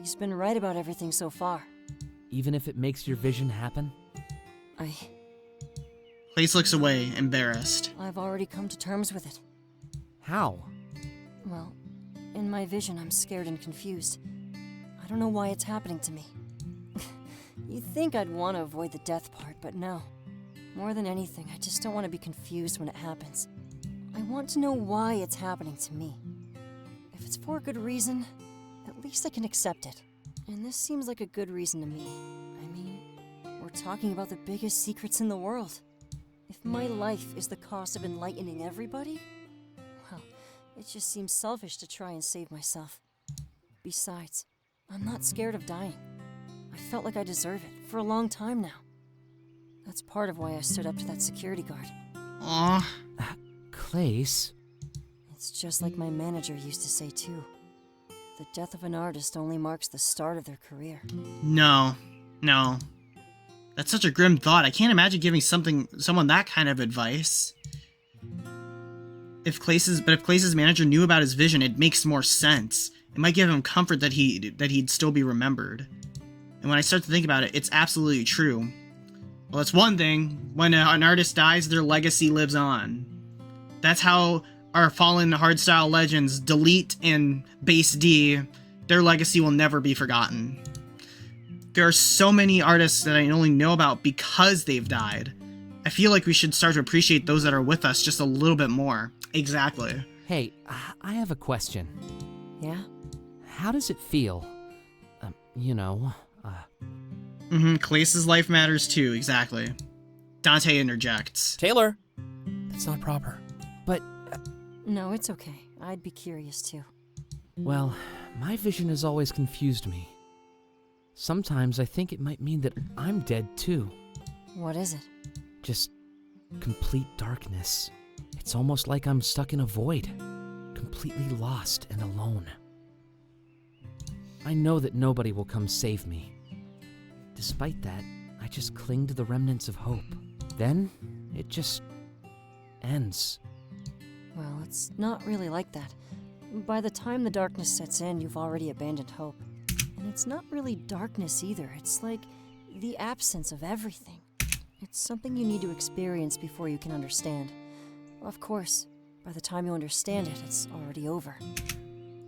He's been right about everything so far. Even if it makes your vision happen? Clace looks away, embarrassed. I've already come to terms with it. How? Well, in my vision, I'm scared and confused. I don't know why it's happening to me. You'd think I'd want to avoid the death part, but no. More than anything, I just don't want to be confused when it happens. I want to know why it's happening to me. If it's for a good reason, at least I can accept it. And this seems like a good reason to me. I mean, we're talking about the biggest secrets in the world. If my life is the cost of enlightening everybody, well, it just seems selfish to try and save myself. Besides, I'm not scared of dying. I felt like I deserve it for a long time now. That's part of why I stood up to that security guard. Aw. Clace? It's just like my manager used to say too. The death of an artist only marks the start of their career. No. That's such a grim thought. I can't imagine giving someone that kind of advice. If Clace's manager knew about his vision, it makes more sense. It might give him comfort that he'd still be remembered. And when I start to think about it, it's absolutely true. Well, it's one thing. When an artist dies, their legacy lives on. That's how our fallen hardstyle legends, Delete and Base D, their legacy will never be forgotten. There are so many artists that I only know about because they've died. I feel like we should start to appreciate those that are with us just a little bit more. Exactly. Hey, I have a question. Yeah? How does it feel? Clace's life matters too, exactly. Dante interjects. Taylor, that's not proper. But, No, it's okay. I'd be curious too. well, my vision has always confused me. Sometimes I think it might mean that I'm dead too. What is it? Just complete darkness. It's almost like I'm stuck in a void, completely lost and alone. I know that nobody will come save me. Despite that, I just cling to the remnants of hope. Then, it just ends. Well, it's not really like that. By the time the darkness sets in, you've already abandoned hope. And it's not really darkness either. It's like the absence of everything. It's something you need to experience before you can understand. Of course, by the time you understand it, it's already over.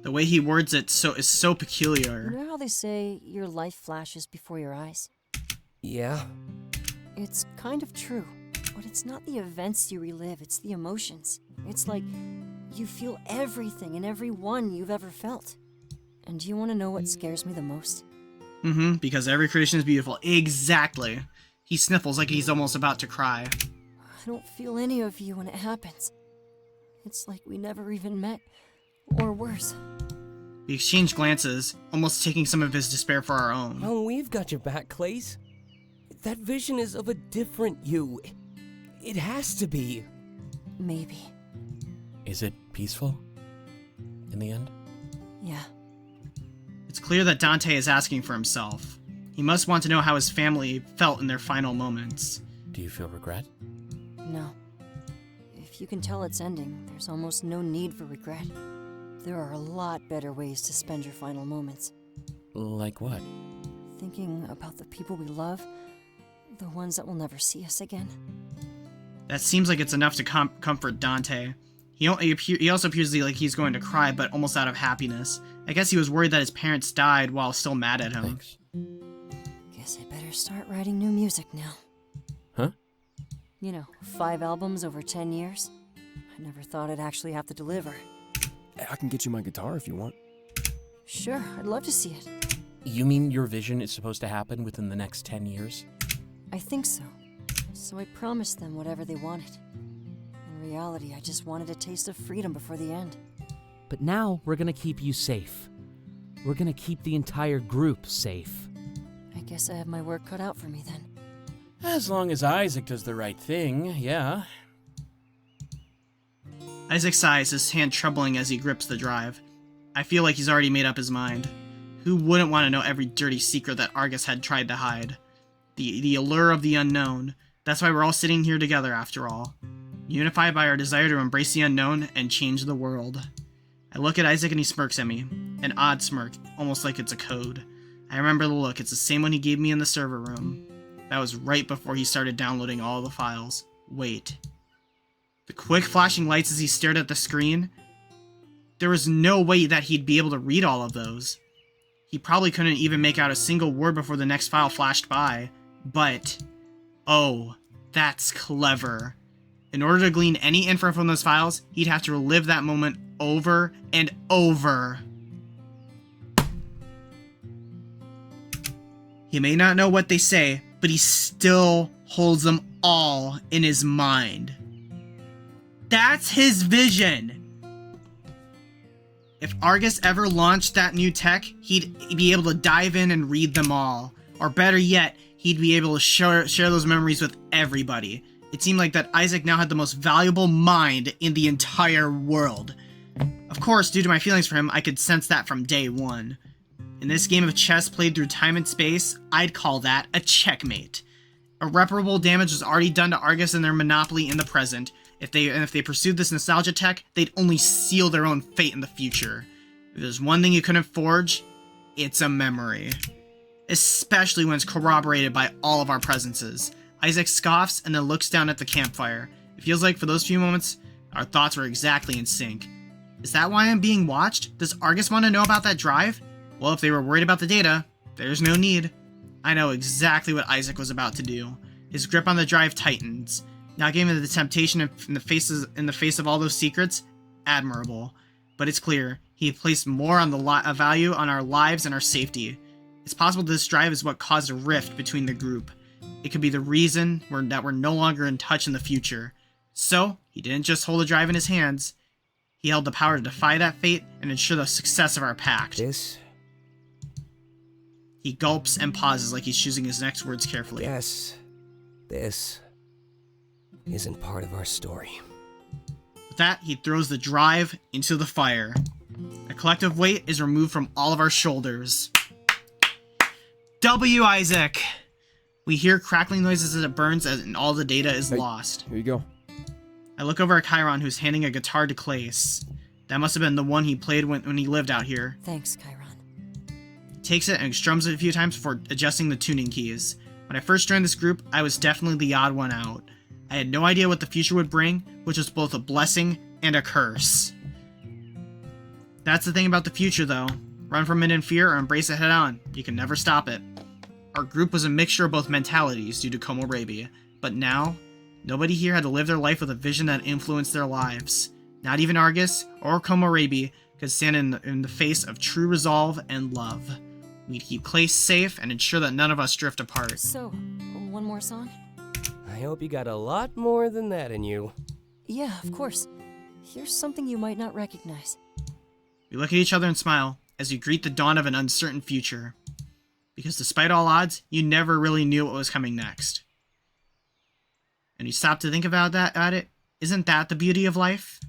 The way he words it is so peculiar. You know how they say your life flashes before your eyes? Yeah? It's kind of true, but it's not the events you relive, it's the emotions. It's like you feel everything and everyone you've ever felt. And do you want to know what scares me the most? Because every creation is beautiful. Exactly. He sniffles like he's almost about to cry. I don't feel any of you when it happens. It's like we never even met, or worse. We exchange glances, almost taking some of his despair for our own. Oh, we've got your back, Clace. That vision is of a different you. It has to be. Maybe. Is it peaceful? In the end? Yeah. It's clear that Dante is asking for himself. He must want to know how his family felt in their final moments. Do you feel regret? No. If you can tell it's ending, there's almost no need for regret. There are a lot better ways to spend your final moments. Like what? Thinking about the people we love, the ones that will never see us again. That seems like it's enough to comfort Dante. He also appears like he's going to cry, but almost out of happiness. I guess he was worried that his parents died while still mad at him. Thanks. Guess I better start writing new music now. Huh? 5 albums over 10 years. I never thought I'd actually have to deliver. I can get you my guitar if you want. Sure, I'd love to see it. You mean your vision is supposed to happen within the next 10 years? I think so. So I promised them whatever they wanted. In reality, I just wanted a taste of freedom before the end. But now we're gonna keep you safe. We're gonna keep the entire group safe. I guess I have my work cut out for me then. As long as Isaac does the right thing, yeah. Isaac sighs, his hand trembling as he grips the drive. I feel like he's already made up his mind. Who wouldn't want to know every dirty secret that Argus had tried to hide? The allure of the unknown. That's why we're all sitting here together after all. Unified by our desire to embrace the unknown and change the world. I look at Isaac and he smirks at me. An odd smirk, almost like it's a code. I remember the look, it's the same one he gave me in the server room. That was right before he started downloading all the files. Wait. The quick flashing lights as he stared at the screen. There was no way that he'd be able to read all of those. He probably couldn't even make out a single word before the next file flashed by. But, oh, that's clever. In order to glean any info from those files, he'd have to relive that moment over and over. He may not know what they say, but he still holds them all in his mind. That's his vision. If Argus ever launched that new tech, he'd be able to dive in and read them all. Or better yet, he'd be able to share those memories with everybody. It seemed like that Isaac now had the most valuable mind in the entire world. Of course, due to my feelings for him, I could sense that from day one. In this game of chess played through time and space, I'd call that a checkmate. Irreparable damage was already done to Argus and their monopoly in the present. If they pursued this nostalgia tech, they'd only seal their own fate in the future. If there's one thing you couldn't forge, it's a memory. Especially when it's corroborated by all of our presences. Isaac scoffs and then looks down at the campfire. It feels like for those few moments, our thoughts were exactly in sync. Is that why I'm being watched? Does Argus want to know about that drive? Well, if they were worried about the data, there's no need. I know exactly what Isaac was about to do. His grip on the drive tightens. Not giving the temptation in the face of all those secrets, admirable. But it's clear, he placed more on the value on our lives and our safety. It's possible this drive is what caused a rift between the group. It could be the reason that we're no longer in touch in the future. So, he didn't just hold the drive in his hands. He held the power to defy that fate and ensure the success of our pact. He gulps and pauses like he's choosing his next words carefully. Yes, this isn't part of our story. With that, he throws the drive into the fire. A collective weight is removed from all of our shoulders. W, Isaac! We hear crackling noises as it burns and all the data is lost. Here you go. I look over at Chiron, who's handing a guitar to Clace. That must have been the one he played when he lived out here. Thanks, Chiron. He takes it and strums it a few times before adjusting the tuning keys. When I first joined this group, I was definitely the odd one out. I had no idea what the future would bring, which was both a blessing and a curse. That's the thing about the future, though. Run from it in fear or embrace it head on. You can never stop it. Our group was a mixture of both mentalities due to Komorebi, but now, nobody here had to live their life with a vision that influenced their lives. Not even Argus or Komorebi could stand in the face of true resolve and love. We'd keep Clace safe and ensure that none of us drift apart. So, one more song? I hope you got a lot more than that in you. Yeah, of course. Here's something you might not recognize. We look at each other and smile as we greet the dawn of an uncertain future. Because despite all odds, you never really knew what was coming next. And you stop to think about it, isn't that the beauty of life?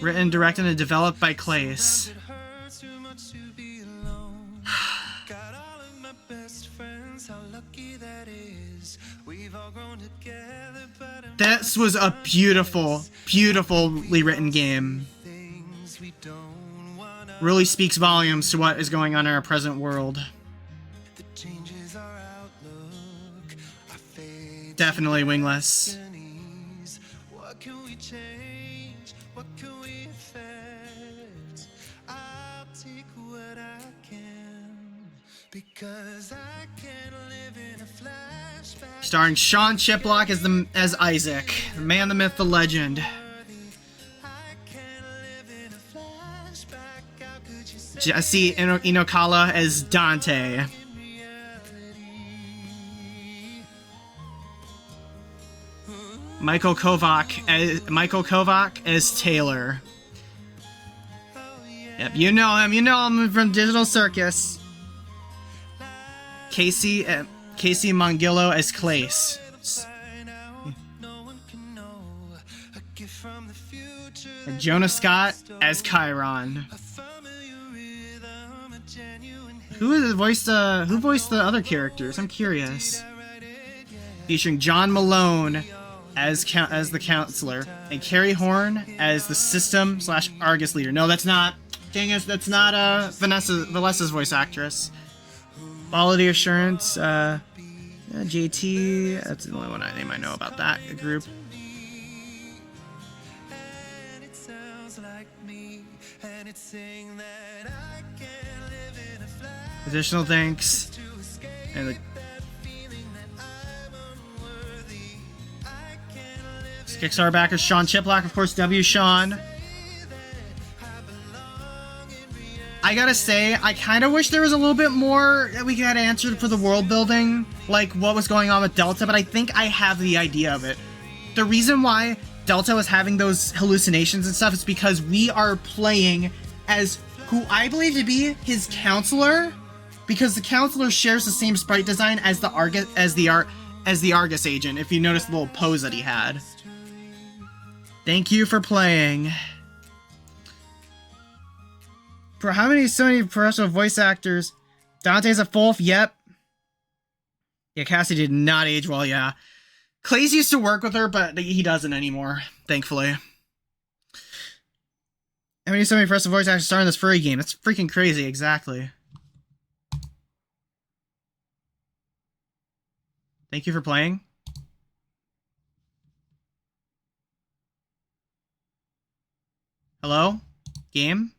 Written, directed, and developed by Clace. This was a beautiful, beautifully written game. Really speaks volumes to what is going on in our present world. Definitely wingless. Starring Sean Chiplock as Isaac, the man, the myth, the legend. Jesse Inokala as Dante. Michael Kovac as Taylor. Yep, you know him from Digital Circus. Casey Mongillo as Clace. And Jonah Scott as Chiron. Who voiced the other characters? I'm curious. Featuring John Malone as the counselor and Carrie Horn as the system/Argus leader. No, that's not. Dang it, that's not Vanessa's voice actress. Quality Assurance, JT. That's the only name I know about that group. Additional thanks. And the Kickstarter backers, Sean Chiplock, of course, W. Sean. I gotta say, I kind of wish there was a little bit more that we had answered for the world building, like what was going on with Delta, but I think I have the idea of it. The reason why Delta was having those hallucinations and stuff is because we are playing as who I believe to be his counselor, because the counselor shares the same sprite design as the Argus agent, if you notice the little pose that he had. Thank you for playing. For how many Sony professional voice actors? Dante's a Fulf, yep. Yeah, Cassie did not age well, yeah. Clay's used to work with her, but he doesn't anymore, thankfully. How many Sony professional voice actors star in this furry game? That's freaking crazy, exactly. Thank you for playing. Hello? Game?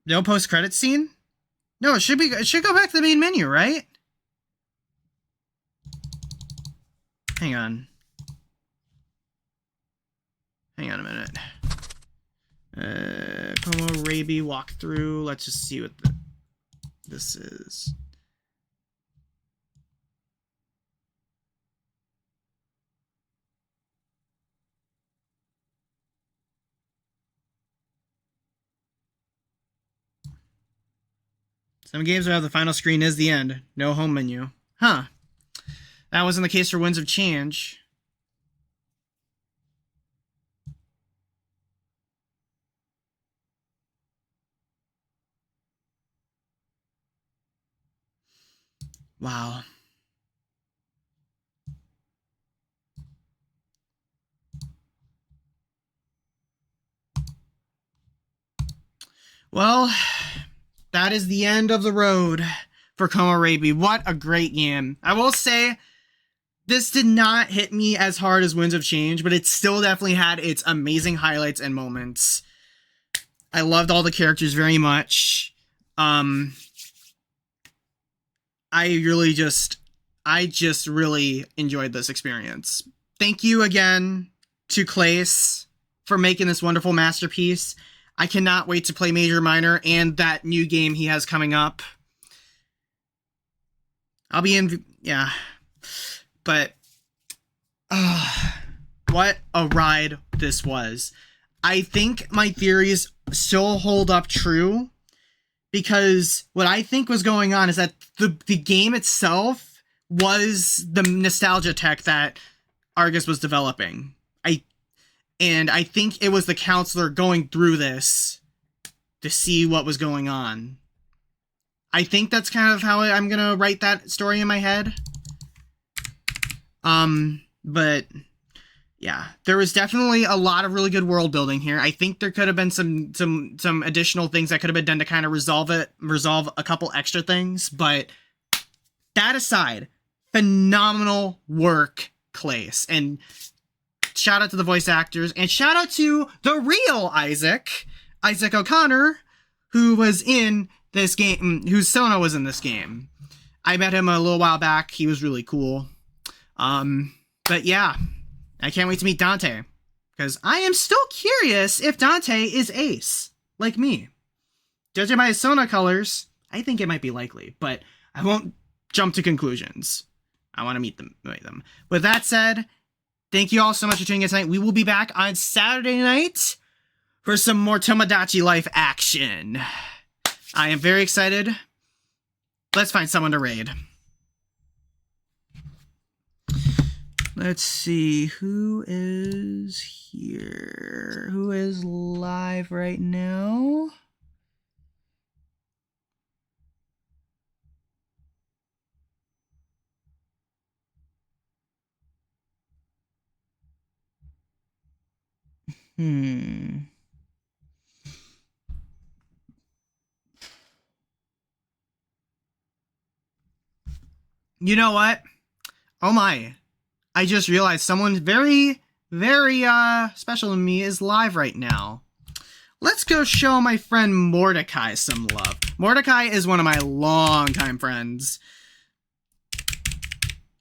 No post-credit scene? No, it should go back to the main menu, right? Hang on. Hang on a minute. Komorebi walkthrough. Let's just see what this is. Some games where the final screen is the end. No home menu. Huh. That wasn't the case for Winds of Change. Wow. Well, that is the end of the road for Komorebi. What a great game. I will say, this did not hit me as hard as Winds of Change, but it still definitely had its amazing highlights and moments. I loved all the characters very much. I just really enjoyed this experience. Thank you again to Clace for making this wonderful masterpiece. I cannot wait to play Major Minor and that new game he has coming up. I'll be in, yeah. But, what a ride this was. I think my theories still hold up true, because what I think was going on is that the game itself was the nostalgia tech that Argus was developing. And I think it was the counselor going through this to see what was going on. I think that's kind of how I'm gonna write that story in my head. But yeah, there was definitely a lot of really good world building here. I think there could have been some additional things that could have been done to kind of resolve a couple extra things, but that aside, phenomenal work, Clace. And shout out to the voice actors, and shout out to the real Isaac O'Connor, who was in this game, whose Sona was in this game. I met him a little while back. He was really cool. But yeah, I can't wait to meet Dante, because I am still curious if Dante is Ace, like me. Judging by his Sona colors, I think it might be likely, but I won't jump to conclusions. I want to meet them. With that said, thank you all so much for tuning in tonight. We will be back on Saturday night for some more Tomodachi Life action. I am very excited. Let's find someone to raid. Let's see, who is here? Who is live right now? You know what? Oh my. I just realized someone very, very, special to me is live right now. Let's go show my friend Mordecai some love. Mordecai is one of my longtime friends.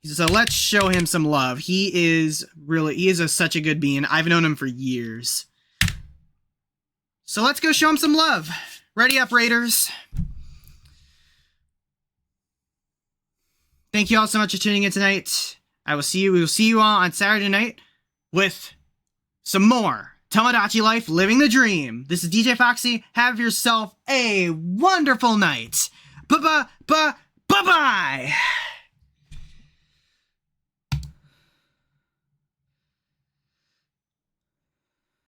So let's show him some love. He is such a good being. I've known him for years. So let's go show him some love. Ready up, Raiders. Thank you all so much for tuning in tonight. We will see you all on Saturday night with some more Tomodachi Life, Living the Dream. This is DJ Foxy. Have yourself a wonderful night. Bye-bye.